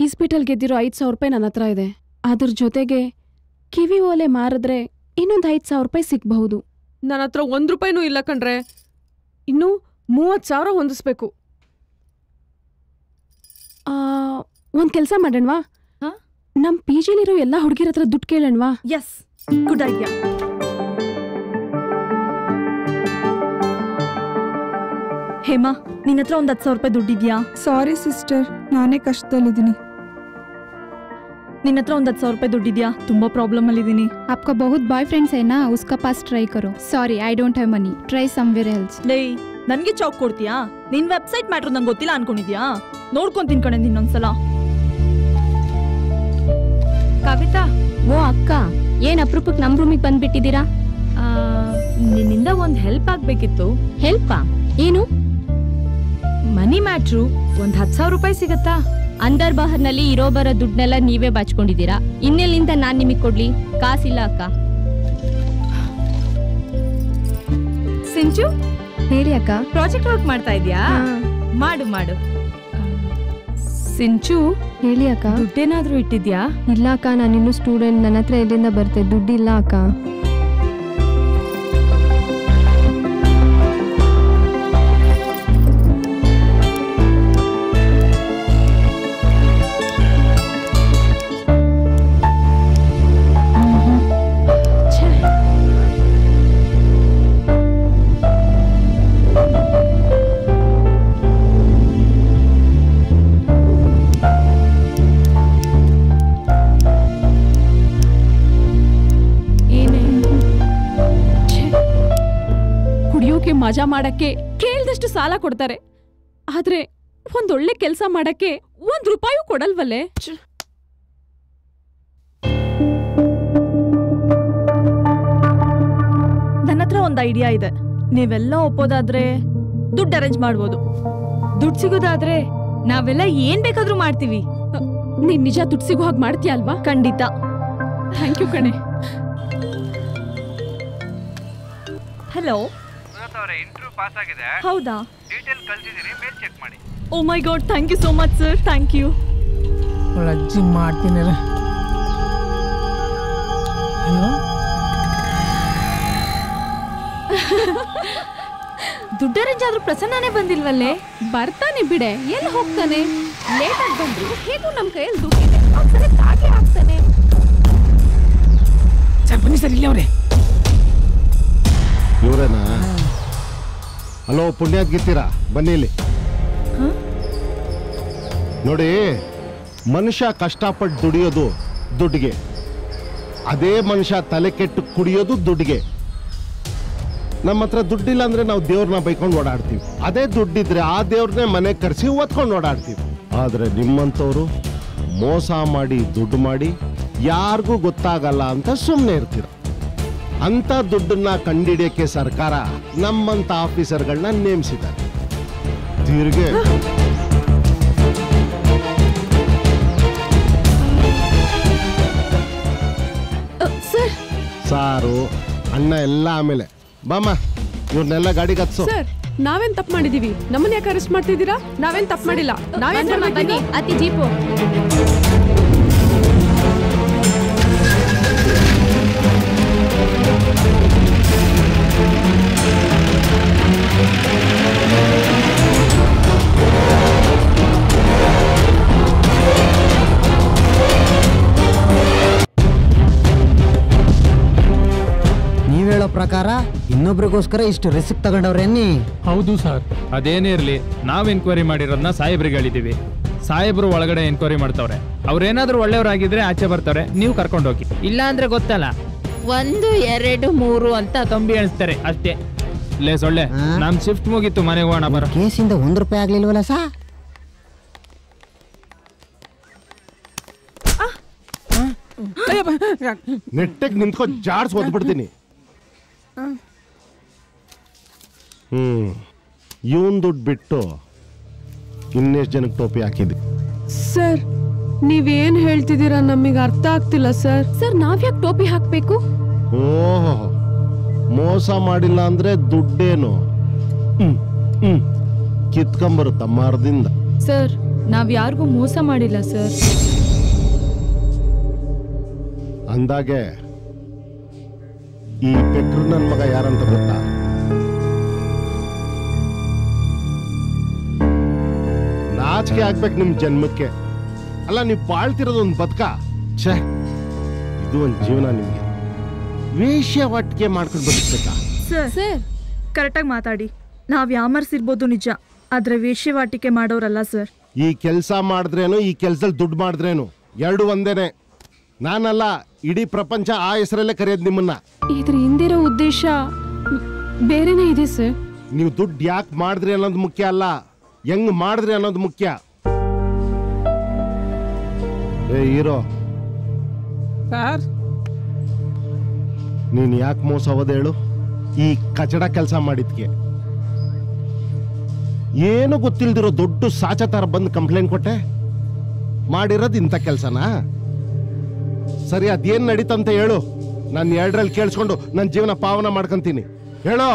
ಇಸ್ಪಿಟಲ್ ಗೆದ್ದಿರೋ 5,000 ರೂಪಾಯಿ ನನ್ನ ಹತ್ರ ಇದೆ. ಅದ್ರ ಜೊತೆಗೆ ಕಿವಿ ಓಲೆ ಮಾರಿದ್ರೆ ಇನ್ನೊಂದು 5,000 ರೂಪಾಯಿ ಸಿಗ್ಬಹುದು. ನನ್ನ ಹತ್ರ 1 ರೂಪಾಯಿನೂ ಇಲ್ಲ ಕಣ್ರೆ. ಇನ್ನು 30,000 ಹೊಂದಿಸ್ಬೇಕು. ಒಂದ್ ಕೆಲ್ಸ ಮಾಡೋಣವಾ? ನಮ್ PGಲಿರೋ ಎಲ್ಲ ಹುಡುಗಿರ ಹತ್ರ ದುಡ್ಡು ಕೇಳೋಣವಾ? Yes, good idea. ಹೇಮಾ, ನಿನ್ನ ಹತ್ರ ಒಂದು 10,000 ರೂಪಾಯಿ ದುಡ್ಡಿದ್ಯಾ? ಸಾರಿ ಸಿಸ್ಟರ್, ನಾನೇ ಕಷ್ಟದಲ್ಲಿದ್ದೀನಿ. ನಿನ್ನ ಹತ್ರ ಒಂದು 10,000 ರೂಪಾಯಿ ದುಡ್ಡಿದ್ಯಾ? ತುಂಬಾ ಪ್ರಾಬ್ಲಮ್ ಅಲ್ಲಿದ್ದೀನಿ. आपका बहुत बॉयफ्रेंड्स है ना, उसका पास ट्राई करो. Sorry, I don't have money. Try somewhere else. ಲೇ, ನನ್ಗೆ ಚಾಕ್ ಕೊಡ್ತೀಯಾ? ನಿನ್ ವೆಬ್ಸೈಟ್ ಮ್ಯಾಟ್ರ್ ನಂಗೆ ಗೊತ್ತಿಲ್ಲ ಅನ್ಕೊಂಡಿದ್ಯಾ? ನೋಡ್ಕೊಂತೀನಿ ಕಣೆ ಇನ್ನೊಂದ್ಸಲ. ಕವಿತಾ, ಓ ಅಕ್ಕ, ಏನ್ ಅಪರೂಪಕ್ಕೆ ನಮ್ ರೂಮಿಗೆ ಬಂದ್ಬಿಟ್ಟಿದ್ದೀರಾ? ನಿನ್ನಿಂದ ಒಂದ್ ಹೆಲ್ಪ್ ಆಗ್ಬೇಕಿತ್ತು. ಹೆಲ್ಪಾ? ಏನು? ಮನಿ ಮ್ಯಾಟ್ರು. ಒಂದ್ 10,000 ರೂಪಾಯಿ ಸಿಗತ್ತಾ? ಅಂದರ್ ಬಹರ್ನಲ್ಲಿ ಇರೋ ಬರೋ ದುಡ್ಡನ್ನೆಲ್ಲ ನೀವೇ ಬಾಚ್ಕೊಂಡಿದ್ದೀರಾ. ಇನ್ನೆಲ್ಲಿಂದ ನಾನ್ ನಿಮಗ್ ಕೊಡ್ಲಿ? ಕಾಸಿಲ್ಲ ಅಕ್ಕ. ಸಿಂಚು, ಹೇಳಿ ಅಕ್ಕ. ಪ್ರಾಜೆಕ್ಟ್ ವರ್ಕ್ ಮಾಡ್ತಾ ಇದ್ಯಾ? ಮಾಡು ಮಾಡು. ಸಿಂಚು, ಹೇಳಿ ಅಕ್ಕ. ದುಡ್ಡೇನಾದ್ರೂ ಇಟ್ಟಿದ್ಯಾ? ಇಲ್ಲ ಅಕ್ಕ, ನಾನಿನ್ನು ಸ್ಟೂಡೆಂಟ್, ನನ್ನ ಹತ್ರ ಎಲ್ಲಿಂದ ಬರ್ತೆ? ದುಡ್ಡಿಲ್ಲ ಅಕ್ಕ. ಮಜಾ ಮಾಡಕ್ಕೆ ಕೇಳ್ದಷ್ಟು ಸಾಲ ಕೊಡ್ತಾರೆ, ಆದ್ರೆ ಒಂದೊಳ್ಳೆ ಕೆಲಸ ಮಾಡಕ್ಕೆ 1 ರೂಪಾಯಿ ಕೊಡಲ್ವಲ್ಲೇ. ನನ್ನ ಹತ್ರ ಒಂದು ಐಡಿಯಾ ಇದೆ. ನೀವೆಲ್ಲ ಒಪ್ಪೋದಾದ್ರೆ ದುಡ್ಡು ಅರೇಂಜ್ ಮಾಡ್ಬೋದು. ದುಡ್ಡು ಸಿಗೋದಾದ್ರೆ ನಾವೆಲ್ಲ ಏನ್ ಬೇಕಾದ್ರೂ ಮಾಡ್ತೀವಿ. ನೀನ್ ನಿಜ ದುಡ್ಡು ಸಿಗೋ ಹಾಗೆ ಮಾಡ್ತೀಯ ಅಲ್ವಾ? ಖಂಡಿತ. ಥ್ಯಾಂಕ್ ಯು ಕಣೆ. ಹಲೋ, ಇಂಟರ್ವ್ಯೂ ಪಾಸ್ ಆಗಿದೆ. ಹೌದಾ? ಡೀಟೇಲ್ ಕಳಿಸಿದೀನಿ, ಮೇಲ್ ಚೆಕ್ ಮಾಡಿ. Oh my God, thank you so much sir. Thank you. ಅಜ್ಜಿ ಮಾಡ್ತೀನಿ. ಹಲೋ, ದುಡ್ಡು ಅರೇಂಜ್ ಆದ್ರೂ ಪ್ರಸನ್ನನೇ ಬಂದಿಲ್ವಲ್ಲೇ? ಬರ್ತಾನೆ ಬಿಡೆ, ಎಲ್ಲಿ ಹೋಗ್ತಾನೆ? ಲೇಟ್ ಆಗಿ ಬಂದ್ರು ಹೇಗೂ ನಮ್ ಕೈಯಲ್ಲಿ ದುಡ್ಡಿದೆ, ಅವ್ಸರಿ ತಾಗೆ ಆಗ್ತಾನೆ. ಸರ್ ಬನ್ನಿ ಸರ್, ಇಲ್ಲಿ ಅವ್ರೆ. ಇವರೇನಾ? ಹಲೋ, ಪುಣ್ಯಾತ್ ಗಿತ್ತೀರಾ? ಬನ್ನಿ ಇಲ್ಲಿ. ನೋಡಿ, ಮನುಷ್ಯ ಕಷ್ಟಪಟ್ಟು ದುಡಿಯೋದು ದುಡ್ಡಿಗೆ, ಅದೇ ಮನುಷ್ಯ ತಲೆ ಕೆಟ್ಟು ಕುಡಿಯೋದು ದುಡ್ಡಿಗೆ. ನಮ್ಮ ಹತ್ರ ದುಡ್ಡಿಲ್ಲ ಅಂದ್ರೆ ನಾವು ದೇವ್ರನ್ನ ಬೈಕೊಂಡು ಓಡಾಡ್ತೀವಿ. ಅದೇ ದುಡ್ಡಿದ್ರೆ ಆ ದೇವ್ರನ್ನೇ ಮನೆಗೆ ಕರೆಸಿ ಓದ್ಕೊಂಡು ಓಡಾಡ್ತೀವಿ. ಆದ್ರೆ ನಿಮ್ಮಂಥವ್ರು ಮೋಸ ಮಾಡಿ ದುಡ್ಡು ಮಾಡಿ ಯಾರಿಗೂ ಗೊತ್ತಾಗಲ್ಲ ಅಂತ ಸುಮ್ಮನೆ ಇರ್ತೀರ. ಅಂತ ದುಡ್ಡನ್ನ ಕಂಡಿಡಿಯಕ್ಕೆ ಸರ್ಕಾರ ನಮ್ಮಂತ ಆಫೀಸರ್ಗಳನ್ನ ನೇಮಿಸಿದ್ದಾರೆ. ತಿರ್ಗೆ ಸಾರು ಅನ್ನ ಎಲ್ಲ ಆಮೇಲೆ ಬಾಮ, ಇವ್ರನ್ನೆಲ್ಲ ಗಾಡಿಗೆ ಹತ್ಸು. ಸರ್, ನಾವೇನ್ ತಪ್ಪು ಮಾಡಿದೀವಿ? ನಮ್ಮನ್ನ ಯಾಕೆ ಅರೆಸ್ಟ್ ಮಾಡ್ತಿದ್ದೀರಾ? ನಾವೇನ್ ತಪ್ಪು ಮಾಡಿಲ್ಲ. ನಾವೇನ್ ಬನ್ನಿ, ಅತಿ ಜೀಪು. ಹೇಳೋ ಪ್ರಕಾರ ಇನ್ನೊಬ್ರಿಗೋಸ್ಕರ ಇಷ್ಟು ರಿಸ್ಕ್ ತಗೊಂಡವ್ರೇನಿ? ಹೌದು ಸರ್. ಅದೇನೇ ಇರ್ಲಿ, ನಾವ್ ಎನ್ಕ್ವೈರಿ ಮಾಡಿರೋದನ್ನ ಸಾಹೇಬ್ರಿಗೆ ಹೇಳಿದೀವಿ. ಸಾಹೇಬ್ರು ಒಳಗಡೆ ಎನ್ಕ್ವೈರಿ ಮಾಡ್ತಾವ್ರೆ. ಅವ್ರೇನಾದ್ರೂ ಒಳ್ಳೆಯವರಾಗಿದ್ರೆ ಆಚೆ ಬರ್ತಾರೆ, ನೀವು ಕರ್ಕೊಂಡು ಹೋಗಿ. ಇಲ್ಲ ಅಂದ್ರೆ ಗೊತ್ತಲ್ಲ, 1 2 3 ಅಂತ ಕಂಬಿ ಎಣಿಸ್ತಾರೆ ಅಷ್ಟೇ. ಲೇ ಸೊಳ್ಳೆ, ನಮ್ ಶಿಫ್ಟ್ ಮುಗೀತು, ಮನೆಗೆ ಹೋಗೋಣ ಬರ. ಕೇಸಿಂದ 1 ರೂಪಾಯಿ ಆಗ್ಲಿಲ್ವಲ್ಲ ಸಾ? ನೆಟ್ಟಗ್ ನಿಂತ್ಕೊ, ಜಾಡ್ಸ್ ಓದ್ಬಿಡ್ತೀನಿ. ಇವನ್ ದುಡ್ಡು ಬಿಟ್ಟು ಇನ್ನೆಷ್ಟು ಜನಕ್ಕೆ ಟೋಪಿ ಹಾಕಿದ್ವಿ? ಸರ್ ನೀವೇನ್ ಹೇಳ್ತಿದ್ದೀರಾ ನಮಗೆ ಅರ್ಥ ಆಗ್ತಿಲ್ಲ ಸರ್. ಸರ್ ನಾವ್ಯಾಕೆ ಟೋಪಿ ಹಾಕ್ಬೇಕು? ಓಹೋ, ಮೋಸ ಮಾಡಿಲ್ಲ ಅಂದ್ರೆ ದುಡ್ಡೇನು ಕಿತ್ಕೊಂಬರುತ್ತ ಮರದಿಂದ. ಸರ್ ನಾವ್ ಯಾರಿಗೂ ಮೋಸ ಮಾಡಿಲ್ಲ ಸರ್. ಅಂದಾಗೆ ಈ ಪೆಟ್ರು ನನ್ ಮಗ ಯಾರಂತ ಗೊತ್ತಾ? ನಾಚಿಕೆ ಆಗ್ಬೇಕು ನಿಮ್ ಜನ್ಮಕ್ಕೆ. ಅಲ್ಲ, ನೀವು ಬಾಳ್ತಿರೋದು ಒಂದು ಬದುಕ. ಛೇ, ಇದು ಒಂದು ಜೀವನ ನಿಮ್ಗೆ. ವೇಶ್ಯಾವಾಟಿಕೆ ಮಾಡ್ಕೊಂಡು ಬದುಕ್ಬೇಕಾ? ಸರ್ ಕರೆಕ್ಟಾಗಿ ಮಾತಾಡಿ. ನಾವ್ ಯಾಮರ್ಸಿರ್ಬೋದು ನಿಜ, ಆದ್ರೆ ವೇಶ್ಯವಾಟಿಕೆ ಮಾಡೋರಲ್ಲ ಸರ್. ಈ ಕೆಲಸ ಮಾಡಿದ್ರೇನು, ಈ ಕೆಲ್ಸದಲ್ಲಿ ದುಡ್ಡು ಮಾಡಿದ್ರೇನು ಎರಡು ಒಂದೇನೆ. ನಾನಲ್ಲ, ಇಡೀ ಪ್ರಪಂಚ ಆ ಹೆಸರಲ್ಲೇ ಕರೆಯೋದು ನಿಮ್ಮನ್ನ. ಇದ್ರ ಹಿಂದಿರೋ ಉದ್ದೇಶ ಬೇರೆನೇ ಇದೆ ಸರ್. ನೀವು ದುಡ್ಡು ಯಾಕೆ ಮಾಡಿದ್ರಿ ಅನ್ನೋದು ಮುಖ್ಯ ಅಲ್ಲ, ಹೆಂಗ್ ಮಾಡಿದ್ರಿ ಅನ್ನೋದು ಮುಖ್ಯ. ಏ ಹೀರೋ ಸರ್, ನೀನ್ ಯಾಕೆ ಮೋಸ ಹೋದ ಹೇಳು? ಈ ಕಚಡ ಕೆಲಸ ಮಾಡಿದ್ಕೆ ಏನು ಗೊತ್ತಿಲ್ದಿರೋ ದೊಡ್ಡ ಸಾಚತಾರ ಬಂದು ಕಂಪ್ಲೇಂಟ್ ಕೊಟ್ಟೆ. ಮಾಡಿರೋದು ಇಂಥ ಕೆಲಸನಾ? ಸರಿ, ಅದೇನ್ ನಡೀತಂತ ಹೇಳು. ನಾನು 2ರಲ್ಲಿ ಕೇಳಿಸ್ಕೊಂಡು ನನ್ನ ಜೀವನ ಪಾವನ ಮಾಡ್ಕೊಂತೀನಿ. ಹೇಳೋ.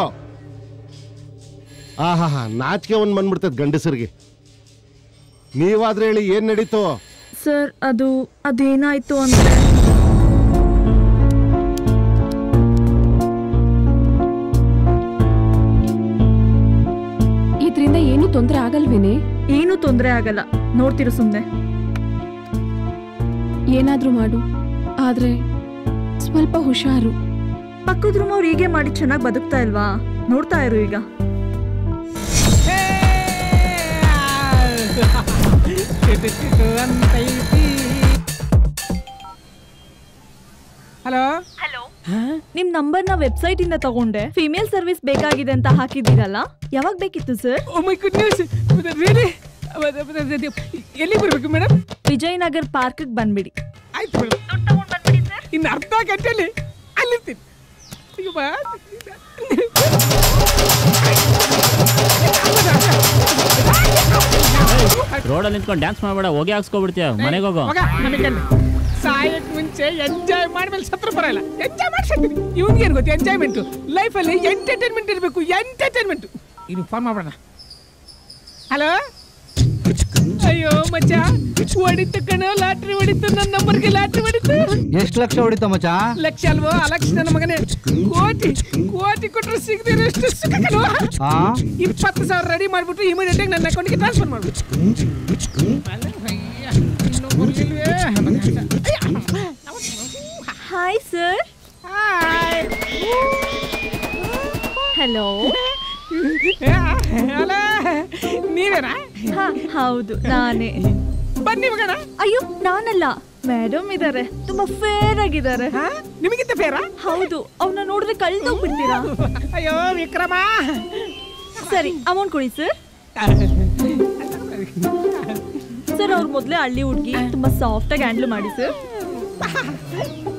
ಆಹಾ, ನಾಚಿಕೆ ಒಂದು ಬಂದ್ಬಿಡ್ತದೆ ಗಂಡಸರಿಗೆ. ನೀವಾದ್ರೆ ಹೇಳಿ, ಏನ್ ನಡೀತು? ಸರ್ ಅದೇನಾಯ್ತು ಅಂದ್ರೆ ಇದರಿಂದ ಏನು ತೊಂದರೆ ಆಗಲ್ವೇನೆ? ಏನು ತೊಂದರೆ ಆಗಲ್ಲ, ನೋಡ್ತಿರು ಸುಮ್ನೆ. ಏನಾದ್ರೂ ಮಾಡು, ಆದ್ರೆ ಸ್ವಲ್ಪ ಹುಷಾರು. ಪಕ್ಕದ ರೂಮ್ ಅವ್ರು ಹೀಗೆ ಮಾಡಿ ಚೆನ್ನಾಗಿ ಬದುಕ್ತಾ ಇಲ್ವಾ? ನೋಡ್ತಾ ಇರು ಈಗ. ಹಲೋ ಹಲೋ, ನಿಮ್ ನಂಬರ್ನ ವೆಬ್ಸೈಟ್ ಇಂದ ತಗೊಂಡೆ. ಫಿಮೇಲ್ ಸರ್ವಿಸ್ ಬೇಕಾಗಿದೆ ಅಂತ ಹಾಕಿದ್ದೀರಲ್ಲ, ಯಾವಾಗ ಬೇಕಿತ್ತು sir? Oh my good news. Really? ಎಲ್ಲಿ ಬರ್ಬೇಕು ಮೇಡಮ್? ವಿಜಯನಗರ್ ಪಾರ್ಕ್ ಬಂದ್ಬಿಡಿ. ಆಯ್ತು ಮೇಡಮ್, ಇನ್ನು ಅರ್ಧ ಗಂಟೆಯಲ್ಲಿ ಅಲ್ಲಿರ್ತೀನಿ. ರೋಡಲ್ಲಿ ನಿಂತ್ಕೊಂಡು ಡ್ಯಾನ್ಸ್ ಮಾಡಬೇಡ, ಹೋಗಿ ಹಾಕ್ಸ್ಕೊಬಿಡ್ತೀಯ. ಮನೆಗೆ ಹೋಗೋ. ಸಾಯಕ್ ಮುಂಚೆ ಎಂಜಾಯ್ ಮಾಡ್ಮೇಲೆ ಸತ್ರ ಬರಲ್ಲ. ಎಂಜಾಯ್ ಮಾಡ್ಸಿರ್ತೀನಿ. ಇವನ್ಗೇನು ಗೊತ್ತು ಎಂಜಾಯ್ಮೆಂಟು? ಲೈಫಲ್ಲಿ ಎಂಟರ್ಟೈನ್ಮೆಂಟ್ ಇರಬೇಕು, ಎಂಟರ್ಟೈನ್ಮೆಂಟು. ಇದು ಫಾರ್ಮ್ ಮಾಡೋಣ. ಹಲೋ, ಅಯ್ಯೋ ಮಚ್ಚ, ಹೊಡಿತು ಕಣೋ, ಲಾಟ್ರಿ ಹೊಡಿತು. ನನ್ನ ನಂಬರ್ಗೆ ಲಾಟ್ರಿ ಹೊಡಿತು. ಎಷ್ಟು ಲಕ್ಷ ಹೊಡಿತ ಮಚ್ಚ? ಲಕ್ಷ ಅಲ್ವೋ? ಅಲಕ್ಷ ನನ್ನ ಮಗನೇ. ಕೋಟಿ ಕೊಟ್ಟರು ಸಿಗದಿರೋ ಎಷ್ಟು ಸುಖ ಕಲ್ವಾ? 20,000 ರೆಡಿ ಮಾಡ್ಬಿಟ್ಟು ಇಮಿಡಿಯೇಟ್ ಆಗಿ ನನ್ನ ಅಕೌಂಟ್ಗೆ ಟ್ರಾನ್ಸ್ಫರ್ ಮಾಡ್ಬಿಟ್ಟು. Hi sir. ಹಲೋ. ನೀವೇನಾ? ಹೌದು, ನಾನೇ. ಬನ್ನಿ ಮಗನ. ಅಯ್ಯೋ ನಾನಲ್ಲ, ಮೇಡಮ್ ಇದಾರೆ, ತುಂಬಾ ಫೇರ್ ಆಗಿದ್ದಾರೆ. ನಿಮಗಿಂತ ಫೇರಾ? ಹೌದು, ಅವ್ನ ನೋಡಿದ್ರೆ ಕಳ್ದೋಗ್ಬಿಡ್ತೀರಾ? ಅಯ್ಯೋ ವಿಕ್ರಮ. ಸರಿ, ಅಮೌಂಟ್ ಕೊಡಿ ಸರ್. ಸರ್, ಅವ್ರ ಮೊದ್ಲೇ ಹಳ್ಳಿ ಹುಡುಗಿ, ತುಂಬಾ ಸಾಫ್ಟ್ ಆಗಿ ಹ್ಯಾಂಡಲ್ ಮಾಡಿ ಸರ್.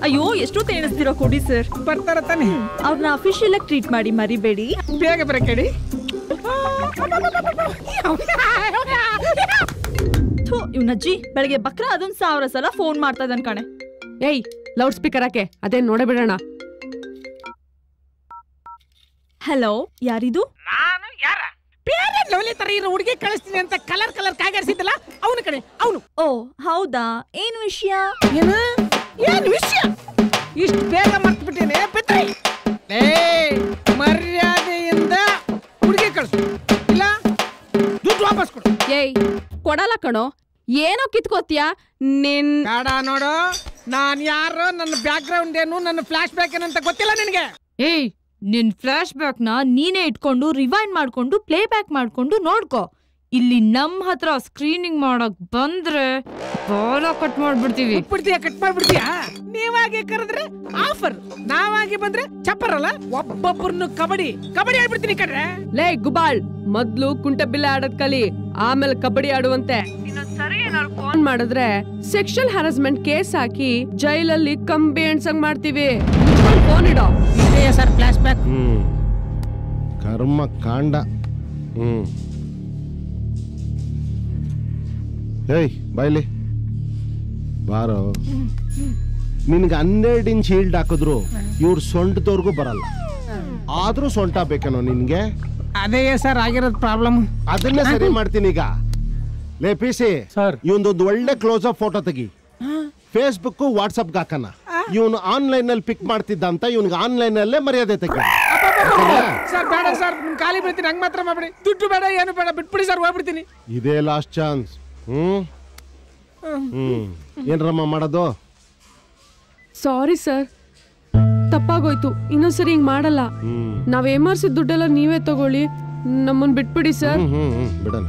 ಅಯ್ಯೋ ಎಷ್ಟು ತೇಣಿಸ್ತಿರೋ, ಕೊಡಿ ಸರ್. ಬರ್ತಾರ ತಾನೆ? ಅವ್ರನ್ನ ಅಫಿಷಿಯಲ್ ಆಗಿ ಟ್ರೀಟ್ ಮಾಡಿ, ಮರಿಬೇಡಿ. ಬೇಗ ಬರಕೇಳಿ. ಇವ್ನಜ್ಜಿ ಬೆಳಗ್ಗೆ ಬಕ್ರ ಅದೊಂದು 1000 ಸಲ ಫೋನ್ ಮಾಡ್ತಾ ಇದ್ದಾನೆ ಕಣೆ. ಏಯ್, ಲೌಡ್ ಸ್ಪೀಕರ್ ಹಾಕೆ, ಅದೇನ್ ನೋಡೇ ಬಿಡೋಣ. ಹಲೋ, ಯಾರಿದು? ನಾನು ಯಾರ? ಬೇರೆ ಲೋಲಿ ತರ ಇರೋ ಹುಡುಗಿ ಕಳಿಸ್ತೀನಿ ಅಂತ ಕಲರ್ ಕಾಗಾಡ್ಸಿದ್ದಲ್ಲ, ಅವನ ಕಡೆ ಅವನು. ಓ ಹೌದಾ, ಏನ್ ವಿಷಯ? ಏನ್ ವಿಷಯ? ಇಷ್ಟು ಬೇಗ ಮರ್ತು ಬಿಟ್ಟೇನೆ ಪಿತ್ರಿ. ಮರ್ಯಾದೆಯಿಂದ ಹುಡುಗಿ ಕಳಿಸು, ಇಲ್ಲ ದುಡ್ಡು ವಾಪಸ್ ಕೊಡು. ಏಯ್, ಕೊಡಲ್ಲ ಕಣೋ. ಏನೋ ಕಿತ್ಕೋತಿಯಾ ನಿನ್? ಬೇಡ ನೋಡು, ನಾನ್ ಯಾರು, ನನ್ನ ಬ್ಯಾಕ್ ಗ್ರೌಂಡ್ ಏನು, ನನ್ನ ಫ್ಲಾಶ್ ಬ್ಯಾಕ್ ಏನಂತ ಗೊತ್ತಿಲ್ಲ ನಿನಗೆ. ಏಯ್ ನಿನ್ ಫ್ಲಾಶ್ ಬ್ಯಾಕ್ ನ ನೀನೇ ಇಟ್ಕೊಂಡು ರಿವೈಂಡ್ ಮಾಡ್ಕೊಂಡು ಪ್ಲೇ ಬ್ಯಾಕ್ ಮಾಡ್ಕೊಂಡು ನೋಡ್ಕೋ. ಇಲ್ಲಿ ನಮ್ ಹತ್ರ ಸ್ಕ್ರೀನಿಂಗ್ ಮಾಡಕ್ ಬಂದ್ರೆ ಬಾಲ ಕಟ್ ಮಾಡ್ಬಿಡ್ತೀವಿ. ಕಟ್ ಮಾಡ್ಬಿಡ್ತೀಯಾ? ನೀವಾಗೆ ಕರೆದ್ರೆ ಆಫರ್, ನಾವಾಗಿ ಬಂದ್ರೆ ಚಪ್ಪರಲ್ಲ. ಒಬ್ಬೊಬ್ಬರನ್ನು ಕಬಡ್ಡಿ ಆಡ್ಬಿಡ್ತೀನಿ ಕಣ್ರೆ. ಲೇ ಗುಬಾಳ್, ಮೊದ್ಲು ಕುಂಟೆಬಿಲ್ಲೆ ಆಡೋದ್ ಕಲಿ, ಆಮೇಲೆ ಕಬಡ್ಡಿ ಆಡುವಂತೆ. ಇನ್ನೊಂದ್ಸರಿ ಏನಾದ್ರು ಫೋನ್ ಮಾಡಿದ್ರೆ ಸೆಕ್ಷುವಲ್ ಹರಾಸ್ಮೆಂಟ್ ಕೇಸ್ ಹಾಕಿ ಜೈಲಲ್ಲಿ ಕಂಬಿ ಎಣ್ಸಂಗ್ ಮಾಡ್ತೀವಿ. ಫೋನ್ ಇಡೋ. Sir flash back. ಕರ್ಮ ಕಾಂಡ. ಏಯ್ ಬಾಯ್ಲಿ ಬಾರೋ. ನಿನ್ಗೆ 12 ಇಂಚ್ ಶೀಲ್ಡ್ ಹಾಕಿದ್ರು ಇವ್ರು ಸೊಂಟದವ್ರಿಗೂ ಬರಲ್ಲ. ಆದ್ರೂ ಸೊಂಟ ಬೇಕೇನೋ ನಿನ್ಗೆ? ಅದೇ ಸರ್ ಆಗಿರೋದು ಪ್ರಾಬ್ಲಮ್. ಅದನ್ನೇ ಸರಿ ಮಾಡ್ತೀನಿ ಈಗ. ಲೇ ಪಿ ಸಿ ಸರ್, ಇವೊಂದೊಂದು ಒಳ್ಳೆ ಕ್ಲೋಸ್ ಅಪ್ ಫೋಟೋ ತೆಗಿ, ಫೇಸ್ಬುಕ್ ವಾಟ್ಸಪ್ಗೆ ಹಾಕಣ. ಇವನು ಆನ್ಲೈನ್ ಅಲ್ಲಿ ಪಿಕ್ ಮಾಡ್ತಿದ್ದ ಅಂತ ಇವನಿಗೆ ಆನ್ಲೈನ್ ಅಲ್ಲೇ ಮರ್ಯಾದೆ ತೆಗಿ. ಸರ್ ಬೇಡ ಸರ್, ನಿಮ್ ಖಾಲಿ ಬಿಡ್ತೀನಿ, ಹಂಗ್ ಮಾತ್ರ ಮಾಡ್ಬಿಡಿ. ದುಡ್ಡು ಬೇಡ ಏನು ಬೇಡ, ಬಿಟ್ಬಿಡಿ ಸರ್, ಹೋಗ್ಬಿಡ್ತೀನಿ. ಇದೇ ಲಾಸ್ಟ್ ಚಾನ್ಸ್. ಏನ್ರಮ್ಮ ಮಾಡೋದು? ಸಾರಿ ಸರ್, ತಪ್ಪಾಗೋಯ್ತು. ಇನ್ನೊಂದ್ಸರಿ ಹಿಂಗ್ ಮಾಡಲ್ಲ. ನಾವ್ ಏಮಾರ್ಸಿದ ದುಡ್ಡೆಲ್ಲ ನೀವೇ ತಗೊಳ್ಳಿ, ನಮ್ಮನ್ ಬಿಟ್ಬಿಡಿ ಸರ್. ಬಿಡಣ.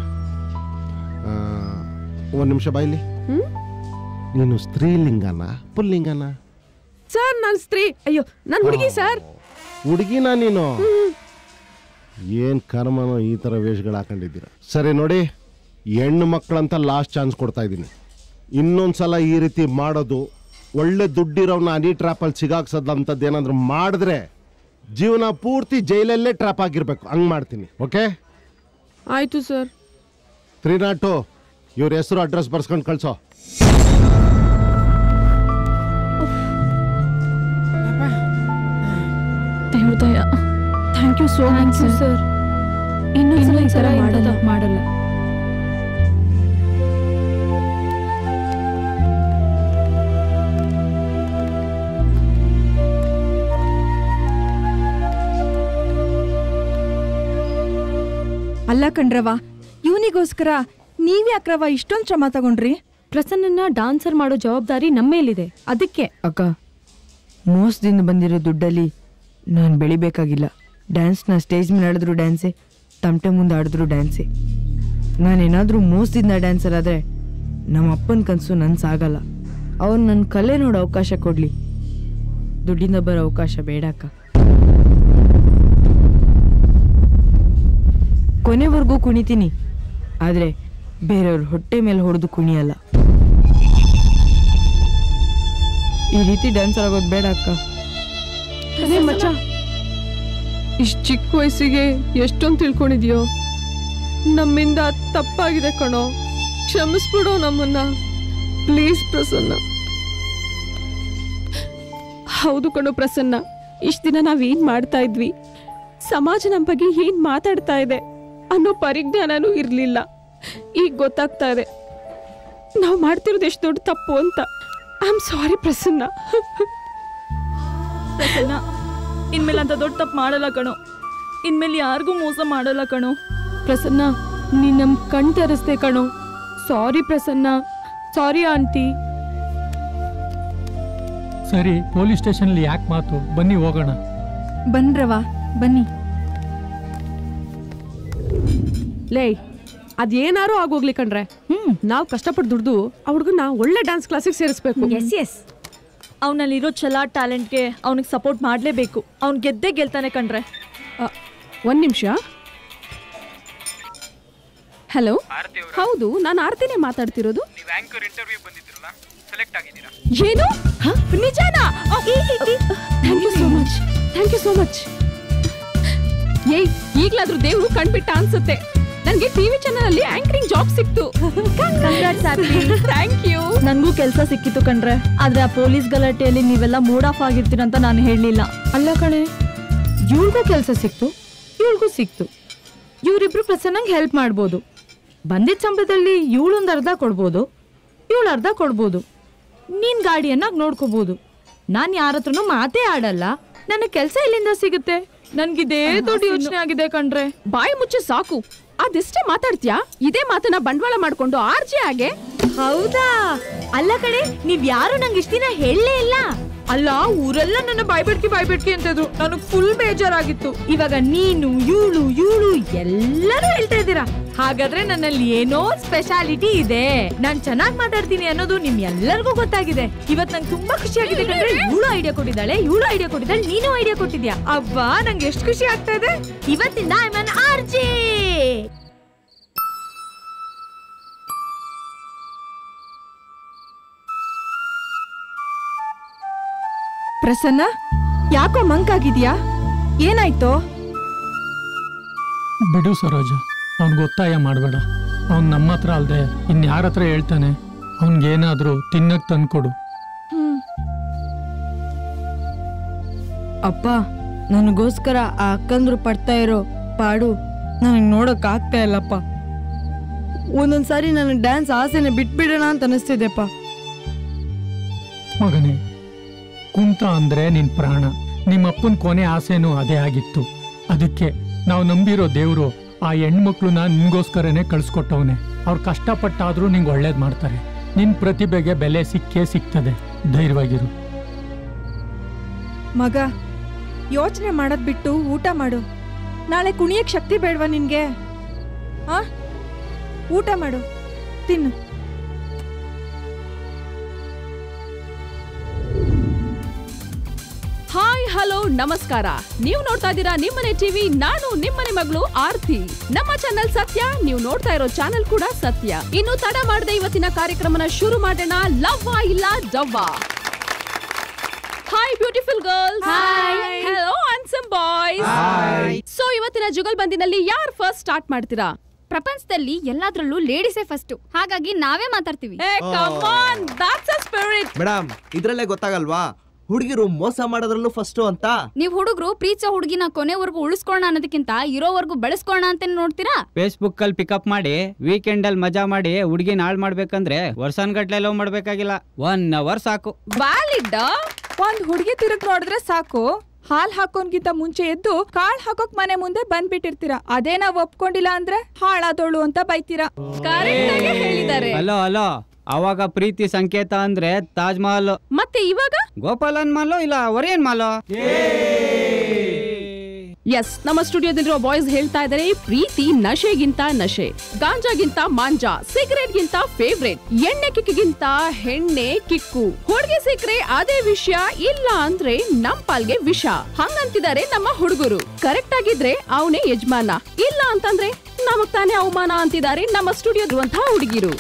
ಒಂದ್ ನಿಮಿಷ ಬಾಯ್ಲಿ. ನೀನು ಸ್ತ್ರೀಲಿಂಗನ ಪುಲ್ಲಿಂಗನ? ಸರ್ ನಾನ್ ಸ್ತ್ರೀ. ಅಯ್ಯೋ ನಾನ್ ಹುಡುಗಿ ಸರ್. ಹುಡುಗಿನ ನೀನು? ಏನ್ ಕರ್ಮನೋ ಈ ತರ ವೇಷಗಳು ಹಾಕೊಂಡಿದ್ದೀರ. ಸರಿ ನೋಡಿ, ಹೆಣ್ಣು ಮಕ್ಕಳಂತ ಲಾಸ್ಟ್ ಚಾನ್ಸ್ ಕೊಡ್ತಾ ಇದ್ದೀನಿ. ಇನ್ನೊಂದ್ಸಲ ಈ ರೀತಿ ಮಾಡೋದು, ಒಳ್ಳೆ ದುಡ್ಡಿರೋನ್ನ ಹನಿ ಟ್ರಾಪಲ್ಲಿ ಸಿಗಾಕ್ಸೋದಂಥದ್ದು ಏನಾದ್ರು ಮಾಡಿದ್ರೆ ಜೀವನ ಪೂರ್ತಿ ಜೈಲಲ್ಲೇ ಟ್ರಾಪ್ ಆಗಿರ್ಬೇಕು. ಹಂಗ್ ಮಾಡ್ತೀನಿ. ಓಕೆ? ಆಯ್ತು ಸರ್. 302 ಇವ್ರ ಹೆಸರು ಅಡ್ರೆಸ್ ಬರ್ಸ್ಕೊಂಡು ಕಳ್ಸೋ. ದೇವ್ರದಯ, thank you so much sir. ಇನ್ನೊಂದ್ಸಲ ಈ ಥರ ಮಾಡಲ್ಲ. ಅಲ್ಲ ಕಣ್ರವ, ಇವನಿಗೋಸ್ಕರ ನೀವ್ಯಾಕ್ರವ ಇಷ್ಟೊಂದು ಶ್ರಮ ತಗೊಂಡ್ರಿ? ಪ್ರಸನ್ನ ಡಾನ್ಸರ್ ಮಾಡೋ ಜವಾಬ್ದಾರಿ ನಮ್ಮೇಲಿದೆ, ಅದಕ್ಕೆ. ಅಕ್ಕ, ಮೋಸದಿಂದ ಬಂದಿರೋ ದುಡ್ಡಲ್ಲಿ ನಾನು ಬೆಳಿಬೇಕಾಗಿಲ್ಲ. ಡ್ಯಾನ್ಸ್ನ ಸ್ಟೇಜ್ ಮೇಲೆ ಆಡಿದ್ರು ಡ್ಯಾನ್ಸೇ, ತಮಟೆ ಮುಂದೆ ಆಡಿದ್ರು ಡ್ಯಾನ್ಸೇ. ನಾನೇನಾದರೂ ಮೋಸದಿಂದ ಡ್ಯಾನ್ಸರ್ ಆದರೆ ನಮ್ಮ ಅಪ್ಪನ ಕನಸು ನನ್ನ ಸಾಗಲ್ಲ. ಅವ್ರು ನನ್ನ ಕಲೆ ನೋಡೋ ಅವಕಾಶ ಕೊಡಲಿ, ದುಡ್ಡಿಂದ ಬರೋ ಅವಕಾಶ ಬೇಡಕ್ಕ. ಕೊನೆವರೆಗೂ ಕುಣಿತೀನಿ, ಆದರೆ ಬೇರೆಯವ್ರ ಹೊಟ್ಟೆ ಮೇಲೆ ಹೊಡೆದು ಕುಣಿಯಲ್ಲ. ಈ ರೀತಿ ಡ್ಯಾನ್ಸರ್ ಆಗೋದು ಬೇಡ ಅಕ್ಕ. ಅದೇ ಮಚ್ಚ, ಇಷ್ಟು ಚಿಕ್ಕ ವಯಸ್ಸಿಗೆ ಎಷ್ಟೊಂದು ತಿಳ್ಕೊಂಡಿದ್ಯೋ. ನಮ್ಮಿಂದ ತಪ್ಪಾಗಿದೆ ಕಣೋ, ಕ್ಷಮಿಸ್ಬಿಡೋ ನಮ್ಮನ್ನ ಪ್ಲೀಸ್ ಪ್ರಸನ್ನ. ಹೌದು ಕಣೋ ಪ್ರಸನ್ನ, ಇಷ್ಟು ದಿನ ನಾವೇನ್ ಮಾಡ್ತಾ ಇದ್ವಿ, ಸಮಾಜ ನಮ್ಮ ಬಗ್ಗೆ ಏನ್ ಮಾತಾಡ್ತಾ ಇದೆ ಅನ್ನೋ ಪರಿಜ್ಞಾನನೂ ಇರ್ಲಿಲ್ಲ. ಈಗ ಗೊತ್ತಾಗ್ತಾ ಇದೆ ನಾವು ಮಾಡ್ತಿರೋದು ಎಷ್ಟು ದೊಡ್ಡ ತಪ್ಪು ಅಂತ. ಐ ಆಮ್ ಸಾರಿ ಪ್ರಸನ್ನ. ಪ್ರಸನ್ನ, ಇನ್ಮೇಲೆ ಅಂತ ದೊಡ್ಡ ತಪ್ಪು ಮಾಡಲ್ಲ ಕಣೋ. ಇನ್ಮೇಲೆ ಯಾರಿಗೂ ಮೋಸ ಮಾಡಲ್ಲ ಕಣೋ. ಪ್ರಸನ್ನ, ನೀನ್ ನಮ್ ಕಣ್ ತೆರೆಸ್ದೆ ಕಣೋ. ಸಾರಿ ಪ್ರಸನ್ನ, ಸಾರಿ ಆಂಟಿ. ಸರಿ, ಪೊಲೀಸ್ ಸ್ಟೇಷನ್ ಯಾಕೆ ಮಾತು, ಬನ್ನಿ ಹೋಗೋಣ. ಬನ್ರವ ಬನ್ನಿ. ಲೇ, ಅದೇನಾರು ಆಗೋಗ್ಲಿ ಕಣ್ರೆ, ನಾವ್ ಕಷ್ಟಪಟ್ಟು ದುಡ್ದು ಆ ಹುಡುಗನ ಒಳ್ಳೆ ಡ್ಯಾನ್ಸ್ ಕ್ಲಾಸಿಗೆ ಸೇರಿಸ್ಬೇಕು. ಎಸ್ ಅವನಲ್ಲಿರೋ ಛಲ ಟ್ಯಾಲೆಂಟ್ಗೆ ಅವನಿಗೆ ಸಪೋರ್ಟ್ ಮಾಡಲೇಬೇಕು. ಅವ್ನು ಗೆದ್ದೇ ಗೆಲ್ತಾನೆ ಕಣ್ರೆ. ಒಂದ್ ನಿಮಿಷ. ಹಲೋ, ಹೌದು, ನಾನು ಆರ್ತಿನೇ ಮಾತಾಡ್ತಿರೋದು. ಏನು? ನಿಜಾನಾ? Thank you so much, thank you so much. ಏಯ್, ಈಗ್ಲಾದ್ರೂ ದೇವ್ರು ಕಣ್ಬಿಟ್ಟ ಅನ್ಸುತ್ತೆ. ನನಗೆ ಟಿವಿ ಚಾನಲ್ ಅಲ್ಲಿ ಆಂಕರಿಂಗ್ ಜಾಬ್ ಸಿಕ್ತು. Thank you. ನನಗೂ ಕೆಲಸ ಸಿಕ್ಕಿತ್ತು ಕಣ್ರೆ, ಆದ್ರೆ ಆ ಪೊಲೀಸ್ ಗಲಾಟೆಯಲ್ಲಿ ನೀವೆಲ್ಲ ಮೂಡ್ ಆಫ್ ಆಗಿರ್ತೀರಂತ ನಾನು ಹೇಳಲಿಲ್ಲ. ಅಲ್ಲ ಕಣೆ, ಇವ್ರಿಗೂ ಕೆಲಸ ಸಿಕ್ತು, ಇವಳಿಗೂ ಸಿಕ್ತು. ಇವರಿಬ್ರು ಪ್ರಸನ್ನಂಗೆ ಹೆಲ್ಪ್ ಮಾಡ್ಬೋದು. ಬಂದಿದ್ದ ಸಂಬಳದಲ್ಲಿ ಇವಳೊಂದು ಅರ್ಧ ಕೊಡ್ಬೋದು, ಇವಳು ಅರ್ಧ ಕೊಡ್ಬೋದು. ನೀನ್ ಗಾಡಿಯನ್ನ ನೋಡ್ಕೋಬಹುದು. ನಾನ್ ಯಾರ ಹತ್ರನೂ ಮಾತೇ ಆಡಲ್ಲ. ನನಗೆ ಕೆಲಸ ಎಲ್ಲಿಂದ ಸಿಗುತ್ತೆ? ನನ್ಗಿದೇ ದೊಡ್ಡ ಯೋಚನೆ ಆಗಿದೆ ಕಣ್ರೆ. ಬಾಯಿ ಮುಚ್ಚೆ ಸಾಕು. ಅದೆಷ್ಟೇ ಮಾತಾಡ್ತೀಯಾ? ಇದೇ ಮಾತನ್ನ ಬಂಡವಾಳ ಮಾಡ್ಕೊಂಡು ಆರ್ಜೆ ಆಗೆ. ಹೌದಾ? ಅಲ್ಲ ಕಣೆ, ನೀವ್ ಯಾರು ನಂಗೆ ಇಷ್ಟ ದಿನ ಹೇಳಲೇ ಇಲ್ಲ. ಅಲ್ಲ ಊರೆಲ್ಲ ನನ್ನ ಬಾಯ್ಬಿಡ್ಕಿ ಅಂತಿದ್ರು. ನನಗ್ ಫುಲ್ ಬೇಜಾರಾಗಿತ್ತು. ಇವಾಗ ನೀನು ಇವಳು ಎಲ್ಲರೂ ಹೇಳ್ತಾ ಇದ್ದೀರಾ. ಹಾಗಾದ್ರೆ ನನ್ನಲ್ಲಿ ಏನೋ ಸ್ಪೆಷಾಲಿಟಿ ಇದೆ, ನಾನ್ ಚೆನ್ನಾಗ್ ಮಾತಾಡ್ತೀನಿ ಅನ್ನೋದು ನಿಮ್ ಎಲ್ಲರಿಗೂ ಗೊತ್ತಾಗಿದೆ. ಇವತ್ ನಂಗೆ ತುಂಬಾ ಖುಷಿ ಆಗಿದೆ ಕಣ್ರೆ. ಇವಳು ಐಡಿಯಾ ಕೊಟ್ಟಿದ್ದಾಳೆ, ನೀನು ಐಡಿಯಾ ಕೊಟ್ಟಿದ್ಯಾ. ಅಬ್ಬಾ ನಂಗೆ ಎಷ್ಟು ಖುಷಿ ಆಗ್ತಾ ಇದೆ. ಇವತ್ತಿಂದ I am on RJ. Prasanna, ಯಾಕೋ ಮಂಕಾಗಿದ್ಯಾ? ಏನಾಯ್ತು? ಬಿಡು ಸರೋಜ, ಅವ್ನಿಗೆ ಒತ್ತಾಯ ಮಾಡಬೇಡ. ಅವ್ನು ನಮ್ಮ ಹತ್ರ ಅಲ್ದೆ ಇನ್ಯಾರ ಹತ್ರ ಹೇಳ್ತಾನೆ? ಅವನಿಗೇನಾದ್ರೂ ತಿನ್ನಕ್ ತಂದ್ಕೊಡು. ಅಪ್ಪ, ನನಗೋಸ್ಕರ ಆ ಅಕ್ಕಂದ್ರು ಪಡ್ತಾ ಇರೋ ಪಾಡು ನನಗೆ ನೋಡಕ್ ಆಗ್ತಾ ಇಲ್ಲಪ್ಪ. ಒಂದೊಂದ್ಸಾರಿ ನನಗೆ ಡ್ಯಾನ್ಸ್ ಆಸೆನೆ ಬಿಟ್ಬಿಡೋಣ ಅಂತ ಅನಿಸ್ತಿದೆಪ್ಪ. ಮಗನೇ, ಕುಂತ ಅಂದ್ರೆ ನಿನ್ ಪ್ರಾಣ. ನಿಮ್ಮಪ್ಪನ ಕೊನೆ ಆಸೆನೂ ಅದೇ ಆಗಿತ್ತು. ಅದಕ್ಕೆ ನಾವು ನಂಬಿರೋ ದೇವ್ರು ಆ ಹೆಣ್ಮಕ್ಳನ್ನ ನಿನ್ಗೋಸ್ಕರನೇ ಕಳ್ಸ್ಕೊಟ್ಟವನೆ. ಅವ್ರು ಕಷ್ಟಪಟ್ಟಾದ್ರೂ ನಿಂಗೆ ಒಳ್ಳೇದ್ ಮಾಡ್ತಾರೆ. ನಿನ್ ಪ್ರತಿಭೆಗೆ ಬೆಲೆ ಸಿಕ್ಕೇ ಸಿಗ್ತದೆ. ಧೈರ್ಯವಾಗಿರು ಮಗ. ಯೋಚನೆ ಮಾಡೋದ್ ಬಿಟ್ಟು ಊಟ ಮಾಡು. ನಾಳೆ ಕುಣಿಯಕ್ ಶಕ್ತಿ ಬೇಡವಾ ನಿನ್ಗೆ? ಊಟ ಮಾಡು, ತಿನ್ನು. ಹಾಯ್, ಹಲೋ, ನಮಸ್ಕಾರ. ನೀವು ನೋಡ್ತಾ ಇದ್ದೀರಾ ನಿಮ್ಮನೆ ಟಿವಿ. ನಾನು ನಿಮ್ಮನೆ ಮಗಳು ಆರ್ತಿ. ನಮ್ಮ ಚಾನೆಲ್ ಸತ್ಯ, ನೀವು ನೋಡ್ತಾ ಇರೋ ಚಾನೆಲ್ ಕೂಡ ಸತ್ಯ. ಇನ್ನು ತಡ ಮಾಡದೆ ಇವತ್ತಿನ ಕಾರ್ಯಕ್ರಮನ ಶುರು ಮಾಡೋಣ. ಲವ್ವಾ ಇಲ್ಲ ಡವ್ವಾ. Hi beautiful girls. Hello handsome boys. So ಇವತ್ತಿನ ಜುಗಲ್ಬಂದಿನಲ್ಲಿ ಯಾರು ಫಸ್ಟ್ ಸ್ಟಾರ್ಟ್ ಮಾಡ್ತೀರಾ? ಪ್ರಪಂಚದಲ್ಲಿ ಎಲ್ಲಾದ್ರಲ್ಲೂ ಲೇಡೀಸೇ ಫಸ್ಟ್, ಹಾಗಾಗಿ ನಾವೇ ಮಾತಾಡ್ತೀವಿ. ಮೇಡಮ್, ಇದ್ರಲ್ಲೇ ಗೊತ್ತಾಗಲ್ವಾ ಹುಡುಗಿರು ಮೋಸ ಮಾಡೋದ್ರಲ್ಲೂ ಫಸ್ಟ್ ಅಂತ? ನೀವ್ ಹುಡುಗರು ಪ್ರೀತಿಸೋ ಹುಡುಗಿನ ಕೊನೆವರೆಗೂ ಉಳಿಸ್ಕೋಣ ಅನ್ನೋದಕ್ಕಿಂತ ಇರೋವರೆಗೂ ಬೆಳೆಸ್ಕೋಣ ಅಂತ ನೋಡ್ತೀರಾ? ಫೇಸ್ಬುಕ್ ಅಲ್ಲಿ ಪಿಕಪ್ ಮಾಡಿ ವೀಕೆಂಡ್ ಅಲ್ಲಿ ಮಜಾ ಮಾಡಿ ಹುಡುಗಿನ ಹಾಳು ಮಾಡ್ಬೇಕಂದ್ರೆ ವರ್ಷನ್ಗಟ್ಲೆ ಲವ್ ಮಾಡ್ಬೇಕಾಗಿಲ್ಲ, 1 hour ಸಾಕು. ವ್ಯಾಲಿಡ್. ಒಂದ್ ಹುಡುಗಿ ತಿರುಗ್ ನೋಡಿದ್ರೆ ಸಾಕು, ಹಾಲ್ ಹಾಕೋನ್ಗಿಂತ ಮುಂಚೆ ಎದ್ದು ಕಾಳ್ ಹಾಕೋಕ್ ಮನೆ ಮುಂದೆ ಬಂದ್ಬಿಟ್ಟಿರ್ತೀರಾ. ಅದೇ ನಾವ್ ಒಪ್ಕೊಂಡಿಲ್ಲ ಅಂದ್ರೆ ಹಾಳಾದೋಳು ಅಂತ ಬೈತೀರಾ. ಹೇಳಿದ್ದಾರೆ. ಅಲೋ ಅವಾಗ ಪ್ರೀತಿ ಸಂಕೇತ ಅಂದ್ರೆ ತಾಜ್ ಮಹಲ್. ಮತ್ತೆ ಇವಾಗ ಗೋಪಾಲನ್ ಮಾಲೋ ಇಲ್ಲ ಒರಿಯನ್ ಮಾಲೋ. ಎಸ್, ನಮ್ಮ ಸ್ಟುಡಿಯೋದಲ್ಲಿರುವ ಬಾಯ್ಸ್ ಹೇಳ್ತಾ ಇದ್ದಾರೆ, ಪ್ರೀತಿ ನಶೆಗಿಂತ ನಶೆ, ಗಾಂಜಾಗಿಂತ ಮಾಂಜಾ, ಸಿಗರೇಟ್ ಗಿಂತ ಫೇವ್ರೇಟ್, ಎಣ್ಣೆ ಕಿಕ್ಕಿಗಿಂತ ಹೆಣ್ಣೆ ಕಿಕ್ಕು. ಹುಡುಗಿ ಸಿಕ್ರೆ ಅದೇ ವಿಷಯ, ಇಲ್ಲ ಅಂದ್ರೆ ನಮ್ ಪಾಲ್ಗೆ ವಿಷ. ಹಂಗಂತಿದ್ದಾರೆ ನಮ್ಮ ಹುಡುಗರು. ಕರೆಕ್ಟ್ ಆಗಿದ್ರೆ ಅವನೇ ಯಜಮಾನ, ಇಲ್ಲ ಅಂತಂದ್ರೆ ನಮಗ್ ತಾನೇ ಅವಮಾನ ಅಂತಿದ್ದಾರೆ ನಮ್ಮ ಸ್ಟುಡಿಯೋದಿರುವಂತಹ ಹುಡುಗಿರು.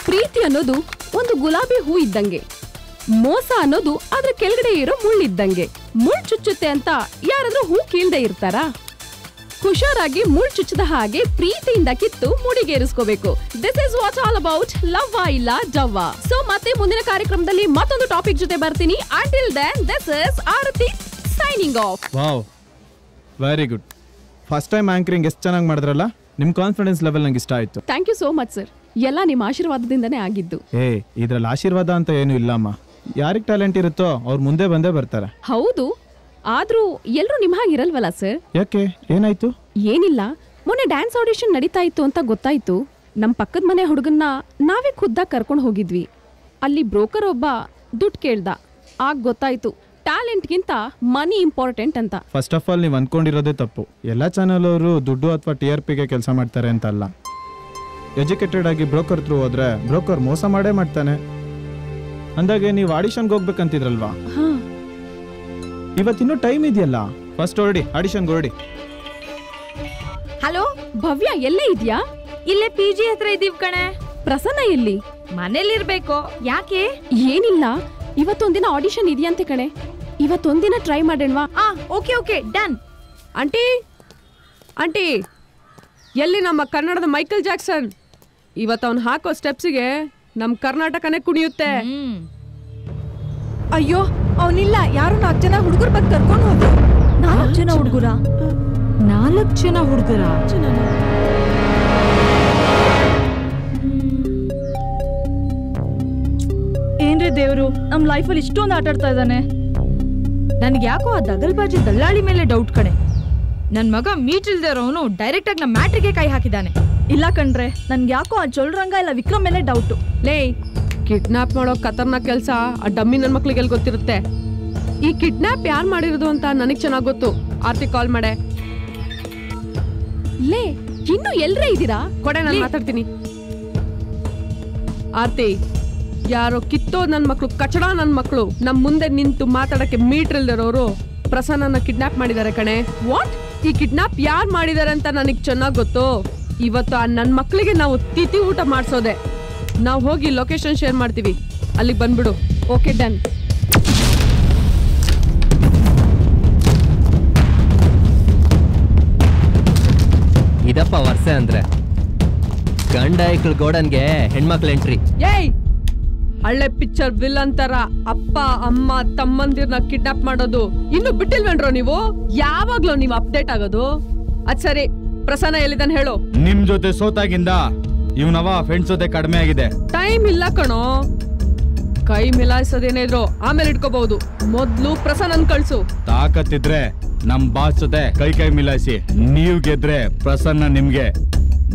ಪ್ರೀತಿ ಅನ್ನೋದು ಒಂದು ಗುಲಾಬಿ ಹೂ ಇದ್ದಂಗೆ, ಮೋಸ ಅನ್ನೋದು ಅದ್ರ ಕೆಳಗಡೆ ಇರೋ ಮುಳ್ಳಿದ್ದಂಗೆ. ಮುಳ್ ಚುಚ್ಚುತ್ತೆ ಅಂತ ಯಾರಾದ್ರೂ ಹೂ ಕೀಳ್ದೆ ಇರ್ತಾರಾ? ಹುಷಾರಾಗಿ ಮುಳ್ ಚುಚ್ಚದ ಹಾಗೆ ಪ್ರೀತಿಯಿಂದ ಕಿತ್ತು ಮುಡಿಗೇರಿಸ್ಕೋಬೇಕು. This is what all about ಲವ್ವಾ ಇಲ್ಲ ಡವ್ವಾ. ಸೊ ಮತ್ತೆ ಮುಂದಿನ ಕಾರ್ಯಕ್ರಮದಲ್ಲಿ ಮತ್ತೊಂದು ಟಾಪಿಕ್ ಜೊತೆ ಬರ್ತೀನಿ. Until then this is Aarti signing off. Wow, very good. First time anchoring ಎಷ್ಟು ಚೆನ್ನಾಗಿ ಮಾಡಿದ್ರಲ್ಲ. ನಿಮ್ ಕಾನ್ಫಿಡೆನ್ಸ್ ಲೆವೆಲ್ ನಂಗೆ ಇಷ್ಟ ಆಯ್ತು. Thank you so much sir. ಎಲ್ಲ ನಿಮ್ಮ ಆಶೀರ್ವಾದದಿಂದನೇ ಆಗಿದ್ದು. ಇದ್ರಲ್ಲಿ ಆಶೀರ್ವಾದ ಅಂತ ಏನು ಇಲ್ಲಮ್ಮ. ಯಾರಿಗೆ ಟ್ಯಾಲೆಂಟ್ ಇರುತ್ತೋ ಅವ್ರು ಮುಂದೆ ಬಂದೇ ಬರ್ತಾರೆ. ಹೌದು, ಆದ್ರೂ ಎಲ್ರು ನಿಮ್ ಹಾಗಿರಲ್ವಲ್ಲ ಸರ್? ಯಾಕೆ, ಏನಾಯ್ತು? ಏನಿಲ್ಲ, ಮೊನ್ನೆ ಡ್ಯಾನ್ಸ್ ಆಡಿಷನ್ ನಡೀತಾ ಇತ್ತು ಅಂತ ಗೊತ್ತಾಯ್ತು. ನಮ್ ಪಕ್ಕದ ಮನೆ ಹುಡುಗನ್ನ ನಾವೇ ಖುದ್ದಾಗಿ ಕರ್ಕೊಂಡು ಹೋಗಿದ್ವಿ. ಅಲ್ಲಿ ಬ್ರೋಕರ್ ಒಬ್ಬ ದುಡ್ಡು ಕೇಳ್ದ. ಆಗ ಗೊತ್ತಾಯ್ತು ಟ್ಯಾಲೆಂಟ್ಗಿಂತ ಮನಿ ಇಂಪಾರ್ಟೆಂಟ್ ಅಂತ. ಫಸ್ಟ್ ಆಫ್ ಆಲ್ ನೀವು ಅನ್ಕೊಂಡಿರೋದೇ ತಪ್ಪು. ಎಲ್ಲ ಚಾನಲ್ ಅವರು ದುಡ್ಡು ಅಥವಾ TRPಗೆ ಕೆಲಸ ಮಾಡ್ತಾರೆ ಅಂತ ಅಲ್ಲ. ಎಜುಕೇಟೆಡ್ ಆಗಿ ಬ್ರೋಕರ್ ಥ್ರೂ ಹೋದ್ರೆ ಬ್ರೋಕರ್ ಮೋಸ ಮಾಡೇ ಮಾಡ್ತಾನೆ. ಅಂದಾಗೆ ನೀವು ಆಡಿಷನ್ಗೆ ಹೋಗ್ಬೇಕಂತಿದ್ರಲ್ವಾ? ಇವತ್ತಿನ್ನೂ ಟೈಮ್ ಇದೆಯಲ್ಲ, ಫಸ್ಟ್ ಹೊರಡಿ, ಆಡಿಷನ್ಗೆ ಹೊರಡಿ. ಹಲೋ ಭವ್ಯ, ಎಲ್ಲೇ ಇದ್ಯಾ? ಇಲ್ಲೇ PG ಹತ್ರ ಇದೀವ್ ಕಣೆ. ಪ್ರಸನ್ನ ಎಲ್ಲಿ? ಮನೇಲಿರ್ಬೇಕು. ಯಾಕೆ? ಏನಿಲ್ಲ, ಇವತ್ತೊಂದಿನ ಆಡಿಷನ್ ಇದೆಯಂತೆ ಕಣೆ. ಇವತ್ತೊಂದಿನ ಟ್ರೈ ಮಾಡೋಣವಾ? Okay done. ಆಂಟಿ ಆಂಟಿ, ಎಲ್ಲಿ ನಮ್ಮ ಕನ್ನಡದ ಮೈಕಲ್ ಜಾಕ್ಸನ್? ಇವತ್ತು ಅವ್ನು ಹಾಕೋ ಸ್ಟೆಪ್ಸಿಗೆ ನಮ್ ಕರ್ನಾಟಕನೇ ಕುಣಿಯುತ್ತೆ. ಅಯ್ಯೋ, ಅವನಿಲ್ಲ. ಯಾರು 4 ಜನ ಹುಡುಗರು ಬಂದು ಕರ್ಕೊಂಡು ಹೋದ್ರು. 4 ಜನ ಹುಡುಗರ? 4 ಜನ ಹುಡುಗರ? ಏನ್ರಿ ದೇವ್ರು, ನಮ್ ಲೈಫಲ್ಲಿ ಇಷ್ಟೊಂದು ಆಟ ಆಡ್ತಾ ಇದ್ದಾನೆ. ನನ್ಗೆ ಯಾಕೋ ಆ ದಗಲ್ಬಾಜಿ ದಲ್ಲಾಳಿ ಮೇಲೆ ಡೌಟ್ ಕಣೆ. ನನ್ ಮಗ ಮೀಟ್ ಇಲ್ದೇ ಇರೋನು ಡೈರೆಕ್ಟ್ ಆಗಿ ನಮ್ಮ ಮ್ಯಾಟ್ರಿಗೆ ಕೈ ಹಾಕಿದ್ದಾನೆ. ಇಲ್ಲ ಕಣ್ರೆ, ನನ್ಗೆ ಯಾಕೋ ಆ ಜೊಲ್ರಂಗ ಇಲ್ಲ ವಿಕ್ರಮ್ ಮೇಲೆ ಡೌಟು. ಲೇ, ಕಿಡ್ನಾಪ್ ಮಾಡೋ ಖತರ್ನಾಕ್ ಕೆಲ್ಸ ಆ ಡಮ್ಮಿ ನನ್ ಮಕ್ಳಿಗೆ ಎಲ್ಲಿ ಗೊತ್ತಿರುತ್ತೆ. ಈ ಕಿಡ್ನಾಪ್ ಯಾರು ಮಾಡಿರೋದು ಅಂತ ನನಗ್ ಚೆನ್ನಾಗ್ ಗೊತ್ತು. ಆರ್ತಿ ಕಾಲ್ ಮಾಡೆ. ಲೇ ಇನ್ನು ಎಲ್ರೇ ಇದ್ದೀರಾ? ಕೊಡೆ ನಾನು ಮಾತಾಡ್ತೀನಿ. ಆರ್ತಿ, ಯಾರೋ ಕಿತ್ತೋ ನನ್ ಮಕ್ಳು, ಕಚಡ ನನ್ ಮಕ್ಳು ನಮ್ ಮುಂದೆ ನಿಂತು ಮಾತಾಡಕ್ಕೆ ಮೀಟರ್ ಇಲ್ದಿರೋರು ಪ್ರಸನ್ನನ ಕಿಡ್ನಾಪ್ ಮಾಡಿದ್ದಾರೆ ಕಣೆ. ವಾಟ್? ಈ ಕಿಡ್ನಾಪ್ ಯಾರು ಮಾಡಿದಾರೆ ಅಂತ ನನಗ್ ಚೆನ್ನಾಗ್ ಗೊತ್ತು. ಇವತ್ತು ಆ ನನ್ ಮಕ್ಳಿಗೆ ನಾವು ತಿಥಿ ಊಟ ಮಾಡ್ಸೋದೆ. ನಾವು ಹೋಗಿ ಲೊಕೇಶನ್ ಶೇರ್ ಮಾಡ್ತೀವಿ, ಅಲ್ಲಿಗೆ ಬಂದ್ಬಿಡು. Okay done. ಇದಪ್ಪ ವರ್ಷೆ ಅಂದ್ರೆ ಗಂಡ ಐಕ್ಳು ಗೋಡನ್ಗೆ ಹೆಣ್ಮಕ್ಳು ಎಂಟ್ರಿ. ಏಯ್, ಹಳ್ಳೆ ಪಿಕ್ಚರ್ ವಿಲನ್ ತರ ಅಪ್ಪ ಅಮ್ಮ ತಮ್ಮಂದಿರ್ನ ಕಿಡ್ನಾಪ್ ಮಾಡೋದು ಇನ್ನು ಬಿಟ್ಟಿಲ್ವೇನ್ರೋ ನೀವು? ಯಾವಾಗ್ಲೂ ನೀವು ಅಪ್ಡೇಟ್ ಆಗೋದು? ಅದ್ ಸರಿ, ಪ್ರಸನ್ನ ಎಲ್ಲಿದ್ದಾನೆ ಹೇಳು. ನಿಮ್ ಜೊತೆ ಸೋತಾಗಿಂದ ಇವ್ನವ ಫ್ರೆಂಡ್ಸ್ ಜೊತೆ ಕಡಿಮೆ ಆಗಿದೆ. ಟೈಮ್ ಇಲ್ಲ ಕಣೋ. ಕೈ ಮಿಲಾಯಿಸೋದೇನೇ ಇದ್ರು ಆಮೇಲೆ ಇಟ್ಕೋಬಹುದು. ಮೊದ್ಲು ಪ್ರಸನ್ನನ್ ಕಳ್ಸು. ತಾಕತ್ತಿದ್ರೆ ನಮ್ ಬಾಸ್ ಜೊತೆ ಕೈ ಮಿಲಾಯಿಸಿ. ನೀವ್ ಗೆದ್ರೆ ಪ್ರಸನ್ನ ನಿಮ್ಗೆ,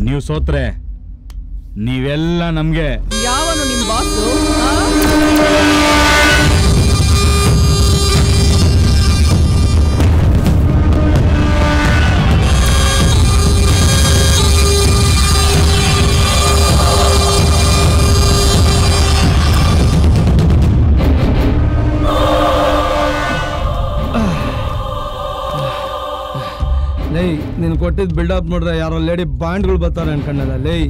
ನೀವ್ ಸೋತ್ರೆ ನೀವೆಲ್ಲ ನಮ್ಗೆ. ಯಾವನು ನಿಮ್ ಬಾಸು? ಲೈ ನೀನು ಕೊಟ್ಟಿದ್ ಬಿಲ್ಡಪ್ ನೋಡ್ರೆ ಯಾರೋ ಲೇಡಿ ಬಾಂಡ್ಗಳು ಬರ್ತಾರೆ ಅನ್ಕೊಂಡಲ್ಲ. ಲೈ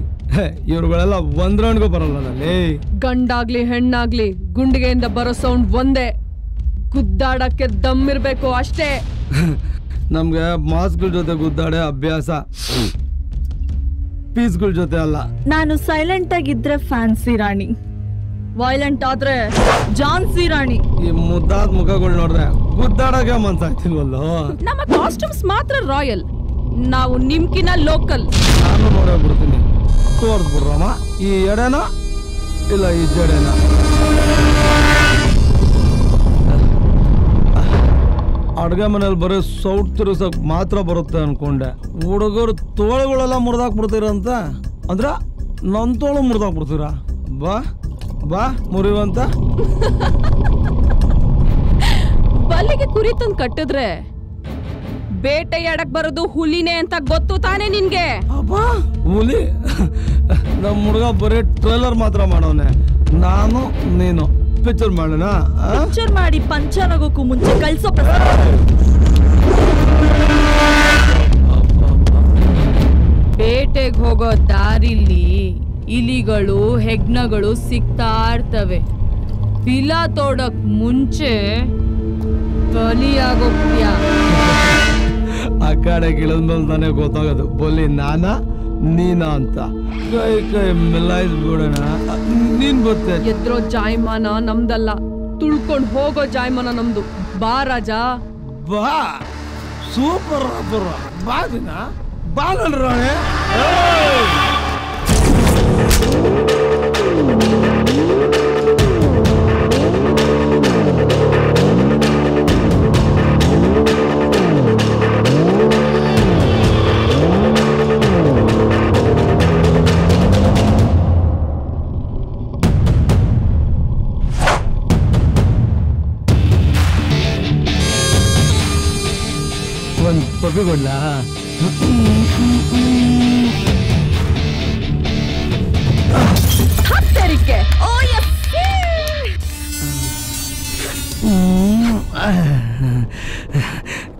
ಇವ್ರುಗಳೆಲ್ಲ ಒಂದ್ ರೌಂಡ್ಗೂ ಬರಲ್ಲ. ಲೈ ಗಂಡಾಗ್ಲಿ ಹೆಣ್ಣಾಗ್ಲಿ ಗುಂಡಿಗೆಯಿಂದ ಬರೋ ಸೌಂಡ್ ಒಂದೇ. ಗುದ್ದಾಡಕ್ಕೆ ದಮ್ ಇರ್ಬೇಕು ಅಷ್ಟೇ. ನಮ್ಗೆ ಮಾಸ್ಗಳ ಜೊತೆ ಗುದ್ದಾಡೆ ಅಭ್ಯಾಸ, ಪೀಸ್ಗಳ ಜೊತೆ ಅಲ್ಲ. ನಾನು ಸೈಲೆಂಟ್ ಆಗಿದ್ರೆ ಫ್ಯಾನ್ಸಿ ರಾಣಿ, ವೈಲೆಂಟ್ ಆದ್ರೆ ಜಾನ್ಸಿ ರಾಣಿ. ಈ ಮುದ್ದಾದ ಮುಖಗಳು ನೋಡ್ರೆ ಗುದ್ದಾಡಕ್ಕೆ ಮನ್ಸಾಗ್ತಿಲ್ವಲ್ಲೋ. ನಮ್ಮ ಕಾಸ್ಟ್ಯೂಮ್ಸ್ ಮಾತ್ರ ರಾಯಲ್, ನಾವು ನಿಮ್ಕಿನ ಲೋಕಲ್. ನಾನು ನೋಡೇ ಬಿಡ್ತೀನಿ. ತೋರ್ಸ್ಬಿಡ್ರಮ್ಮ, ಈ ಎಡೆನ ಇಲ್ಲ ಈ ಜಡೆನ. ಅಡ್ಗೆ ಮನೇಲಿ ಬರೀ ಸೌಟ್ ತಿರುಸಕ್ ಮಾತ್ರ ಬರುತ್ತೆ ಅನ್ಕೊಂಡೆ. ಹುಡುಗರು ತೋಳುಗಳೆಲ್ಲ ಮುರಿದಾಕ್ಬಿಡ್ತೀರಂತ ಅಂದ್ರ ನನ್ ತೋಳು ಮುರಿದಾಕ್ಬಿಡ್ತೀರ? ಬಾ ಬಾ ಮುರಿವಂತ. ಬಲ್ಲಿಗೆ ಕುರಿ ತಂದು ಕಟ್ಟಿದ್ರೆ ಬೇಟೆಯಾಡಕ್ ಬರೋದು ಹುಲಿನೇ ಅಂತ ಗೊತ್ತು ತಾನೇ ನಿನ್ಗೆ? ಹುಲಿ? ನಮ್ ಹುಡುಗ ಬರೀ ಟ್ರೇಲರ್ ಮಾತ್ರ ಮಾಡೋನೆ. ನಾನು ನೀನು ಪಿಕ್ಚರ್ ಮಾಡೋಣ. ಪಿಕ್ಚರ್ ಮಾಡಿ ಪಂಚನಾಗೋಕ್ಕೂ ಮುಂಚೆ ಕಳ್ಸೋ. ಬೇಟೆಗೆ ಹೋಗೋ ದಾರಿಲಿ ಇಲಿಗಳು ಹೆಗ್ನಗಳು ಸಿಗ್ತಾ ಇರ್ತವೆ. ಬಿಲ ತೋಡಕ್ ಮುಂಚೆ ಬಲಿಯಾಗೋಗ್ತೀಯ. ಆ ಕಡೆ ಗಿಳದ್ಮೇಲೆ ತಾನೇ ಗೊತ್ತಾಗೋದು ಬಲಿ ನಾನಾ ನೀನಾ ಅಂತ. ಕೈ ಮಿಲಾಯಿಸ್ಬಿಡೋಣ. ನೀನ್ ಗೊತ್ತೇ ಎದ್ರೋ ಜಾಯಮಾನ ನಮ್ದಲ್ಲ, ತುಳ್ಕೊಂಡ್ ಹೋಗೋ ಜಾಯಮಾನ ನಮ್ದು. ಬಾ ರಾಜ ಬಾ. ಸೂಪರ್ ಬಾ ದಿನ ಬಾಗಲ್ರಾಣೆ. ಒಂದು ಪಪ್ಪಿ ಕೊಡ್ಲಾ?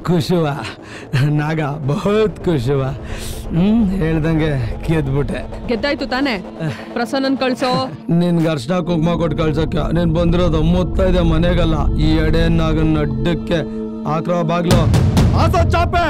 खुश हुआ नागा बहुत खुश हुआ ಹೇಳ್ದಂಗೆ ಗೆದ್ಬಿಟ್ಟೆ. ಗೆದ್ದಾಯ್ತು ತಾನೆ? ಪ್ರಸನ್ನನ್ ಕಳ್ಸೋ. ನಿನ್ಗೆ ಅರ್ಶನ ಕುಂಕುಮ ಕೊಟ್ಟು ಕಳ್ಸಕ್ಕೆ ನೀನ್ ಬಂದಿರೋದು ಮುತ್ತೈದೆ ಮನೆಗಲ್ಲ, ಈ ಎಡೆ ನಾಗನ್ ಅಡ್ಡಕ್ಕೆ ಹಾಕ್ರೋ ಬಾಗ್ಲು. ಆಸ ಚಾಪೆ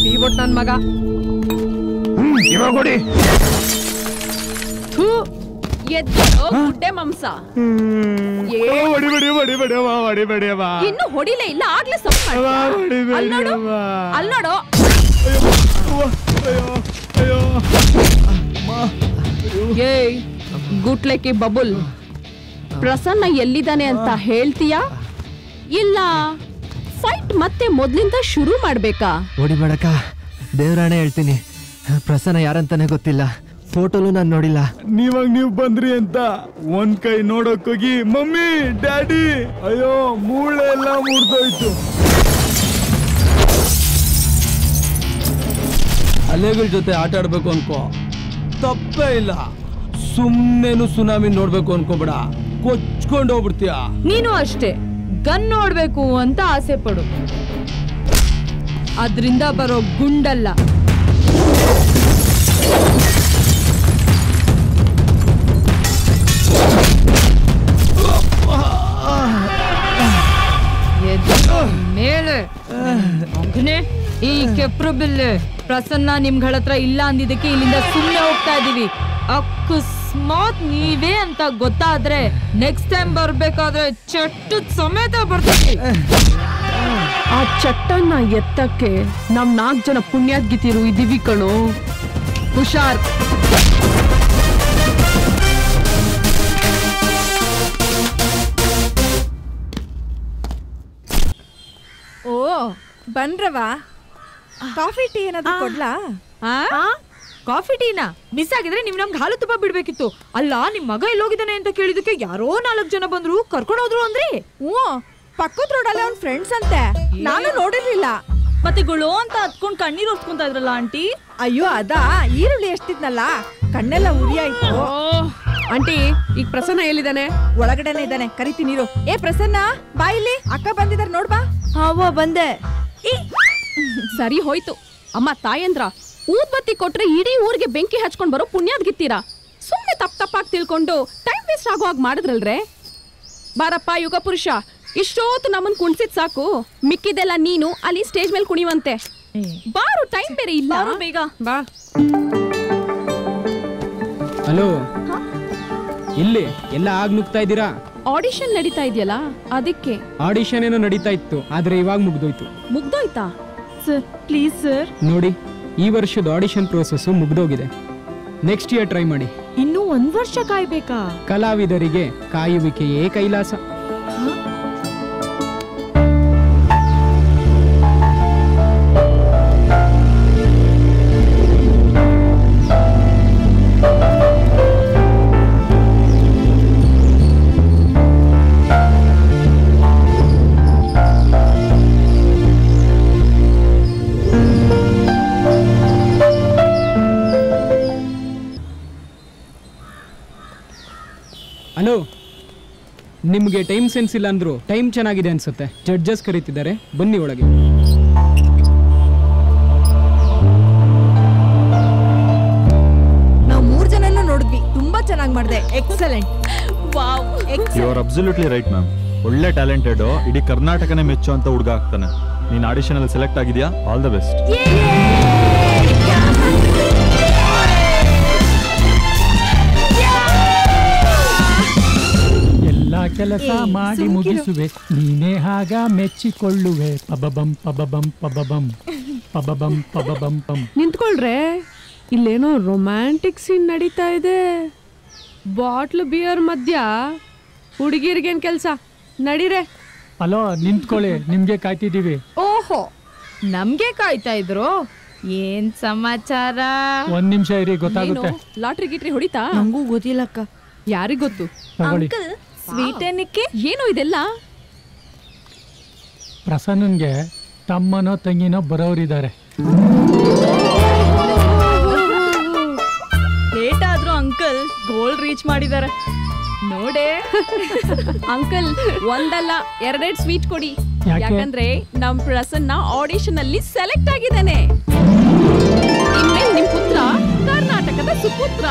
ಪೀವಟ್ ನನ್ ಮಗ. ಇವಾಗ ಕೊಡಿ. ಥೂ, ಎದ್ದು ಗುಡ್ಡೆ ಮಾಂಸ. ಇನ್ನು ಹೊಡಿಲೇ ಇಲ್ಲ, ಆಗ್ಲೇ ಸೌಂಡ್ ಮಾಡ್ತೀಯ. ಅಲ್ ನೋಡು. ಏಯ್ ಗುಟ್ಲೆಕಿ ಬಬುಲ್, ಪ್ರಸನ್ನ ಎಲ್ಲಿದ್ದಾನೆ ಅಂತ ಹೇಳ್ತೀಯಾ ಇಲ್ಲ ಫೈಟ್ ಮತ್ತೆ ಮೊದ್ಲಿಂದ ಶುರು ಮಾಡ್ಬೇಕಾ? ಹೊಡಿಬೇಡಕ್ಕ, ದೇವರಾಣೆ ಹೇಳ್ತೀನಿ, ಪ್ರಸನ್ನ ಯಾರಂತಾನೆ ಗೊತ್ತಿಲ್ಲ, ಫೋಟೋಲು ನಾನು ನೋಡಿಲ್ಲ. ನೀವಾಗ ನೀವು ಬಂದ್ರಿ ಅಂತ ಒಂದ್ ಕೈ ನೋಡೋಕೋಗಿ ಮಮ್ಮಿ ಡ್ಯಾಡಿ ಅಯ್ಯೋ ಮೂಳೆ ಎಲ್ಲ ಮುರಿದೋಯ್ತು. ಅಲೆಗಳ ಜೊತೆ ಆಟ ಆಡ್ಬೇಕು ಅನ್ಕೋ, ತಪ್ಪೇ ಇಲ್ಲ. ಸುಮ್ನೇನು ಸುನಾಮಿ ನೋಡ್ಬೇಕು ಅನ್ಕೋಬೇಡ, ಕೊಚ್ಕೊಂಡು ಹೋಗ್ಬಿಡ್ತೀಯ. ನೀನು ಅಷ್ಟೇ, ಗನ್ ನೋಡ್ಬೇಕು ಅಂತ ಆಸೆ ಪಡು, ಅದ್ರಿಂದ ಬರೋ ಗುಂಡಲ್ಲ. ಮೇಲೆ ಈ ಕೆಪ್ರು ಬಿಲ್ಲೆ ಪ್ರಸನ್ನ ನಿಮ್ಗಳ ಹತ್ರ ಇಲ್ಲ ಅಂದಿದ್ದಕ್ಕೆ ಇಲ್ಲಿಂದ ಸುಮ್ಮನೆ ಹೋಗ್ತಾ ಇದೀವಿ. ಅಕಸ್ಮಾತ್ ನೀವೇ ಅಂತ ಗೊತ್ತಾದ್ರೆ ನೆಕ್ಸ್ಟ್ ಟೈಮ್ ಬರ್ಬೇಕಾದ್ರೆ ಚಟ್ಟು ಸಮೇತ ಬರ್ತೀವಿ. ಆ ಚಟ್ಟನ್ನ ಎತ್ತಕ್ಕೆ ನಮ್ 4 ಜನ ಪುಣ್ಯಾದ್ಗಿತಿರು ಇದೀವಿ ಕಣೋ, ಹುಷಾರ್. ಓ ಬನ್ರವಾ, ಕಾಫಿ ಟೀ ಏನಾದ್ರು ಕೊಡ್ಲಾ? ಕಾಫಿ ಟೀನಾ? ಮಿಸ್ ಆಗಿದ್ರೆ ನೀವ್ ನಮ್ಗೆ ಹಾಲು ತುಪ್ಪ ಬಿಡ್ಬೇಕಿತ್ತು. ಅಲ್ಲ, ನಿಮ್ ಮಗ ಎಲ್ಲೋಗಿದ್ದಾನೆ ಅಂತ ಕೇಳಿದಕ್ಕೆ ಯಾರೋ 4 ಜನ ಬಂದ್ರು, ಕರ್ಕೊಂಡು ಹೋದ್ರು ಅಂದ್ರಿ. ಪಕ್ಕದ ರೋಡಲ್ಲಿ ಅವ್ನ ಫ್ರೆಂಡ್ಸ್ ಅಂತೆ, ನಾನು ನೋಡಿರ್ಲಿಲ್ಲ. ಮತ್ತೆ ಗುಳೋ ಅಂತ ಹತ್ಕೊಂಡ್ ಕಣ್ಣೀರ್ ಒರ್ಸ್ಕೊಂತ ಇದ್ರಲ್ಲ ಆಂಟಿ. ಅಯ್ಯೋ ಅದಾ, ಈರುಳ್ಳಿ ಎಷ್ಟಿದ್ನಲ್ಲ ಕಣ್ಣೆಲ್ಲ ಉರಿ ಆಯ್ತು. ಆಂಟಿ, ಈಗ ಪ್ರಸನ್ನ ಎಲ್ಲಿದ್ದಾನೆ? ಒಳಗಡೆನೆ ಇದ್ದಾನೆ, ಕರಿತೀನಿ ಇರು. ಏ ಪ್ರಸನ್ನ, ಬಾ ಇಲ್ಲಿ, ಅಕ್ಕ ಬಂದಿದಾರೆ ನೋಡ್ಬಾ. ಹಾವ ಬಂದೆ. ಸರಿ ಹೋಯ್ತು. ಅಮ್ಮ ತಾಯಂದ್ರ, ಊದ್ಬತ್ತಿ ಕೊಟ್ರೆ ಇಡೀ ಊರಿಗೆ ಬೆಂಕಿ ಹಚ್ಕೊಂಡ್ ಬರೋ ಪುಣ್ಯಾದ್ಗಿತ್ತೀರಾ? ಸುಮ್ನೆ ತಪ್ಪಾಗಿ ತಿಳ್ಕೊಂಡು ಟೈಮ್ ವೇಸ್ಟ್ ಆಗೋ ಹಾಗೆ ಮಾಡಿದ್ರಲ್ರೇ. ಬಾರಪ್ಪ ಯುಗ ಪುರುಷ, ಇಷ್ಟೊತ್ತು ನಮ್ಮನ್ ಕುಣ್ಸಿದ್ ಸಾಕು, ಮಿಕ್ಕಿದೆಲ್ಲ ನೀನು ಅಲ್ಲಿ ಸ್ಟೇಜ್ ಮೇಲೆ ಕುಣಿವಂತೆ. ಬಾರು, ಟೈಮ್ ಬೇರೆ ಇಲ್ಲ. ಬೇಗ ಬಾ. ಹಲೋ, ಇಲ್ಲಿ ಎಲ್ಲ ಆಗ್ ನುಗ್ತಾ ಇದ್ದೀರಾ? ಆಡಿಷನ್ ನಡೀತಾ ಇದೆಯಲ್ಲ ಅದಕ್ಕೆ. ಆಡಿಷನ್ ಏನೋ ನಡೀತಾ ಇತ್ತು, ಆದ್ರೆ ಇವಾಗ ಮುಗ್ದೋಯ್ತು. ಮುಗ್ದೋಯ್ತಾ? Sir please sir. ನೋಡಿ, ಈ ವರ್ಷದ ಆಡಿಷನ್ ಪ್ರೋಸೆಸ್ ಮುಗ್ದೋಗಿದೆ. ನೆಕ್ಸ್ಟ್ ಇಯರ್ ಟ್ರೈ ಮಾಡಿ. ಇನ್ನೂ 1 ವರ್ಷ ಕಾಯ್ಬೇಕಾ? ಕಲಾವಿದರಿಗೆ ಕಾಯುವಿಕೆಯೇ ಕೈಲಾಸ. ಹಲೋ, ನಿಮ್ಗೆ ಟೈಮ್ ಸೆನ್ಸ್ ಇಲ್ಲ ಅಂದ್ರು ಟೈಮ್ ಚೆನ್ನಾಗಿದೆ ಅನ್ಸುತ್ತೆ. ಜಡ್ಜಸ್ ಕರೀತಿದ್ದಾರೆ, ಬನ್ನಿ ಒಳಗೆ. ನಾವು 3 ಜನನೂ ನೋಡಿದ್ವಿ, ತುಂಬಾ ಚೆನ್ನಾಗಿ ಮಾಡಿದೆ. Excellent. Wow, you are absolutely right ma'am. ಒಳ್ಳೆ ಟ್ಯಾಲೆಂಟೆಡ್, ಇಡೀ ಕರ್ನಾಟಕನೇ ಮೆಚ್ಚೋ ಅಂತ ಹುಡುಗ ಆಗ್ತಾನೆ. ನೀನ್ ಆಡಿಷನ್ ಅಲ್ಲಿ ಸೆಲೆಕ್ಟ್ ಆಗಿದ್ಯಾ? All the best. ಎಲ್ಲ ಕೆಲಸ ಮಾಡಿ ಮುಗಿಸುವೆ, ನೀನೇ ಹಾಗ ಮೆಚ್ಚಿಕೊಳ್ಳುವೆ. ಪಬಬಂ ಪಬಬಂ ಪಬಬಂ ಪಬಬಂ ಪಬಬಂ ಪಂ. ನಿಂತ್ಕೊಳ್ರೆ, ಇಲ್ಲೇನೋ ರೊಮ್ಯಾಂಟಿಕ್ ಸೀನ್ ನಡೀತಾ ಇದೆ. ಬಾಟ್ಲ್ ಬಿಯರ್ ಮಧ್ಯ ಹುಡುಗಿರ್ಗೇನ್ ಕೆಲ್ಸ? ನಡೀರೆ. ಹಲೋ, ನಿಂತ್ಕೊಳ್ಳಿ, ನಿಮ್ಗೆ ಕಾಯ್ತಿದೀವಿ. ಓಹೋ, ನಮ್ಗೆ ಕಾಯ್ತಾ ಇದ್ರು? ಏನ್ ಸಮಾಚಾರ? 1 ನಿಮಿಷ ಇರಿ, ಗೊತ್ತಾಗುತ್ತೆ. ಲಾಟ್ರಿ ಗಿಟ್ರಿ ಹೊಡಿತಾ? ನಂಗೂ ಗೊತ್ತಿಲ್ಲಕ್ಕ. ಯಾರಿಗ್ ಗೊತ್ತು? ತಗೊಳ್ಳಿ. ಸ್ವೀಟ್ ಏನಕ್ಕೆ? ಏನು ಇದೆಲ್ಲ? ಪ್ರಸನ್ನನ್ಗೆ ತಮ್ಮನೋ ತಂಗಿನೋ ಬರೋರಿದ್ದಾರೆ. ಲೇಟ್ ಆದ್ರೂ ಅಂಕಲ್ ಗೋಲ್ ರೀಚ್ ಮಾಡಿದ್ದಾರೆ ನೋಡೆ. ಅಂಕಲ್, ಒಂದಲ್ಲ 2 ಸ್ವೀಟ್ ಕೊಡಿ. ಯಾಕಂದ್ರೆ ನಮ್ ಪ್ರಸನ್ನ ಆಡಿಷನ್ ಅಲ್ಲಿ ಸೆಲೆಕ್ಟ್ ಆಗಿದ್ದಾನೆ. ಇನ್ಮೇಲೆ ನಿಮ್ ಪುತ್ರ ಕರ್ನಾಟಕದ ಸುಪುತ್ರ.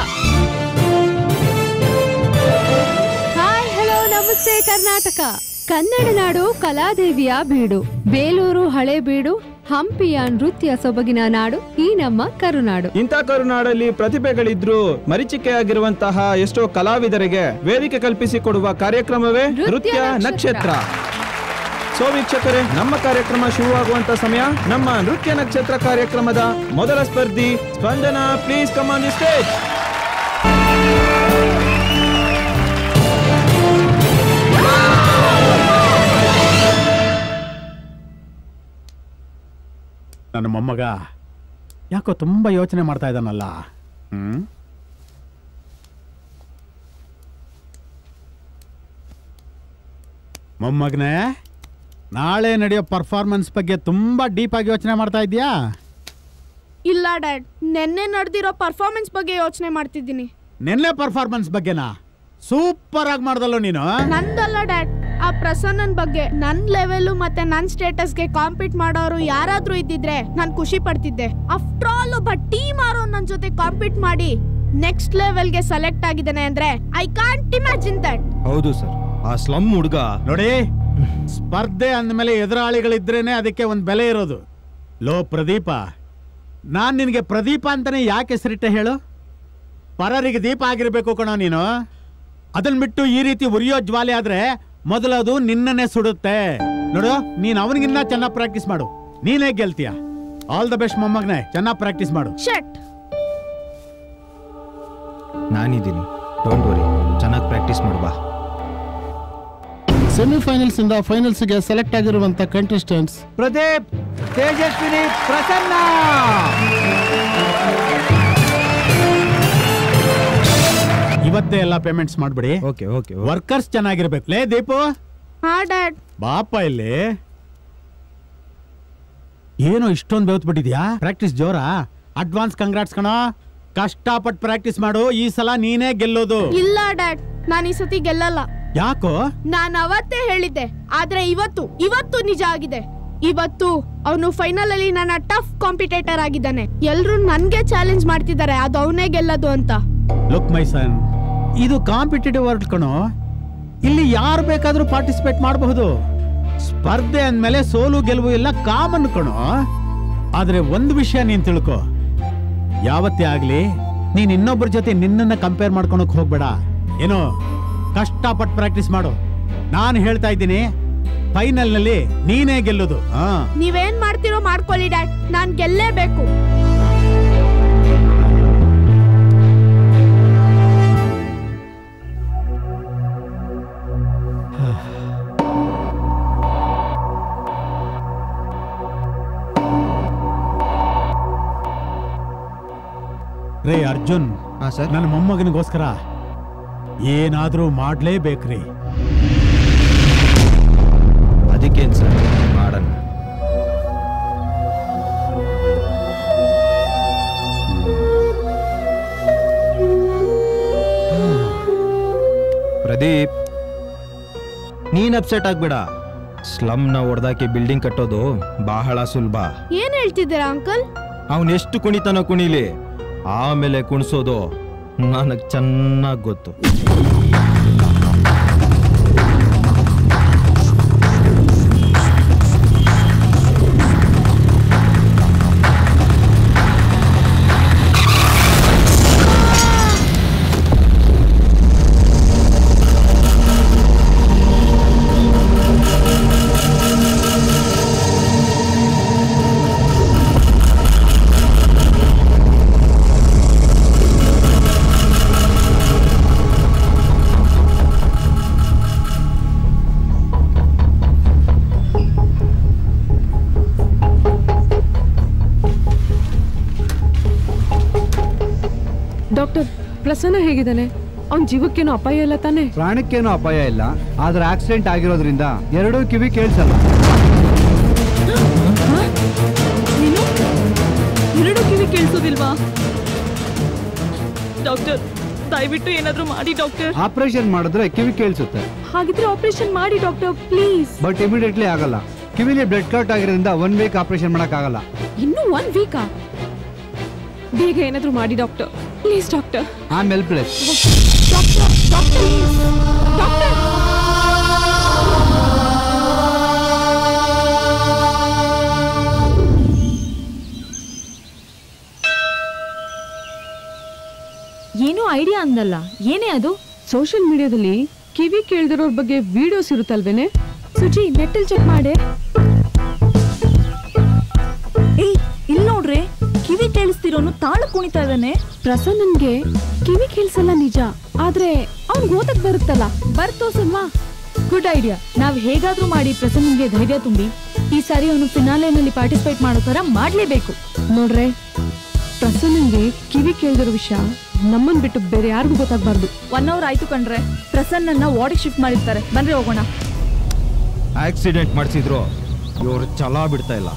ಹಾಯ್, ಹಲೋ, ನಮಸ್ತೆ ಕರ್ನಾಟಕ. ಕನ್ನಡ ನಾಡು ಕಲಾದೇವಿಯ ಬೀಡು, ಬೇಲೂರು ಹಳೆ ಬೀಡು, ಹಂಪಿಯ ನೃತ್ಯ ಸೊಬಗಿನ ನಾಡು ಈ ನಮ್ಮ ಕರುನಾಡು. ಇಂಥ ಕರುನಾಡಲ್ಲಿ ಪ್ರತಿಭೆಗಳಿದ್ರು ಮರೀಚಿಕೆಯಾಗಿರುವಂತಹ ಎಷ್ಟೋ ಕಲಾವಿದರಿಗೆ ವೇದಿಕೆ ಕಲ್ಪಿಸಿಕೊಡುವ ಕಾರ್ಯಕ್ರಮವೇ ನೃತ್ಯ ನಕ್ಷತ್ರ. ಸೊ ವೀಕ್ಷಕರೇ, ನಮ್ಮ ಕಾರ್ಯಕ್ರಮ ಶುರುವಾಗುವಂತ ಸಮಯ. ನಮ್ಮ ನೃತ್ಯ ನಕ್ಷತ್ರ ಕಾರ್ಯಕ್ರಮದ ಮೊದಲ ಸ್ಪರ್ಧಿ Spandana, please come on the stage. ನನ್ನ ಮೊಮ್ಮಗ ಯಾಕೋ ತುಂಬ ಯೋಚನೆ ಮಾಡ್ತಾ ಇದ್ದಾನಲ್ಲ. ಮೊಮ್ಮಗನೇ, ನಾಳೆ ನಡೆಯೋ ಪರ್ಫಾರ್ಮೆನ್ಸ್ ಬಗ್ಗೆ ತುಂಬ ಡೀಪಾಗಿ ಯೋಚನೆ ಮಾಡ್ತಾ ಇದೆಯಾ? ಇಲ್ಲ ಡ್ಯಾಡ್, ನೆನ್ನೆ ನಡೆದಿರೋ ಪರ್ಫಾರ್ಮೆನ್ಸ್ ಬಗ್ಗೆ ಯೋಚನೆ ಮಾಡ್ತಿದ್ದೀನಿ. ನಿನ್ನೆ ಪರ್ಫಾರ್ಮೆನ್ಸ್ ಬಗ್ಗೆನಾ? ಸೂಪರ್ ಆಗಿ ಮಾಡ್ದಲ್ಲೋ ನೀನು. ನಂದಲ್ಲ ಡ್ಯಾಡ್, ಆ ಪ್ರಸನ್ನನ್ ಬಗ್ಗೆ. ನನ್ ಲೆವೆಲ್ ಮತ್ತೆ ನನ್ ಸ್ಟೇಟಸ್ಗೆ ಕಾಂಪೀಟ್ ಮಾಡೋರು ಯಾರಾದ್ರೂ ಇದ್ದಿದ್ರೆ ನಾನು ಖುಷಿ ಪಡ್ತಿದ್ದೆ. ಆಫ್ಟರ್ ಆಲ್ ಒಬ್ಬ ಟೀಮ್ ಆರೋ ನನ್ ಜೊತೆ ಕಾಂಪೀಟ್ ಮಾಡಿ ನೆಕ್ಸ್ಟ್ ಲೆವೆಲ್ಗೆ ಸೆಲೆಕ್ಟ್ ಆಗಿದ್ದಾನೆ ಅಂದ್ರೆ ಐ ಕಾಂಟ್ ಇಮ್ಯಾಜಿನ್ ದಟ್. ಹೌದು ಸರ್, ಆ ಸ್ಲಮ್ ಹುಡುಗ ನೋಡಿ, ಸ್ಪರ್ಧೆ ಅಂದಮೇಲೆ ಎದುರಾಳಿಗಳಿದ್ರೇನೆ ಅದಕ್ಕೆ ಒಂದು ಬೆಲೆ ಇರೋದು. ಲೋ ಪ್ರದೀಪ, ನಾನು ನಿನಗೆ ಪ್ರದೀಪ ಅಂತಾನೆ ಯಾಕೆ ಹೆಸರಿಟ್ಟೆ ಹೇಳು? ಪರರಿಗೆ ದೀಪ ಆಗಿರ್ಬೇಕು ಕಣೋ ನೀನು. ಅದನ್ನ ಬಿಟ್ಟು ಈ ರೀತಿ ಉರಿಯೋ ಜ್ವಾಲೆ ಆದ್ರೆ ಮೊದಲದು ನಿನ್ನನ್ನೇ ಸುಡುತ್ತೆ. ನೋಡು, ನೀನ್ ಅವನಿಗಿನ್ನ ಚೆನ್ನಾಗಿ ಪ್ರಾಕ್ಟೀಸ್ ಮಾಡು, ನೀನೇ ಗೆಲ್ತೀಯ. ಆಲ್ ದ ಬೆಸ್ಟ್ ಮೊಮ್ಮಗನೇ, ಚೆನ್ನಾಗಿ ಪ್ರಾಕ್ಟೀಸ್ ಮಾಡು. ನಾನಿದ್ದೀನಿ, ಡೋಂಟ್ ವರಿ, ಚೆನ್ನಾಗಿ ಪ್ರಾಕ್ಟೀಸ್ ಮಾಡು ಬಾ. ಸೆಮಿಫೈನಲ್ಸ್ ಇಂದ ಫೈನಲ್ಸ್ ಗೆ ಸೆಲೆಕ್ಟ್ ಆಗಿರುವಂತ ಕಂಟೆಸ್ಟೆಂಟ್ಸ್ ಪ್ರದೀಪ್, ತೇಜಸ್ವಿನಿ, ಪ್ರಸನ್ನ. ಇವತ್ತೇ ಎಲ್ಲ ಪೇಮೆಂಟ್ಸ್ ಮಾಡ್ಬಿಡಿ. Okay okay. ವರ್ಕರ್ಸ್ ಚೆನ್ನಾಗಿರ್ಬೇಕು. ಲೇ ದೀಪು, ಹಾ ಡ್ಯಾಡ್. ಬಾಪ ಇಲ್ಲಿ. ಏನೋ ಇಷ್ಟೊಂದು ಬೆವತ್ ಬಿಟ್ಟಿದ್ಯಾ? ಪ್ರಾಕ್ಟೀಸ್ ಜೋರಾ? ಅಡ್ವಾನ್ಸ್ ಕಂಗ್ರಾಟ್ಸ್ ಕಣೋ. ಕಷ್ಟಪಟ್ಟು ಪ್ರಾಕ್ಟೀಸ್ ಮಾಡು, ಈ ಸಲ ನೀನೇ ಗೆಲ್ಲೋದು. ಇಲ್ಲ ಡ್ಯಾಡ್, ನಾನು ಈ ಸತಿ ಗೆಲ್ಲಲ್ಲ. ಯಾಕೋ? ನಾನು ಅವತ್ತೇ ಹೇಳಿದ್ದೆ, ಆದ್ರೆ ಇವತ್ತು ನಿಜ ಆಗಿದೆ. ಇವತ್ತು ಅವನು ಫೈನಲ್ ಅಲ್ಲಿ ನನ್ನ ಟಫ್ ಕಾಂಪಿಟೇಟರ್ ಆಗಿದ್ದಾನೆ. ಎಲ್ರು ನನ್ಗೆ ಚಾಲೆಂಜ್ ಮಾಡ್ತಿದ್ದಾರೆ, ಅದು ಅವನೇ ಗೆಲ್ಲೋದು ಅಂತ. ಲುಕ್ ಮೈ ಸನ್, ಇದು ಕಾಂಪಿಟೇಟಿವ್ ವರ್ಲ್ಡ್ ಕಣೋ. ಇಲ್ಲಿ ಯಾರು ಬೇಕಾದ್ರೂ ಪಾರ್ಟಿಸಿಪೇಟ್ ಮಾಡಬಹುದು. ಸ್ಪರ್ಧೆ ಅಂದ್ಮೇಲೆ ಸೋಲು ಗೆಲುವು ಎಲ್ಲ ಕಾಮನ್ ಕಣೋ. ಆದ್ರೆ ಒಂದು ವಿಷಯ ನೀನ್ ತಿಳ್ಕೊ, ಯಾವತ್ತೇ ಆಗ್ಲಿ ನೀನ್ ಇನ್ನೊಬ್ಬರ ಜೊತೆ ನಿನ್ನನ್ನ ಕಂಪೇರ್ ಮಾಡ್ಕೊಳಕ್ ಹೋಗ್ಬೇಡ. ಏನೋ ಕಷ್ಟಪಟ್ಟು ಪ್ರಾಕ್ಟೀಸ್ ಮಾಡು. ನಾನು ಹೇಳ್ತಾ ಇದ್ದೀನಿ, ಫೈನಲ್ ನಲ್ಲಿ ನೀನೇ ಗೆಲ್ಲೋದು. ನೀವೇನ್ ಮಾಡ್ತಿರೋ ಮಾಡ್ಕೊಳ್ಳಿ ಡ್ಯಾಡ್, ನಾನ್ ಗೆಲ್ಲೇಬೇಕು. ರೇ ಅರ್ಜುನ್, ನನ್ನ ಮೊಮ್ಮಗನಿಗೋಸ್ಕರ ಏನಾದ್ರೂ ಮಾಡ್ಲೇಬೇಕ್ರಿ. ಅದಕ್ಕೇನು ಸರ್, ಮಾಡೋಣ. ಪ್ರದೀಪ್, ನೀನ್ ಅಪ್ಸೆಟ್ ಆಗ್ಬೇಡ. ಸ್ಲಮ್ನ ಹೊಡೆದಾಕಿ ಬಿಲ್ಡಿಂಗ್ ಕಟ್ಟೋದು ಬಹಳ ಸುಲಭ. ಏನ್ ಹೇಳ್ತಿದ್ದೀರಾ ಅಂಕಲ್? ಅವನ್ ಎಷ್ಟು ಕುಣಿತಾನೋ ಕುಣಿಲಿ, ಆಮೇಲೆ ಕುಣಿಸೋದು ನನಗೆ ಚೆನ್ನಾಗಿ ಗೊತ್ತು. ಡಾಕ್ಟರ್, ಪ್ರಸನ್ನ ಹೇಗಿದ್ದಾನೆ? ಅವನ ಜೀವಕ್ಕೇನು ಅಪಾಯ ಇಲ್ಲ ತಾನೆ? ಪ್ರಾಣಕ್ಕೇನು ಅಪಾಯ ಇಲ್ಲ, ಆದ್ರೆ ಆಕ್ಸಿಡೆಂಟ್ ಆಗಿರೋದ್ರಿಂದ ಎರಡೂ ಕಿವಿ ಕೇಳಿಸಲ್ಲ. ಎರಡು ಕಿವಿ ಕೇಳಿಸೋದಿಲ್ವಾ? ಡಾಕ್ಟರ್, ದಯವಿಟ್ಟು ಏನಾದ್ರೂ ಮಾಡಿ ಡಾಕ್ಟರ್. ಆಪರೇಷನ್ ಮಾಡಿದ್ರೆ ಕಿವಿ ಕೇಳಿಸುತ್ತೆ. ಹಾಗಿದ್ರೆ ಆಪರೇಷನ್ ಮಾಡಿ ಡಾಕ್ಟರ್, ಪ್ಲೀಸ್. ಬಟ್ ಇಮಿಡಿಯೇಟ್ಲಿ ಆಗಲ್ಲ. ಕಿವಿಲಿ ಬ್ಲಡ್ ಕಟ್ ಆಗಿರೋದ್ರಿಂದ 1 ವೀಕ್ ಆಪರೇಷನ್ ಮಾಡಕ್ ಆಗಲ್ಲ. ಇನ್ನು 1 ವೀಕಾ? ಬೇಗ ಏನಾದ್ರೂ ಮಾಡಿ ಡಾಕ್ಟರ್, ಪ್ಲೀಸ್ ಡಾಕ್ಟರ್. ಆಮೇಲೆ ಪ್ಲೇಸ್ ಡಾಕ್ಟರ್, ಡಾಕ್ಟರ್, ಡಾಕ್ಟರ್. ಏನೋ ಐಡಿಯಾ ಅಂದಲ್ಲ, ಏನೇ ಅದು? ಸೋಷಿಯಲ್ ಮೀಡಿಯಾದಲ್ಲಿ ಕಿವಿ ಕೇಳ್ದಿರೋರ್ ಬಗ್ಗೆ ವಿಡಿಯೋಸ್ ಇರುತ್ತಲ್ವೇನೆ? ಸುಜಿ ನೆಟ್ಟಲ್ ಚೆಕ್ ಮಾಡೆ. ಏಯ್ ಇಲ್ಲಿ ನೋಡ್ರಿ, ಕಿವಿ ಕೇಳಿಸ್ತಿರೋನು ತಾಳ ಕುಣಿತಾ ಇದ್ದಾನೆ. ಪ್ರಸನ್ನನ್ಗೆ ಕಿವಿ ಕೇಳಿಸಲ್ಲ ನಿಜ, ಆದ್ರೆ ಅವ್ನ್ ಓದಕ್ ಬರುತ್ತಲ್ಲ, ಬರ್ತೋಸಲ್ವಾ? Good idea. ನಾವ್ ಹೇಗಾದ್ರೂ ಮಾಡಿ ಪ್ರಸನ್ನನ್ಗೆ ಧೈರ್ಯ ತುಂಬಿ ಈ ಸಾರಿ ಅವನು ಫಿನಾಲೆನಲ್ಲಿ ಪಾರ್ಟಿಸಿಪೇಟ್ ಮಾಡೋ ತರ ಮಾಡ್ಲೇಬೇಕು. ನೋಡ್ರೆ, ಪ್ರಸನ್ನನ್ಗೆ ಕಿವಿ ಕೇಳ್ದಿರೋ ವಿಷಯ ನಮ್ಮನ್ ಬಿಟ್ಟು ಬೇರೆ ಯಾರಿಗೂ ಗೊತ್ತಾಗ್ಬಾರ್ದು. 1 hour ಆಯ್ತು ಕಣ್ರೆ, ಪ್ರಸನ್ನನ್ನ ವಾರ್ಡಿಗೆ ಶಿಫ್ಟ್ ಮಾಡಿರ್ತಾರೆ. ಬನ್ರಿ ಹೋಗೋಣ. ಆಕ್ಸಿಡೆಂಟ್ ಮಾಡಿಸಿದ್ರು ಇವ್ರು ಛಲ ಬಿಡ್ತಾ ಇಲ್ಲ.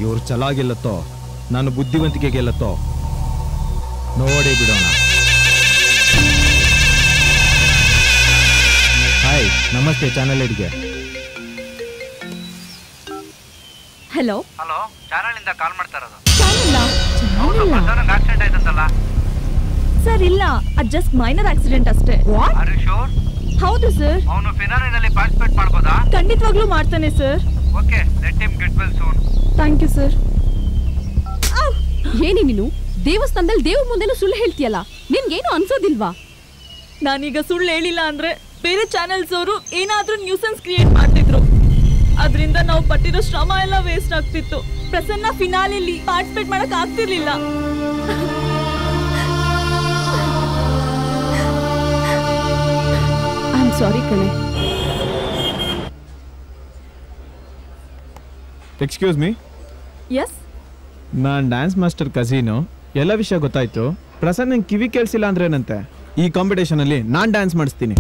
ಇವ್ರು ಛಲ ಗೆಲ್ಲತ್ತೋ ನಾನು ಬುದ್ಧಿವಂತಿಕೆ ಗೆಲ್ಲತ್ತೋ ನೋಡಿ ಬಿಡೋಣ. ಹಾಯ್, ನಮಸ್ತೆ ಚಾನೆಲ್ ಎಡ್ಗೆ. ಹಲೋ ಹಲೋ, ಚಾನಲ್ ಇಂದ ಕಾಲ್ ಮಾಡ್ತಾ ಇರೋದು. ಆಕ್ಸಿಡೆಂಟ್ ಆಯ್ತಂತಲ್ಲ ಸರ್? ಇಲ್ಲ, ಅದು ಜಸ್ಟ್ ಮೈನರ್ ಆಕ್ಸಿಡೆಂಟ್ ಅಷ್ಟೇ. Are you sure? ಹೌದು ಸರ್. ಅವನು ಫಿನಾಲೆನಲ್ಲಿ ಪಾರ್ಟಿಸಿಪೇಟ್ ಮಾಡ್ಬೋದಾ? ಖಂಡಿತವಾಗ್ಲೂ ಮಾಡ್ತಾನೆ sir. Okay, let him get well soon. Thank you sir. ಏನಿ ನೀನು ದೇವಸ್ಥಾನದಲ್ಲಿ ದೇವ್ರ ಮುಂದೆನೂ ಸುಳ್ಳು ಹೇಳ್ತೀಯಲ್ಲ, ನಿನ್ಗೇನು ಅನ್ಸೋದಿಲ್ವಾ? ನಾನೀಗ ಸುಳ್ಳು ಹೇಳಿಲ್ಲ ಅಂದ್ರೆ ಬೇರೆ ಚಾನೆಲ್ಸ್ ಅವರು ಏನಾದ್ರೂ ನ್ಯೂಸೆನ್ಸ್ ಕ್ರಿಯೇಟ್ ಮಾಡ್ತಿದ್ರು. ಅದರಿಂದ ನಾವು ಪಟ್ಟಿರೋ ಶ್ರಮ ಎಲ್ಲ ವೇಸ್ಟ್ ಆಗ್ತಿತ್ತು. ಪ್ರಸನ್ನ ಫಿನಾಲೆಯಲ್ಲಿ ಪಾರ್ಟಿಸಿಪೇಟ್ ಮಾಡಕ್ ಆಗ್ತಿರ್ಲಿಲ್ಲ. ಐ ಆಮ್ ಸಾರಿ ಕಣೆ. Excuse me. ಎಸ್, ನಾನು ಡ್ಯಾನ್ಸ್ ಮಾಸ್ಟರ್ ಕಝೀನು. ಎಲ್ಲ ವಿಷಯ ಗೊತ್ತಾಯ್ತು. ಪ್ರಸನ್ನ ಕಿವಿ ಕೇಳಿಸಿಲ್ಲ ಅಂದ್ರೆ ಏನಂತೆ? ಈ ಕಾಂಪಿಟೇಷನ್ ಅಲ್ಲಿ ನಾನು ಡ್ಯಾನ್ಸ್ ಮಾಡಿಸ್ತೀನಿ.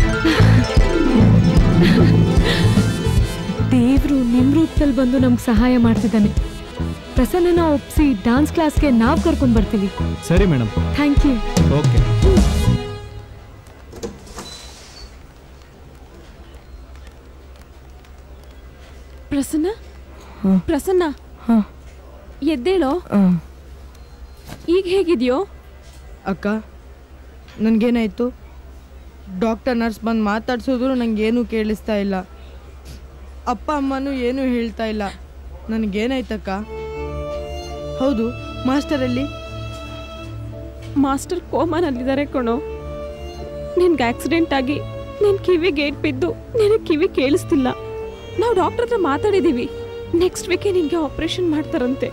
ದೇವ್ರು ನಿಮ್ ರೂಪದಲ್ಲಿ ಬಂದು ನಮ್ಗೆ ಸಹಾಯ ಮಾಡ್ತಿದ್ದಾನೆ. ಪ್ರಸನ್ನನ ಒಪ್ಸಿ ಡಾನ್ಸ್ ಕ್ಲಾಸ್ಗೆ ನಾವ್ ಕರ್ಕೊಂಡ್ ಬರ್ತೀವಿ. ಸರಿ madam. Thank you. Okay. Prasanna, Prasanna, ಎದ್ದೇಳೋ. ಈಗ ಹೇಗಿದ್ಯೋ? ಅಕ್ಕ, ನನಗೇನಾಯ್ತು? ಡಾಕ್ಟರ್ ನರ್ಸ್ ಬಂದು ಮಾತಾಡ್ಸಿದ್ರು ನನಗೇನು ಕೇಳಿಸ್ತಾ ಇಲ್ಲ. ಅಪ್ಪ ಅಮ್ಮನೂ ಏನೂ ಹೇಳ್ತಾ ಇಲ್ಲ. ನನಗೇನಾಯ್ತಕ್ಕ? ಹೌದು, ಮಾಸ್ಟರಲ್ಲಿ? ಮಾಸ್ಟರ್ ಕೋಮಾನಲ್ಲಿದ್ದಾರೆ ಕಣೋ. ನಿನ್ಗೆ ಆಕ್ಸಿಡೆಂಟ್ ಆಗಿ ನಿನ್ ಕಿವಿ ಗೇಟ್ ಬಿದ್ದು ನಿನಗೆ ಕಿವಿ ಕೇಳಿಸ್ತಿಲ್ಲ. ನಾವು ಡಾಕ್ಟರ್ ಹತ್ರ ಮಾತಾಡಿದೀವಿ. ನೆಕ್ಸ್ಟ್ ವೀಕೆ ನಿನ್ಗೆ ಆಪರೇಷನ್ ಮಾಡ್ತಾರಂತೆ.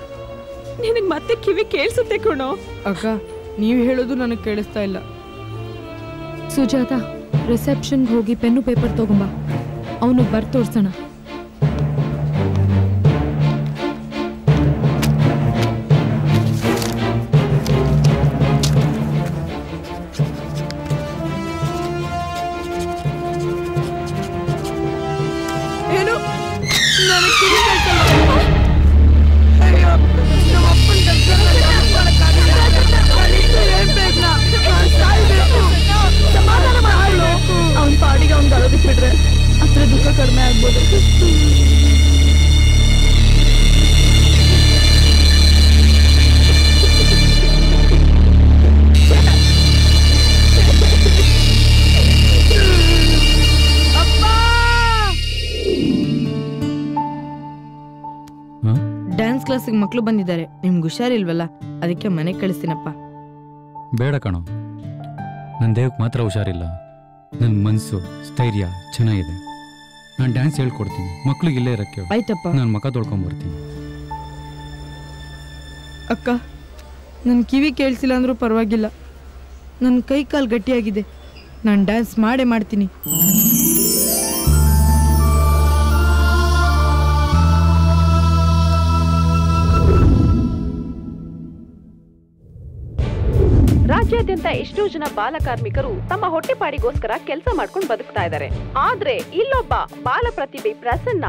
ನಿನಗೆ ಮತ್ತೆ ಕಿವಿ ಕೇಳಿಸುತ್ತೆ ಕಣೋ. ಅಕ್ಕ, ನೀವು ಹೇಳೋದು ನನಗೆ ಕೇಳಿಸ್ತಾ ಇಲ್ಲ. ಸುಜಾತ, ರಿಸೆಪ್ಷನ್ಗೆ ಹೋಗಿ ಪೆನ್ನು ಪೇಪರ್ ತಗೊಂಬ, ಅವನು ಬರ್ ತೋರ್ಸೋಣ. ಏನು? ನನಗೆ ಕಿವಿ ಕೇಳಿಸಲ್ಲ. ಅಯ್ಯೋ, ನಮ್ಮ ಅಪ್ಪನ ಅವ್ನ ಪಾಡಿಗೆ ಅವ್ನ್ ಗಳೋದಿಕ್ ಬಿಟ್ರೆ ಅತ್ರ ದುಃಖ ಕಡಿಮೆ ಆಗ್ಬೋದು. ಡ್ಯಾನ್ಸ್ ಕ್ಲಾಸಿಗೆ ಮಕ್ಕಳು ಬಂದಿದ್ದಾರೆ. ನಿಮ್ಗೆ ಹುಷಾರಿಲ್ವಲ್ಲ, ಅದಕ್ಕೆ ಮನೆಗೆ ಕಳಿಸ್ತೀನಪ್ಪ. ಬೇಡ ಕಣೋ, ನನ್ನ ದೇಹಕ್ಕೆ ಮಾತ್ರ ಹುಷಾರಿಲ್ಲ. ನನ್ನ ಮನಸ್ಸು ಸ್ಥೈರ್ಯ ಚೆನ್ನಾಗಿದೆ. ನಾನು ಡ್ಯಾನ್ಸ್ ಹೇಳ್ಕೊಡ್ತೀನಿ, ಮಕ್ಳಿಗೆ ಇಲ್ಲೇ ಇರಕ್ಕೆ. ಆಯ್ತಪ್ಪ. ನಾನು ಮುಖ ತೊಳ್ಕೊಂಬರ್ತೀನಿ. ಅಕ್ಕ, ನನ್ನ ಕಿವಿ ಕೇಳಿಸಿಲ್ಲ ಅಂದ್ರೂ ಪರವಾಗಿಲ್ಲ. ನನ್ನ ಕೈ ಕಾಲು ಗಟ್ಟಿಯಾಗಿದೆ. ನಾನು ಡ್ಯಾನ್ಸ್ ಮಾಡೇ ಮಾಡ್ತೀನಿ. ರಾಜ್ಯಾದ್ಯಂತ ಎಷ್ಟೋ ಜನ ಬಾಲ ಕಾರ್ಮಿಕರು ತಮ್ಮ ಹೊಟ್ಟೆಪಾಡಿಗೋಸ್ಕರ ಕೆಲಸ ಮಾಡ್ಕೊಂಡು ಬದುಕ್ತಾ ಇದ್ದಾರೆ. ಆದ್ರೆ ಇಲ್ಲೊಬ್ಬ ಬಾಲ ಪ್ರತಿಭೆ ಪ್ರಸನ್ನ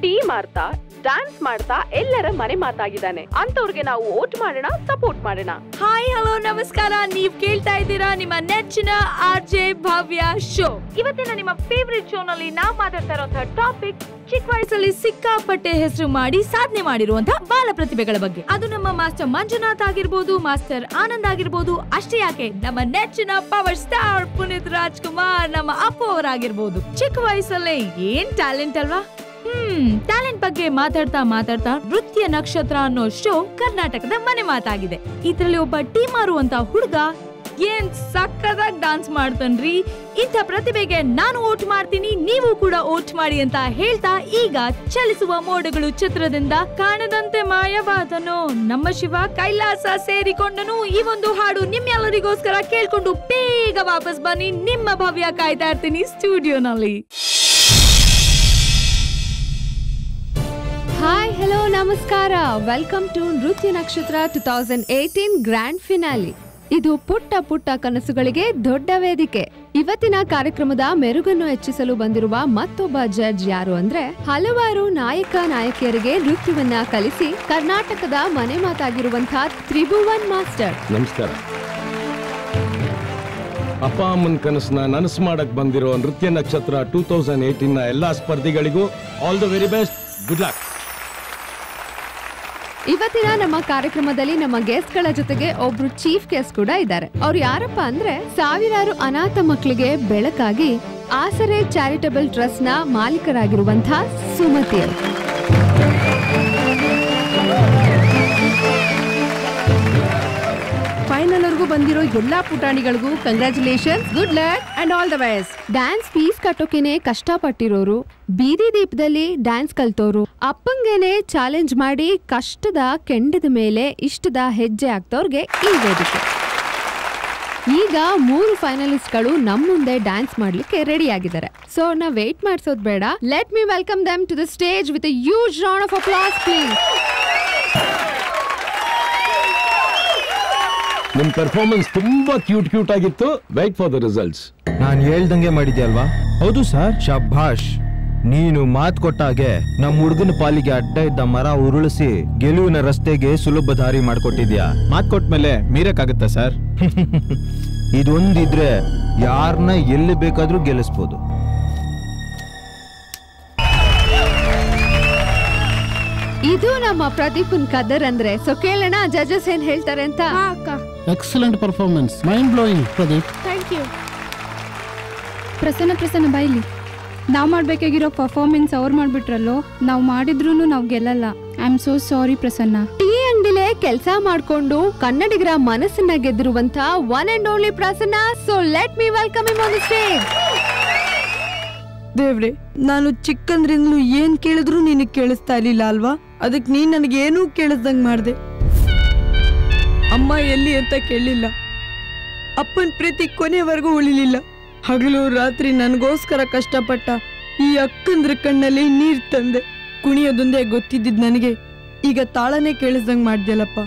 ಟೀ ಮಾರ್ತಾ ಡ್ಯಾನ್ಸ್ ಮಾಡ್ತಾ ಎಲ್ಲರ ಮನೆ ಮಾತಾಗಿದ್ದಾನೆ. ಅಂತವ್ರಿಗೆ ನಾವು ವೋಟ್ ಮಾಡೋಣ, ಸಪೋರ್ಟ್ ಮಾಡೋಣ. ಹಾಯ್, ಹಲೋ, ನಮಸ್ಕಾರ. ನೀವ್ ಕೇಳ್ತಾ ಇದ್ದೀರಾ ನಿಮ್ಮ ನೆಚ್ಚಿನ RJ ಭವ್ಯ ಶೋ. ಇವತ್ತಿನ ನಿಮ್ಮ ಫೇವರಿಟ್ ಶೋ ನಲ್ಲಿ ನಾವ್ ಮಾತಾಡ್ತಾ ಇರುವಂತಹ ಟಾಪಿಕ್ ಚಿಕ್ಕ ವಯಸ್ಸಲ್ಲಿ ಸಿಕ್ಕಾಪಟ್ಟೆ ಹೆಸರು ಮಾಡಿ ಸಾಧನೆ ಮಾಡಿರುವಂತಹ ಬಾಲ ಪ್ರತಿಭೆಗಳ ಬಗ್ಗೆ. ಅದು ನಮ್ಮ ಮಾಸ್ಟರ್ ಮಂಜುನಾಥ್ ಆಗಿರ್ಬೋದು, ಮಾಸ್ಟರ್ ಆನಂದ್ ಆಗಿರ್ಬೋದು, ಅಷ್ಟೇ ಯಾಕೆ ನಮ್ಮ ನೆಚ್ಚಿನ ಪವರ್ ಸ್ಟಾರ್ ಪುನೀತ್ ರಾಜ್ಕುಮಾರ್, ನಮ್ಮ ಅಪ್ಪು ಅವರಾಗಿರ್ಬೋದು. ಚಿಕ್ಕ ವಯಸ್ಸಲ್ಲೇ ಏನ್ ಟ್ಯಾಲೆಂಟ್ ಅಲ್ವಾ? ಟ್ಯಾಲೆಂಟ್ ಬಗ್ಗೆ ಮಾತಾಡ್ತಾ ಮಾತಾಡ್ತಾ ನೃತ್ಯ ನಕ್ಷತ್ರ ಅನ್ನೋ ಶೋ ಕರ್ನಾಟಕದ ಮನೆ ಮಾತಾಗಿದೆ. ಇದರಲ್ಲಿ ಒಬ್ಬ ಟೀ ಮಾರುವಂತ ಹುಡುಗ ಏನ್ ಸಕ್ಕದಾಗಿ ಡಾನ್ಸ್ ಮಾಡ್ತಾನ್ರಿ. ಇಂಥ ಪ್ರತಿಭೆಗೆ ನಾನು ಓಟ್ ಮಾಡ್ತೀನಿ, ನೀವು ಕೂಡ ಓಟ್ ಮಾಡಿ ಅಂತ ಹೇಳ್ತಾ ಈಗ ಚಲಿಸುವ ಮೋಡಗಳು ಚಿತ್ರದಿಂದ ಕಾಣದಂತೆ ಮಾಯವಾದನು ನಮ್ಮ ಶಿವ ಕೈಲಾಸ ಸೇರಿಕೊಂಡನು ಈ ಒಂದು ಹಾಡು ನಿಮ್ಮೆಲ್ಲರಿಗೋಸ್ಕರ ಕೇಳ್ಕೊಂಡು ಬೇಗ ವಾಪಸ್ ಬನ್ನಿ. ನಿಮ್ಮ ಭವ್ಯ ಕಾಯ್ತಾ ಇರ್ತೀನಿ ಸ್ಟುಡಿಯೋನಲ್ಲಿ. ಹಾಯ್ ಹಲೋ ನಮಸ್ಕಾರ, ವೆಲ್ಕಮ್ ಟು ನೃತ್ಯ ನಕ್ಷತ್ರ 2018 ಗ್ರ್ಯಾಂಡ್ ಫಿನಾಲಿ. ಇದು ಪುಟ್ಟ ಪುಟ್ಟ ಕನಸುಗಳಿಗೆ ದೊಡ್ಡ ವೇದಿಕೆ. ಇವತ್ತಿನ ಕಾರ್ಯಕ್ರಮದ ಮೆರುಗನ್ನು ಹೆಚ್ಚಿಸಲು ಬಂದಿರುವ ಮತ್ತೊಬ್ಬ ಜಡ್ಜ್ ಯಾರು ಅಂದ್ರೆ, ಹಲವಾರು ನಾಯಕ ನಾಯಕಿಯರಿಗೆ ನೃತ್ಯವನ್ನ ಕಲಿಸಿ ಕರ್ನಾಟಕದ ಮನೆ ಮಾತಾಗಿರುವಂತಹ ತ್ರಿಭುವನ್ ಮಾಸ್ಟರ್. ನಮಸ್ಕಾರ. ಅಪ್ಪ ಅಮ್ಮನ ಕನಸನ್ನ ನನಸು ಮಾಡಕ್ ಬಂದಿರೋ ನೃತ್ಯ ನಕ್ಷತ್ರ 2018 ನ ಎಲ್ಲಾ ಸ್ಪರ್ಧಿಗಳಿಗೂ all the very best, good luck. ಇವತ್ತಿನ ನಮ್ಮ ಕಾರ್ಯಕ್ರಮದಲ್ಲಿ ನಮ್ಮ ಗೆಸ್ಟ್ ಗಳ ಜೊತೆಗೆ ಒಬ್ರು ಚೀಫ್ ಗೆಸ್ಟ್ ಕೂಡ ಇದ್ದಾರೆ. ಅವ್ರು ಯಾರಪ್ಪ ಅಂದ್ರೆ, ಸಾವಿರಾರು ಅನಾಥ ಮಕ್ಕಳಿಗೆ ಬೆಳಕಾಗಿ ಆಸರೆ ಚಾರಿಟಬಲ್ ಟ್ರಸ್ಟ್ ನ ಮಾಲೀಕರಾಗಿರುವಂತಹ ಸುಮತಿ. ಫೈನಲ್ ವರ್ಗೂ ಬಂದಿರೋ ಎಲ್ಲಾ ಪುಟಾಣಿಗಳಿಗೂ congratulation, good luck and all the best. Dance fees ಕಟ್ಟೋಕೆನೆ ಕಷ್ಟಪಟ್ಟಿರೋರು, ಬೀದಿ ದೀಪದಲ್ಲಿ ಡ್ಯಾನ್ಸ್ ಕಲ್ತೋರು, ಅಪ್ಪಂಗೆನೆ ಚಾಲೆಂಜ್ ಮಾಡಿ ಕಷ್ಟದ ಕೆಂಡದ ಮೇಲೆ ಇಷ್ಟದ ಹೆಜ್ಜೆ ಹಾಕ್ತವ್ರಿಗೆ ಈ ವೇದಿಕೆ. ಈಗ 3 ಫೈನಲಿಸ್ಟ್ಗಳು ನಮ್ಮ ಮುಂದೆ ಡ್ಯಾನ್ಸ್ ಮಾಡ್ಲಿಕ್ಕೆ ರೆಡಿ ಆಗಿದ್ದಾರೆ. ಸೊ ನಾವು ವೇಟ್ ಮಾಡಿಸೋದು ಬೇಡ, let me welcome them to the stage with a huge round of applause please. ನಿಮ್ ಪರ್ಫಾರ್ಮೆನ್ಸ್ ತುಂಬಾ ಕ್ಯೂಟ್ ಆಗಿತ್ತು. Wait for the results. ನಾನು ಹೇಳ್ದಂಗೆ ಮಾಡಿದ್ಯಲ್ವಾ? ಹೌದು ಸರ್. ಶಭಾಷ್. ನೀನು ಮಾತು ಕೊಟ್ಟಾಗೆ ನಮ್ಮ ಹುಡುಗನ ಪಾಲಿಗೆ ಅಡ್ಡ ಇದ್ದ ಮರ ಉರುಳಿಸಿ ಗೆಲುವಿನ ರಸ್ತೆಗೆ ಸುಲಭ ದಾರಿ ಮಾಡ್ಕೊಟ್ಟಿದ್ಯಾ. ಮಾತು ಕೊಟ್ಮೇಲೆ ಮೀರಕ್ಕಾಗತ್ತಾ ಸರ್? ಇದೊಂದಿದ್ರೆ ಯಾರನ್ನ ಎಲ್ಲಿ ಬೇಕಾದ್ರೂ ಗೆಲ್ಲಿಸ್ಬೋದು. ಇದು ನಮ್ಮ ಪ್ರದೀಪನ್ ಕದರ್ ಅಂದ್ರೆ. ಸೊ ಕೇಳೋಣ ಜಡ್ಜಸ್ ಏನ್ ಹೇಳ್ತಾರೆ ಅಂತ. Excellent performance, mind blowing Pradeep. Thank you. Prasanna ಬೈಲಿ. ನಾವು ಮಾಡ್ಬೇಕಾಗಿರೋ ಪರ್ಫಾರ್ಮೆನ್ಸ್ ಅವ್ರು ಮಾಡ್ಬಿಟ್ರಲ್ಲೋ, ನಾವು ಮಾಡಿದ್ರು ನಾವು ಗೆಲ್ಲಲ್ಲ. I am so sorry Prasanna. Tea ಅಂಗಡಿಲೆ ಕೆಲಸ ಮಾಡ್ಕೊಂಡು ಕನ್ನಡಿಗರ ಮನಸ್ಸನ್ನ ಗೆದ್ದಿರುವಂತ one and only Prasanna. So let me welcome him on the stage. ದೇವ್ರೆ, ನಾನು ಚಿಕ್ಕಂದ್ರಿಂದಲೂ ಏನ್ ಕೇಳಿದ್ರು ನಿನಗೆ ಕೇಳಿಸ್ತಾ ಇರ್ಲಿಲ್ಲ ಅಲ್ವಾ? ಅದಕ್ಕೆ ನೀನ್ ನನಗೆ ಏನೂ ಕೇಳಿಸ್ದಂಗ್ ಮಾಡ್ದೆ. ಅಮ್ಮ ಎಲ್ಲಿ ಅಂತ ಕೇಳಲಿಲ್ಲ, ಅಪ್ಪನ ಪ್ರೀತಿ ಕೊನೆವರೆಗೂ ಉಳಿಲಿಲ್ಲ. ಹಗಲು ರಾತ್ರಿ ನನಗೋಸ್ಕರ ಕಷ್ಟಪಟ್ಟ ಈ ಅಕ್ಕಂದ್ರ ಕಣ್ಣಲ್ಲಿ ನೀರ್ ತಂದೆ. ಕುಣಿಯೋದೊಂದೇ ಗೊತ್ತಿದ್ದಿದ್ ನನಗೆ ಈಗ ತಾಳನೇ ಕೇಳಿಸ್ದಂಗ್ ಮಾಡ್ದ್ಯಲ್ಲಪ್ಪ.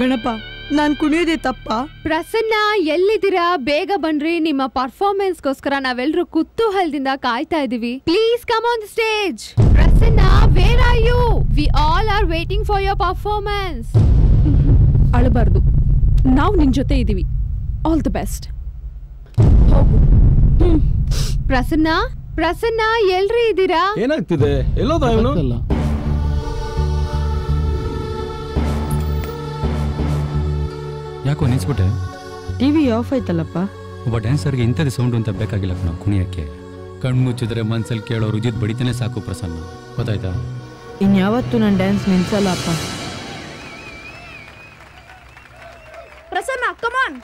ಗಣಪ, ನಾನ್ ಕುಣಿಯೋದೇ ತಪ್ಪ? ಪ್ರಸನ್ನ ಎಲ್ಲಿದ್ದೀರಾ? ಬೇಗ ಬನ್ರಿ, ನಿಮ್ಮ ಪರ್ಫಾರ್ಮೆನ್ಸ್ಗೋಸ್ಕರ ನಾವೆಲ್ಲರೂ ಕುತೂಹಲದಿಂದ ಕಾಯ್ತಾ ಇದೀವಿ. Please come on the stage. Prasanna, where are you? We all are waiting for your performance. ಅಳಬಾರ್ದು, ನಾವು ನಿನ್ ಜೊತೆ ಇದೀವಿ. All the best. ಪ್ರಸನ್ನ ಎಲ್ರಿ ಇದ್ದೀರಾ? ಏನಾಗ್ತಿದೆ? ಎಲ್ಲೋದ ಇವನು? ಯಾಕೋ ನಿಲ್ಸ್ಬಿಟ್ಟೆ? TV off ಆಯ್ತಲ್ಲಪ್ಪ. ಒಬ್ಬ ಡ್ಯಾನ್ಸರ್ಗೆ ಇಂಥದ್ದು ಸೌಂಡ್ ಅಂತ ಬೇಕಾಗಿಲ್ಲ ಕಣ ಕುಣಿಯಕ್ಕೆ. ಕಣ್ಮುಚ್ಚಿದ್ರೆ ಮನ್ಸಲ್ಲಿ ಕೇಳೋ ರುಜಿತ್ ಬಡಿತಾನೆ ಸಾಕು ಪ್ರಸನ್ನ, ಗೊತ್ತಾಯ್ತಾ? ಇನ್ಯಾವತ್ತೂ ನಾನು ಡ್ಯಾನ್ಸ್ ನಿಲ್ಸಲ್ಲಪ್ಪ. Prasanna, come on.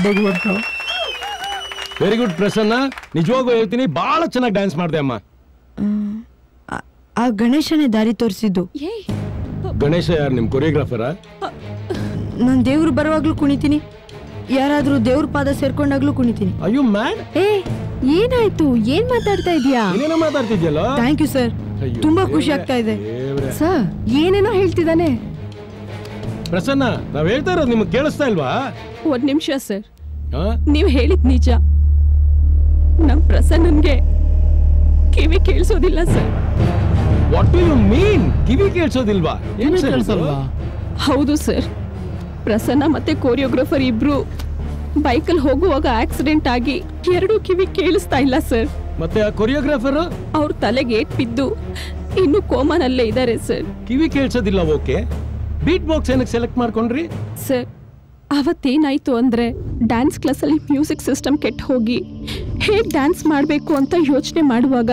ಭಗವಂತ. ವೆರಿ ಗುಡ್ ಪ್ರಸನ್ನ, ನಿಜವಾಗೂ ಹೇಳ್ತೀನಿ ಬಹಳ ಚೆನ್ನಾಗಿ ಡ್ಯಾನ್ಸ್ ಮಾಡಿದೆ ಅಮ್ಮ. ಆ ಗಣೇಶನೇ ದಾರಿ ತೋರಿಸಿದ್ದು. ಗಣೇಶ ಯಾರು, ನಿಮ್ ಕೊರಿಯೋಗ್ರಾಫರಾ? ನಾನು ದೇವ್ರು ಬರುವಾಗ್ಲೂ ಕುಣಿತೀನಿ, ಯಾರಾದ್ರೂ ದೇವ್ರ ಪಾದ ಸೇರ್ಕೊಂಡಾಗ್ಲೂ ಕುಣಿತೀನಿ. ಅಯ್ಯೋ ಮ್ಯಾಡ್, ಏನಾಯ್ತು? ಏನ್ ಮಾತಾಡ್ತಾ ಇದೀಯಾ? ಏನೇನೋ ಮಾತಾಡ್ತಿದ್ಯಲ್ಲ. ಥ್ಯಾಂಕ್ ಯು ಸರ್, ತುಂಬಾ ಖುಷಿ ಆಗ್ತಾ ಇದೆ. ಸರ್ ಏನೇನೋ ಹೇಳ್ತಿದ್ದಾನೆ. ಪ್ರಸನ್ನ, ನಾವ್ ಹೇಳ್ತಾ ಇರೋದು ನಿಮ್ಗೆ ಕೇಳಿಸ್ತಾ ಇಲ್ವಾ? ಒಂದ್ ನಿಮಿಷ ಸರ್, ನೀವ್ ಹೇಳಿದ್ ನಿಜ. ನಮ್ ಪ್ರಸನ್ನನ್ಗೆ ಕಿವಿ ಕೇಳಿಸೋದಿಲ್ಲ sir. What do you mean? ಕಿವಿ ಕೇಳಿಸೋದಿಲ್ವಾ? ಹೌದು ಸರ್, ಪ್ರಸನ್ನ ಮತ್ತೆ ಕೋರಿಯೋಗ್ರಾಫರ್ ಇಬ್ರು ಬೈಕಲ್ಲಿ ಹೋಗುವಾಗ ಆಕ್ಸಿಡೆಂಟ್ ಆಗಿ ಎರಡೂ ಕಿವಿ ಕೇಳಿಸ್ತಾ ಇಲ್ಲ ಸರ್. ಮತ್ತೆ ಆ ಕೊರಿಯೋಗ್ರಾಫರ್ ಅವ್ರ ತಲೆಗೆ ಏಟ್ ಬಿದ್ದು ಇನ್ನು ಕೋಮಾನಲ್ಲೇ ಇದ್ದಾರೆ ಸರ್. ಕಿವಿ ಕೇಳಿಸೋದಿಲ್ಲ, ಓಕೆ. ಬೀಟ್ ಬಾಕ್ಸ್ ಏನಕ್ಕೆ ಸೆಲೆಕ್ಟ್ ಮಾಡ್ಕೊಂಡ್ರಿ ಸರ್? ಅವತ್ತೇನಾಯ್ತು ಅಂದ್ರೆ ಡ್ಯಾನ್ಸ್ ಕ್ಲಾಸಲ್ಲಿ ಮ್ಯೂಸಿಕ್ ಸಿಸ್ಟಮ್ ಕೆಟ್ಟ ಹೋಗಿ ಹೇಗೆ ಡ್ಯಾನ್ಸ್ ಮಾಡಬೇಕು ಅಂತ ಯೋಚನೆ ಮಾಡುವಾಗ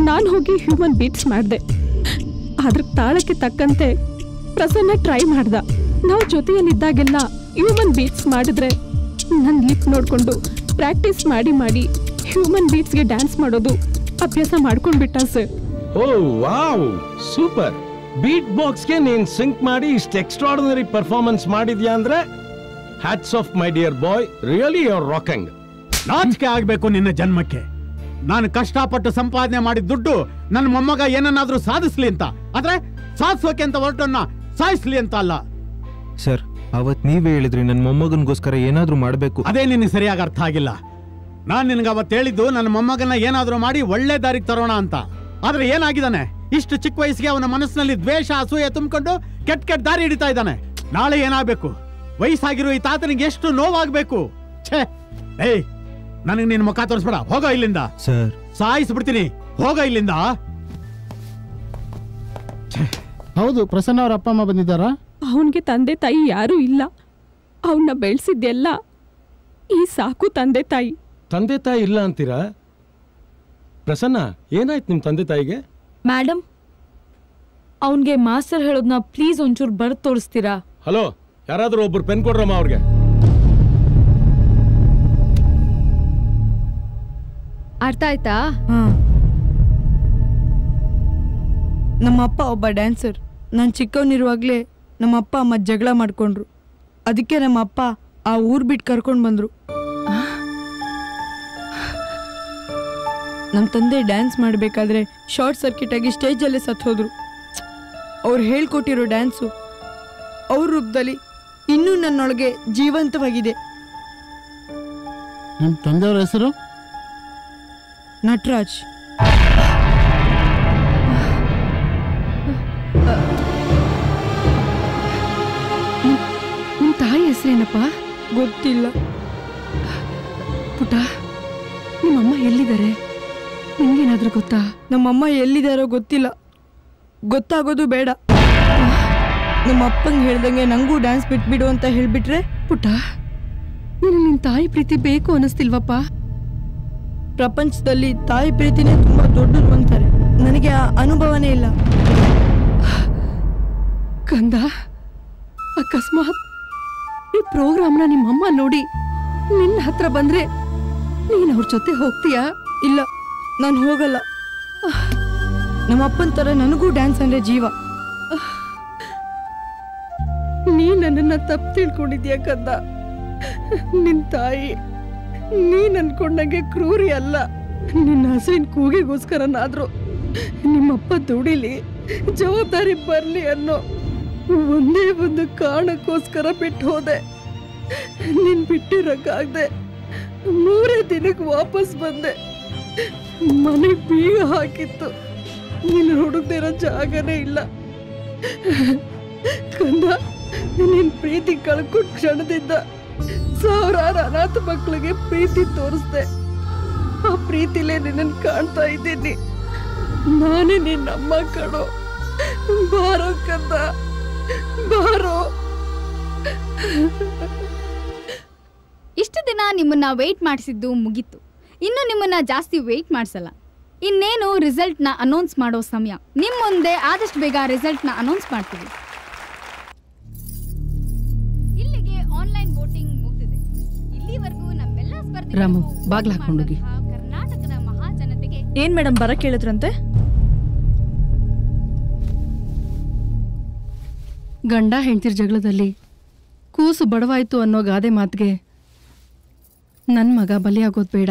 ನಾನು ಹೋಗಿ ಹ್ಯೂಮನ್ ಬೀಟ್ಸ್ ಮಾಡಿದೆ. ಅದ್ರ ತಾಳಕ್ಕೆ ತಕ್ಕಂತೆ ಪ್ರಸನ್ನ ಟ್ರೈ ಮಾಡ್ದ. ನಾವು ಜೊತೆಯಲ್ಲಿದ್ದಾಗೆಲ್ಲ ಹ್ಯೂಮನ್ ಬೀಟ್ಸ್ ಮಾಡಿದ್ರೆ ನನ್ನ ಲಿಪ್ ನೋಡ್ಕೊಂಡು ಪ್ರಾಕ್ಟೀಸ್ ಮಾಡಿ ಮಾಡಿ ಹ್ಯೂಮನ್ ಬೀಟ್ಸ್ಗೆ ಡ್ಯಾನ್ಸ್ ಮಾಡೋದು ಅಭ್ಯಾಸ ಮಾಡ್ಕೊಂಡ್ಬಿಟ್ಟ sir. Oh wow, super. Beat ಬಾಕ್ಸ್ಗೆ ನೀನ್ ಸಿಂಕ್ ಮಾಡಿ ಇಷ್ಟು ಎಕ್ಸ್ಟ್ರಾರ್ಡಿನರಿ ಪರ್ಫಾರ್ಮೆನ್ಸ್ ಮಾಡಿದ್ಯಾ ಅಂದ್ರೆ hats off my dear boy, really you are rocking. ನಾಚಿಕೆ ಆಗ್ಬೇಕು ನಿನ್ನ ಜನ್ಮಕ್ಕೆ. ನಾನು ಕಷ್ಟಪಟ್ಟು ಸಂಪಾದನೆ ಮಾಡಿದ ದುಡ್ಡು ನನ್ನ ಮೊಮ್ಮಗ ಏನನ್ನಾದ್ರೂ ಸಾಧಿಸ್ಲಿ ಅಂತ, ಆದ್ರೆ ಸಾಧಿಸೋಕೆ ಅಂತ ಹೊರಟನ್ನ ಸಾಯಿಸ್ಲಿ ಅಂತ ಅಲ್ಲ. ಸರ್, ಅವತ್ ನೀವೇ ಹೇಳಿದ್ರಿ ನನ್ನ ಮೊಮ್ಮಗನ್ಗೋಸ್ಕರ ಏನಾದ್ರೂ ಮಾಡ್ಬೇಕು. ಅದೇ ನಿನಗೆ ಸರಿಯಾಗಿ ಅರ್ಥ ಆಗಿಲ್ಲ. ನಾನ್ ನಿನ್ಗೆ ಅವತ್ತು ಹೇಳಿದ್ದು ನನ್ನ ಮೊಮ್ಮಗನ್ನ ಏನಾದ್ರೂ ಮಾಡಿ ಒಳ್ಳೆ ದಾರಿಗೆ ತರೋಣ ಅಂತ. ಆದ್ರೆ ಏನಾಗಿದ್ದಾನೆ, ಇಷ್ಟು ಚಿಕ್ಕ ವಯಸ್ಸಿಗೆ ಅವನ ಮನಸ್ಸಿನಲ್ಲಿ ದ್ವೇಷ ಅಸೂಯೆ ತುಂಬಿಕೊಂಡು ಕೆಟ್ಟ ಕೆಟ್ಟ ದಾರಿ ಹಿಡಿತಾ ಇದ್ದಾನೆ. ನಾಳೆ ಏನಾಗಬೇಕು? ವಯಸ್ಸಾಗಿರೋ ಈ ತಾತನಿಗೆ ಎಷ್ಟು ನೋವಾಗ್ಬೇಕು. ಛೇ, ಏಯ್ ನನಗೆ ನಿನ್ ಮುಖ ತೋರಿಸ್ಬೇಡ, ಹೋಗೋ ಇಲ್ಲಿಂದ. ಸರ್, ಸಾಯಿಸ್ಬಿಡ್ತೀನಿ, ಹೋಗೋ ಇಲ್ಲಿಂದ. ಹೌದು, ಪ್ರಸನ್ನ ಅವ್ರ ಅಪ್ಪ ಅಮ್ಮ ಬಂದಿದ್ದಾರಾ? ಅವನಿಗೆ ತಂದೆ ತಾಯಿ ಯಾರೂ ಇಲ್ಲ. ಅವನ್ನ ಬೆಳೆಸಿದ್ದೆಲ್ಲ ಈ ಸಾಕು ತಂದೆ ತಾಯಿ. ತಂದೆ ತಾಯಿ ಇಲ್ಲ ಅಂತೀರಾ? ಪ್ರಸನ್ನ, ಏನಾಯ್ತು ನಿಮ್ ತಂದೆ ತಾಯಿಗೆ? ಮೇಡಮ್, ಅವನ್ಗೆ ಮಾಸ್ಟರ್ ಹೇಳೋದ್ನ ಪ್ಲೀಸ್ ಒಂಚೂರು ಬರ್ದು ತೋರಿಸ್ತೀರಾ? ಹಲೋ, ಯಾರಾದ್ರೂ ಒಬ್ರು ಪೆನ್ ಕೊಡ್ರಮ್ಮ ಅವ್ರಿಗೆ. ಅರ್ಥ ಆಯ್ತಾ? ನಮ್ಮ ಅಪ್ಪ ಒಬ್ಬ ಡ್ಯಾನ್ಸರ್. ನಾನು ಚಿಕ್ಕವನಿರುವಾಗಲೇ ನಮ್ಮ ಅಪ್ಪ ಅಮ್ಮ ಜಗಳ ಮಾಡ್ಕೊಂಡ್ರು. ಅದಕ್ಕೆ ನಮ್ಮ ಅಪ್ಪ ಆ ಊರ್ ಬಿಟ್ಟು ಕರ್ಕೊಂಡು ಬಂದ್ರು. ನಮ್ಮ ತಂದೆ ಡ್ಯಾನ್ಸ್ ಮಾಡಬೇಕಾದ್ರೆ ಶಾರ್ಟ್ ಸರ್ಕ್ಯೂಟ್ ಆಗಿ ಸ್ಟೇಜಲ್ಲೇ ಸತ್ತು ಹೋದ್ರು. ಅವ್ರು ಹೇಳ್ಕೊಟ್ಟಿರೋ ಡ್ಯಾನ್ಸು ಅವ್ರ ರೂಪದಲ್ಲಿ ಇನ್ನೂ ನನ್ನೊಳಗೆ ಜೀವಂತವಾಗಿದೆ. ನಿಮ್ಮ ತಂದೆಯವರ ಹೆಸರು? ನಟರಾಜ್. ನಿಮ್ ತಾಯಿ ಹೆಸರೇನಪ್ಪ? ಗೊತ್ತಿಲ್ಲ. ಪುಟ್ಟ, ನಿಮ್ಮಮ್ಮ ಎಲ್ಲಿದ್ದಾರೆ? ನಿಮ್ಗೇನಾದ್ರೂ ಗೊತ್ತಾ? ನಮ್ಮಮ್ಮ ಎಲ್ಲಿದ್ದಾರೋ ಗೊತ್ತಿಲ್ಲ, ಗೊತ್ತಾಗೋದು ಬೇಡ. ನಮ್ಮ ಅಪ್ಪಂಗೆ ಹೇಳ್ದಂಗೆ ನಂಗೂ ಡ್ಯಾನ್ಸ್ ಬಿಟ್ಬಿಡು ಅಂತ ಹೇಳ್ಬಿಟ್ರೆ. ಪುಟ್ಟ, ನೀನು ನಿನ್ ತಾಯಿ ಪ್ರೀತಿ ಬೇಕು ಅನ್ನಿಸ್ತಿಲ್ವಪ್ಪ? ಪ್ರಪಂಚದಲ್ಲಿ ತಾಯಿ ಪ್ರೀತಿನೇ ತುಂಬಾ ದೊಡ್ಡದು ಅಂತಾರೆ. ನನಗೆ ಆ ಅನುಭವನೇ ಇಲ್ಲ. ಕಂದ, ಅಕಸ್ಮಾತ್ ಈ ಪ್ರೋಗ್ರಾಮ್ನ ನಿಮ್ಮಮ್ಮ ನೋಡಿ ನಿನ್ನ ಹತ್ರ ಬಂದ್ರೆ ನೀನ್ ಅವ್ರ ಜೊತೆ ಹೋಗ್ತೀಯಾ? ಇಲ್ಲ, ನಾನು ಹೋಗಲ್ಲ. ನಮ್ಮ ಅಪ್ಪನ ತರ ನನಗೂ ಡ್ಯಾನ್ಸ್ ಅಂದ್ರೆ ಜೀವ. ನೀ ನನ್ನನ್ನ ತಪ್ಪು ತಿಳ್ಕೊಂಡಿದ್ಯಾ ಕಂದ. ನಿನ್ ತಾಯಿ ನೀನ್ ಅನ್ಕೊಂಡಂಗೆ ಕ್ರೂರಿ ಅಲ್ಲ. ನಿನ್ನ ಹಸುವಿನ ಕೂಗಿಗೋಸ್ಕರನಾದ್ರೂ ನಿಮ್ಮಪ್ಪ ದುಡಿಲಿ, ಜವಾಬ್ದಾರಿ ಬರ್ಲಿ ಅನ್ನೋ ಒಂದೇ ಒಂದು ಕಾರಣಕ್ಕೋಸ್ಕರ ಬಿಟ್ಟು ಹೋದೆ. ನೀನ್ ಬಿಟ್ಟಿರಕ್ಕಾಗ್ದೆ 3 ದಿನಕ್ಕೆ ವಾಪಸ್ ಬಂದೆ. ಮನೆಗೆ ಬೀಗ ಹಾಕಿತ್ತು, ನೀನು ಹುಡುಕ್ದಿರೋ ಜಾಗನೇ ಇಲ್ಲ. ಕಂದ, ನಿನ್ ಪ್ರೀತಿ ಕಳ್ಕೊಂಡ ಕ್ಷಣದಿಂದ ಸಾವಿರಾರು ಅನಾಥ ಮಕ್ಕಳಿಗೆ ಪ್ರೀತಿ ತೋರಿಸ್ದೆ. ಆ ಪ್ರೀತಿಲೇ ನಿನ್ನ ಕಾಣ್ತಾ ಇದ್ದೀನಿ. ನಾನೇ ನಿನ್ನಮ್ಮ ಕಣೋ. ಬಾರೋ ಕಂದ, ಬಾರೋ. ಇಷ್ಟು ದಿನ ನಿಮ್ಮನ್ನ ವೆಯ್ಟ್ ಮಾಡಿಸಿದ್ದು ಮುಗೀತು. ಇನ್ನು ನಿಮ್ಮನ್ನ ಜಾಸ್ತಿ ವೆಯ್ಟ್ ಮಾಡಿಸಲ್ಲ. ಇನ್ನೇನು ರಿಸಲ್ಟ್ನ ಅನೌನ್ಸ್ ಮಾಡೋ ಸಮಯ. ನಿಮ್ಮ ಮುಂದೆ ಆದಷ್ಟು ಬೇಗ ರಿಸಲ್ಟ್ನ ಅನೌನ್ಸ್ ಮಾಡ್ತೀವಿ. ಇಲ್ಲಿಗೆ ಆನ್ಲೈನ್ ವೋಟಿಂಗ್ ಮುಗಿದಿದೆ. ಇಲ್ಲಿವರೆಗೂ ರಾಮು ಬಾಗ್ಲ ಹಾಕೊಂಡೋಗಿ. ಕರ್ನಾಟಕದ ಮಹಾಜನತೆಗೆ ಏನ್ ಮೇಡಮ್ ಬರಕ್ ಹೇಳಿದ್ರಂತೆ? ಗಂಡ ಹೆಂಡ್ತಿರ್ ಜಗಳದಲ್ಲಿ ಕೂಸು ಬಡವಾಯ್ತು ಅನ್ನೋ ಗಾದೆ ಮಾತಿಗೆ ನನ್ನ ಮಗ ಬಲಿಯಾಗೋದು ಬೇಡ.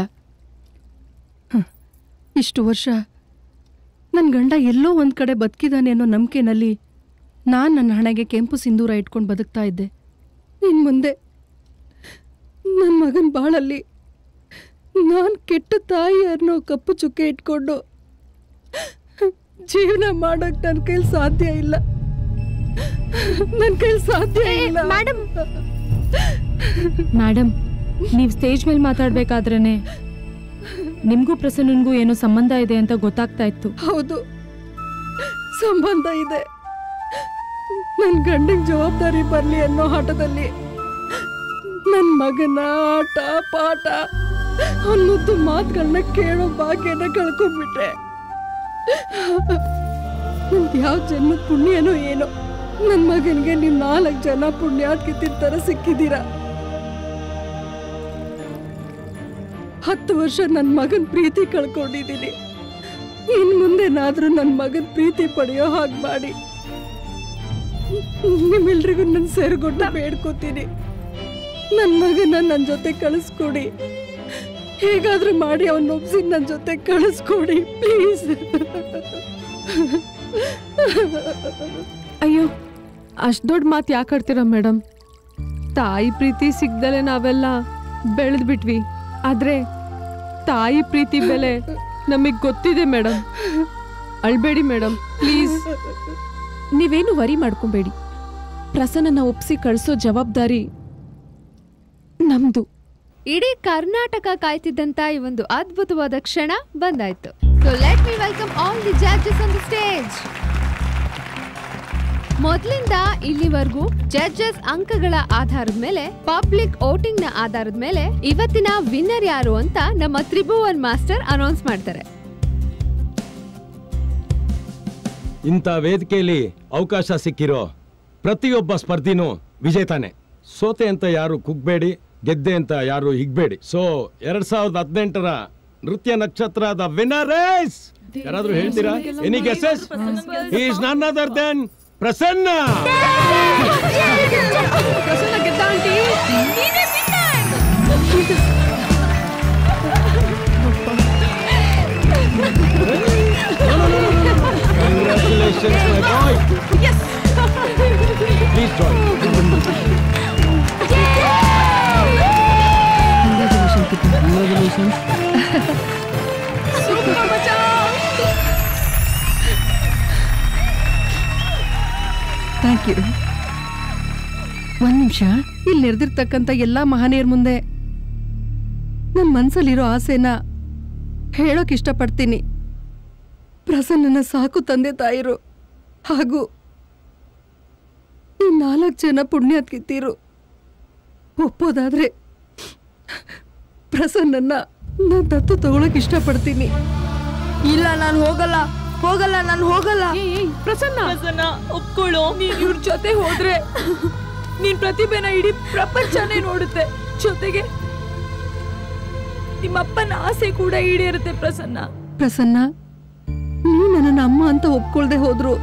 ಇಷ್ಟು ವರ್ಷ ನನ್ನ ಗಂಡ ಎಲ್ಲೋ ಒಂದು ಕಡೆ ಬದುಕಿದಾನೆ ಅನ್ನೋ ನಂಬಿಕೆನಲ್ಲಿ ನಾನು ನನ್ನ ಹಣೆಗೆ ಕೆಂಪು ಸಿಂಧೂರ ಇಟ್ಕೊಂಡು ಬದುಕ್ತಾ ಇದ್ದೆ. ಇನ್ನು ಮುಂದೆ ನನ್ನ ಮಗನ ಬಾಳಲ್ಲಿ ನಾನು ಕೆಟ್ಟ ತಾಯಿ ಅನ್ನೋ ಕಪ್ಪು ಚುಕ್ಕೆ ಇಟ್ಕೊಂಡು ಜೀವನ ಮಾಡೋಕ್ಕೆ ನನ್ನ ಕೈಲಿ ಸಾಧ್ಯ ಇಲ್ಲ. ನನ್ನ ಕೈಲಿ ಸಾಧ್ಯ ಇಲ್ಲ. ಮೇಡಮ್, ನೀವು ಸ್ಟೇಜ್ ಮೇಲೆ ಮಾತಾಡ್ಬೇಕಾದ್ರೇನೆ ನಿಮ್ಗೂ ಪ್ರಸನ್ನನ್ಗೂ ಏನೋ ಸಂಬಂಧ ಇದೆ ಅಂತ ಗೊತ್ತಾಗ್ತಾ ಇತ್ತು. ಹೌದು, ಸಂಬಂಧ ಇದೆ. ನನ್ನ ಗಂಡಂಗೆ ಜವಾಬ್ದಾರಿ ಬರಲಿ ಅನ್ನೋ ಆಟದಲ್ಲಿ ನನ್ನ ಮಗನ ಆಟ ಪಾಠ ಅನ್ನೋದು ಮಾತುಗಳನ್ನ ಕೇಳೋ ಭಾಗ್ಯನ ಕಳ್ಕೊಂಡ್ಬಿಟ್ರೆ ನಂದು ಯಾವ ಜನ್ಮದ ಪುಣ್ಯನೋ ಏನೋ ನನ್ನ ಮಗನಿಗೆ ನೀವು 4 ಜನ ಪುಣ್ಯಾತ್ಕಿತ್ತಿನ ಥರ ಸಿಕ್ಕಿದ್ದೀರಾ. 10 ವರ್ಷ ನನ್ನ ಮಗನ ಪ್ರೀತಿ ಕಳ್ಕೊಂಡಿದ್ದೀನಿ. ಇನ್ನು ಮುಂದೆನಾದ್ರೂ ನನ್ನ ಮಗನ ಪ್ರೀತಿ ಪಡೆಯೋ ಹಾಗೆ ಮಾಡಿ ನಿಮ್ಮೆಲ್ರಿಗೂ ನನ್ನ ಸೇರ್ಗೊಟ್ಟು ಬೇಡ್ಕೋತೀನಿ. ನನ್ನ ಮಗನ ನನ್ನ ಜೊತೆ ಕಳಿಸ್ಕೊಡಿ. ಹೇಗಾದ್ರೂ ಮಾಡಿ ಅವನ್ನ ಒಪ್ಸಿ ನನ್ನ ಜೊತೆ ಕಳಿಸ್ಕೊಡಿ ಪ್ಲೀಸ್. ಅಯ್ಯೋ, ಅಷ್ಟು ದೊಡ್ಡ ಮಾತು ಯಾಕೆ ಆಡ್ತೀರಾ ಮೇಡಮ್? ತಾಯಿ ಪ್ರೀತಿ ಸಿಗ್ದಲೆ ನಾವೆಲ್ಲ ಬೆಳೆದ್ಬಿಟ್ವಿ. ಆದ್ರೆ ತಾಯಿ ಪ್ರೀತಿ ಬೆಲೆ ನಮಗೆ ಗೊತ್ತಿದೆ ಮೇಡಮ್. ಅಳ್ಬೇಡಿ ಮೇಡಮ್ ಪ್ಲೀಸ್. ನೀವೇನು ವರಿ ಮಾಡ್ಕೊಬೇಡಿ. ಪ್ರಸನ್ನನ ಒಪ್ಸಿ ಕಳಿಸೋ ಜವಾಬ್ದಾರಿ ನಮ್ದು. ಇಡೀ ಕರ್ನಾಟಕ ಕಾಯ್ತಿದ್ದಂತ ಈ ಒಂದು ಅದ್ಭುತವಾದ ಕ್ಷಣ ಬಂದಾಯ್ತು. So let me welcome all the judges on the stage. ಮೊದಲಿಂದ ಇಲ್ಲಿವರೆಗೂ ಜಡ್ಜಸ್ ಅಂಕಗಳ ಆಧಾರದ ಮೇಲೆ, ಪಬ್ಲಿಕ್ ವೋಟಿಂಗ್ ನ ಆಧಾರದ ಮೇಲೆ ಇವತ್ತಿನ ವಿನ್ನರ್ ಯಾರು ಅಂತ ನಮ್ಮ ತ್ರಿಭುವನ್ ಮಾಸ್ಟರ್ ಅನೌನ್ಸ್ ಮಾಡ್ತಾರೆ. ಇಂಥ ವೇದಿಕೆಯಲ್ಲಿ ಅವಕಾಶ ಸಿಕ್ಕಿರೋ ಪ್ರತಿಯೊಬ್ಬ ಸ್ಪರ್ಧಿನೂ ವಿಜೇತಾನೆ. ಸೋತೆ ಅಂತ ಯಾರು ಕುಗ್ಬೇಡಿ, ಗೆದ್ದೆ ಅಂತ ಯಾರು ಹಿಗ್ಬೇಡಿ. ಸೊ 2018ರ ನೃತ್ಯ ನಕ್ಷತ್ರದ ವಿನ್ನರ್ ಇಸ್, ಯಾರಾದ್ರೂ ಹೇಳ್ತೀರಾ? Any guesses? He is none other than Prasanna. Prasanna ಗೆದ್ದ aunty. Congratulations, my boy. Yes. Please join. Congratulations. Super bacha. Thank you. ಒಂದು ನಿಮಿಷ. ಇಲ್ಲಿ ನೆರೆದಿರ್ತಕ್ಕಂಥ ಎಲ್ಲ ಮಹನೀಯರ ಮುಂದೆ ನನ್ನ ಮನಸ್ಸಲ್ಲಿರೋ ಆಸೆನ ಹೇಳೋಕೆ ಇಷ್ಟಪಡ್ತೀನಿ. ಪ್ರಸನ್ನನ ಸಾಕು ತಂದೆ ತಾಯಿರು ಹಾಗೂ ಈ 4 ಜನ ಪುಣ್ಯಾತ್ಕಿತ್ತೀರು ಒಪ್ಪೋದಾದ್ರೆ ಪ್ರಸನ್ನನ್ನ ನಾನು ದತ್ತು ತಗೊಳಕ್ ಇಷ್ಟಪಡ್ತೀನಿ. ಇಲ್ಲ, ನಾನು ಹೋಗಲ್ಲ, ನಾನು ಹೋಗಲ್ಲ. ಪ್ರಸನ್ನ ಒಪ್ಕೊಳ್ಳೋ. ನೀನ್ ಇವ್ರ ಜೊತೆ ಹೋದ್ರೆ ನೀನ್ ಪ್ರತಿಭೆನ ಇಡೀ ಪ್ರಪಂಚನೇ ನೋಡುತ್ತೆ. ಜೊತೆಗೆ ನಿಮ್ಮಪ್ಪನ ಆಸೆ ಕೂಡ ಈಡೇರುತ್ತೆ. ಪ್ರಸನ್ನ, ನೀ ನನ್ನ ಅಮ್ಮ ಅಂತ ಒಪ್ಕೊಳ್ದೆ ಹೋದ್ರು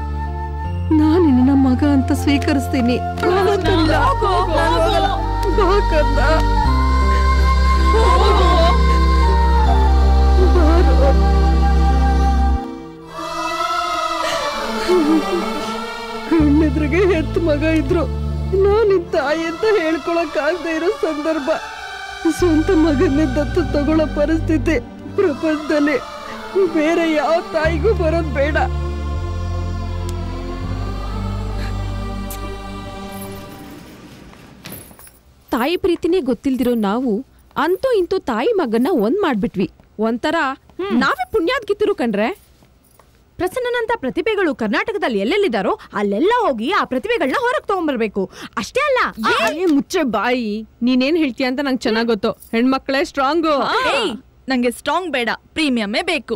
ನಾನು ನಿನ್ನ ಮಗ ಅಂತ ಸ್ವೀಕರಿಸ್ತೀನಿ. ಕಣ್ಣೆದ್ರಿಗೆ ಹೆತ್ತ ಮಗ ಇದ್ರು ನಾನು ತಾಯಿ ಅಂತ ಹೇಳ್ಕೊಳಕ್ ಆಗದೆ ಇರೋ ಸಂದರ್ಭ. ಸ್ವಂತ ಮಗನ್ನೇ ದತ್ತು ತಗೊಳ್ಳೋ ಪರಿಸ್ಥಿತಿ ಪ್ರಪಂಚದಲ್ಲಿ ಬೇರೆ ಯಾವ ತಾಯಿಗೂ ಬರೋದ್ ಬೇಡ. ತಾಯಿ ಪ್ರೀತಿನೇ ಗೊತ್ತಿಲ್ದಿರೋ ನಾವು ಅಂತೂ ಇಂತೂ ತಾಯಿ ಮಗನ್ನ ಒಂದ್ ಮಾಡ್ಬಿಟ್ವಿ. ಒಂಥರ ನಾವೇ ಪುಣ್ಯಾತ್ಕಿತ್ತಿರು ಕಣ್ರೆ. ಪ್ರಸನ್ನನಂತ ಪ್ರತಿಭೆಗಳು ಕರ್ನಾಟಕದಲ್ಲಿ ಎಲ್ಲೆಲ್ಲಿದಾರೋ ಅಲ್ಲೆಲ್ಲ ಹೋಗಿ ಆ ಪ್ರತಿಭೆಗಳನ್ನ ಹೊರಗೆ ತಗೊಂಡ್ಬರ್ಬೇಕು. ಅಷ್ಟೇ ಅಲ್ಲ, ಮುಚ್ಚೆ ಬಾಯಿ. ನೀನೇನ್ ಹೇಳ್ತೀಯ ಅಂತ ನಂಗೆ ಚೆನ್ನಾಗ್ ಗೊತ್ತು. ಹೆಣ್ಮಕ್ಳೇ ಸ್ಟ್ರಾಂಗು. ನಂಗೆ ಸ್ಟ್ರಾಂಗ್ ಬೇಡ, ಪ್ರೀಮಿಯಮ್ಮೇ ಬೇಕು.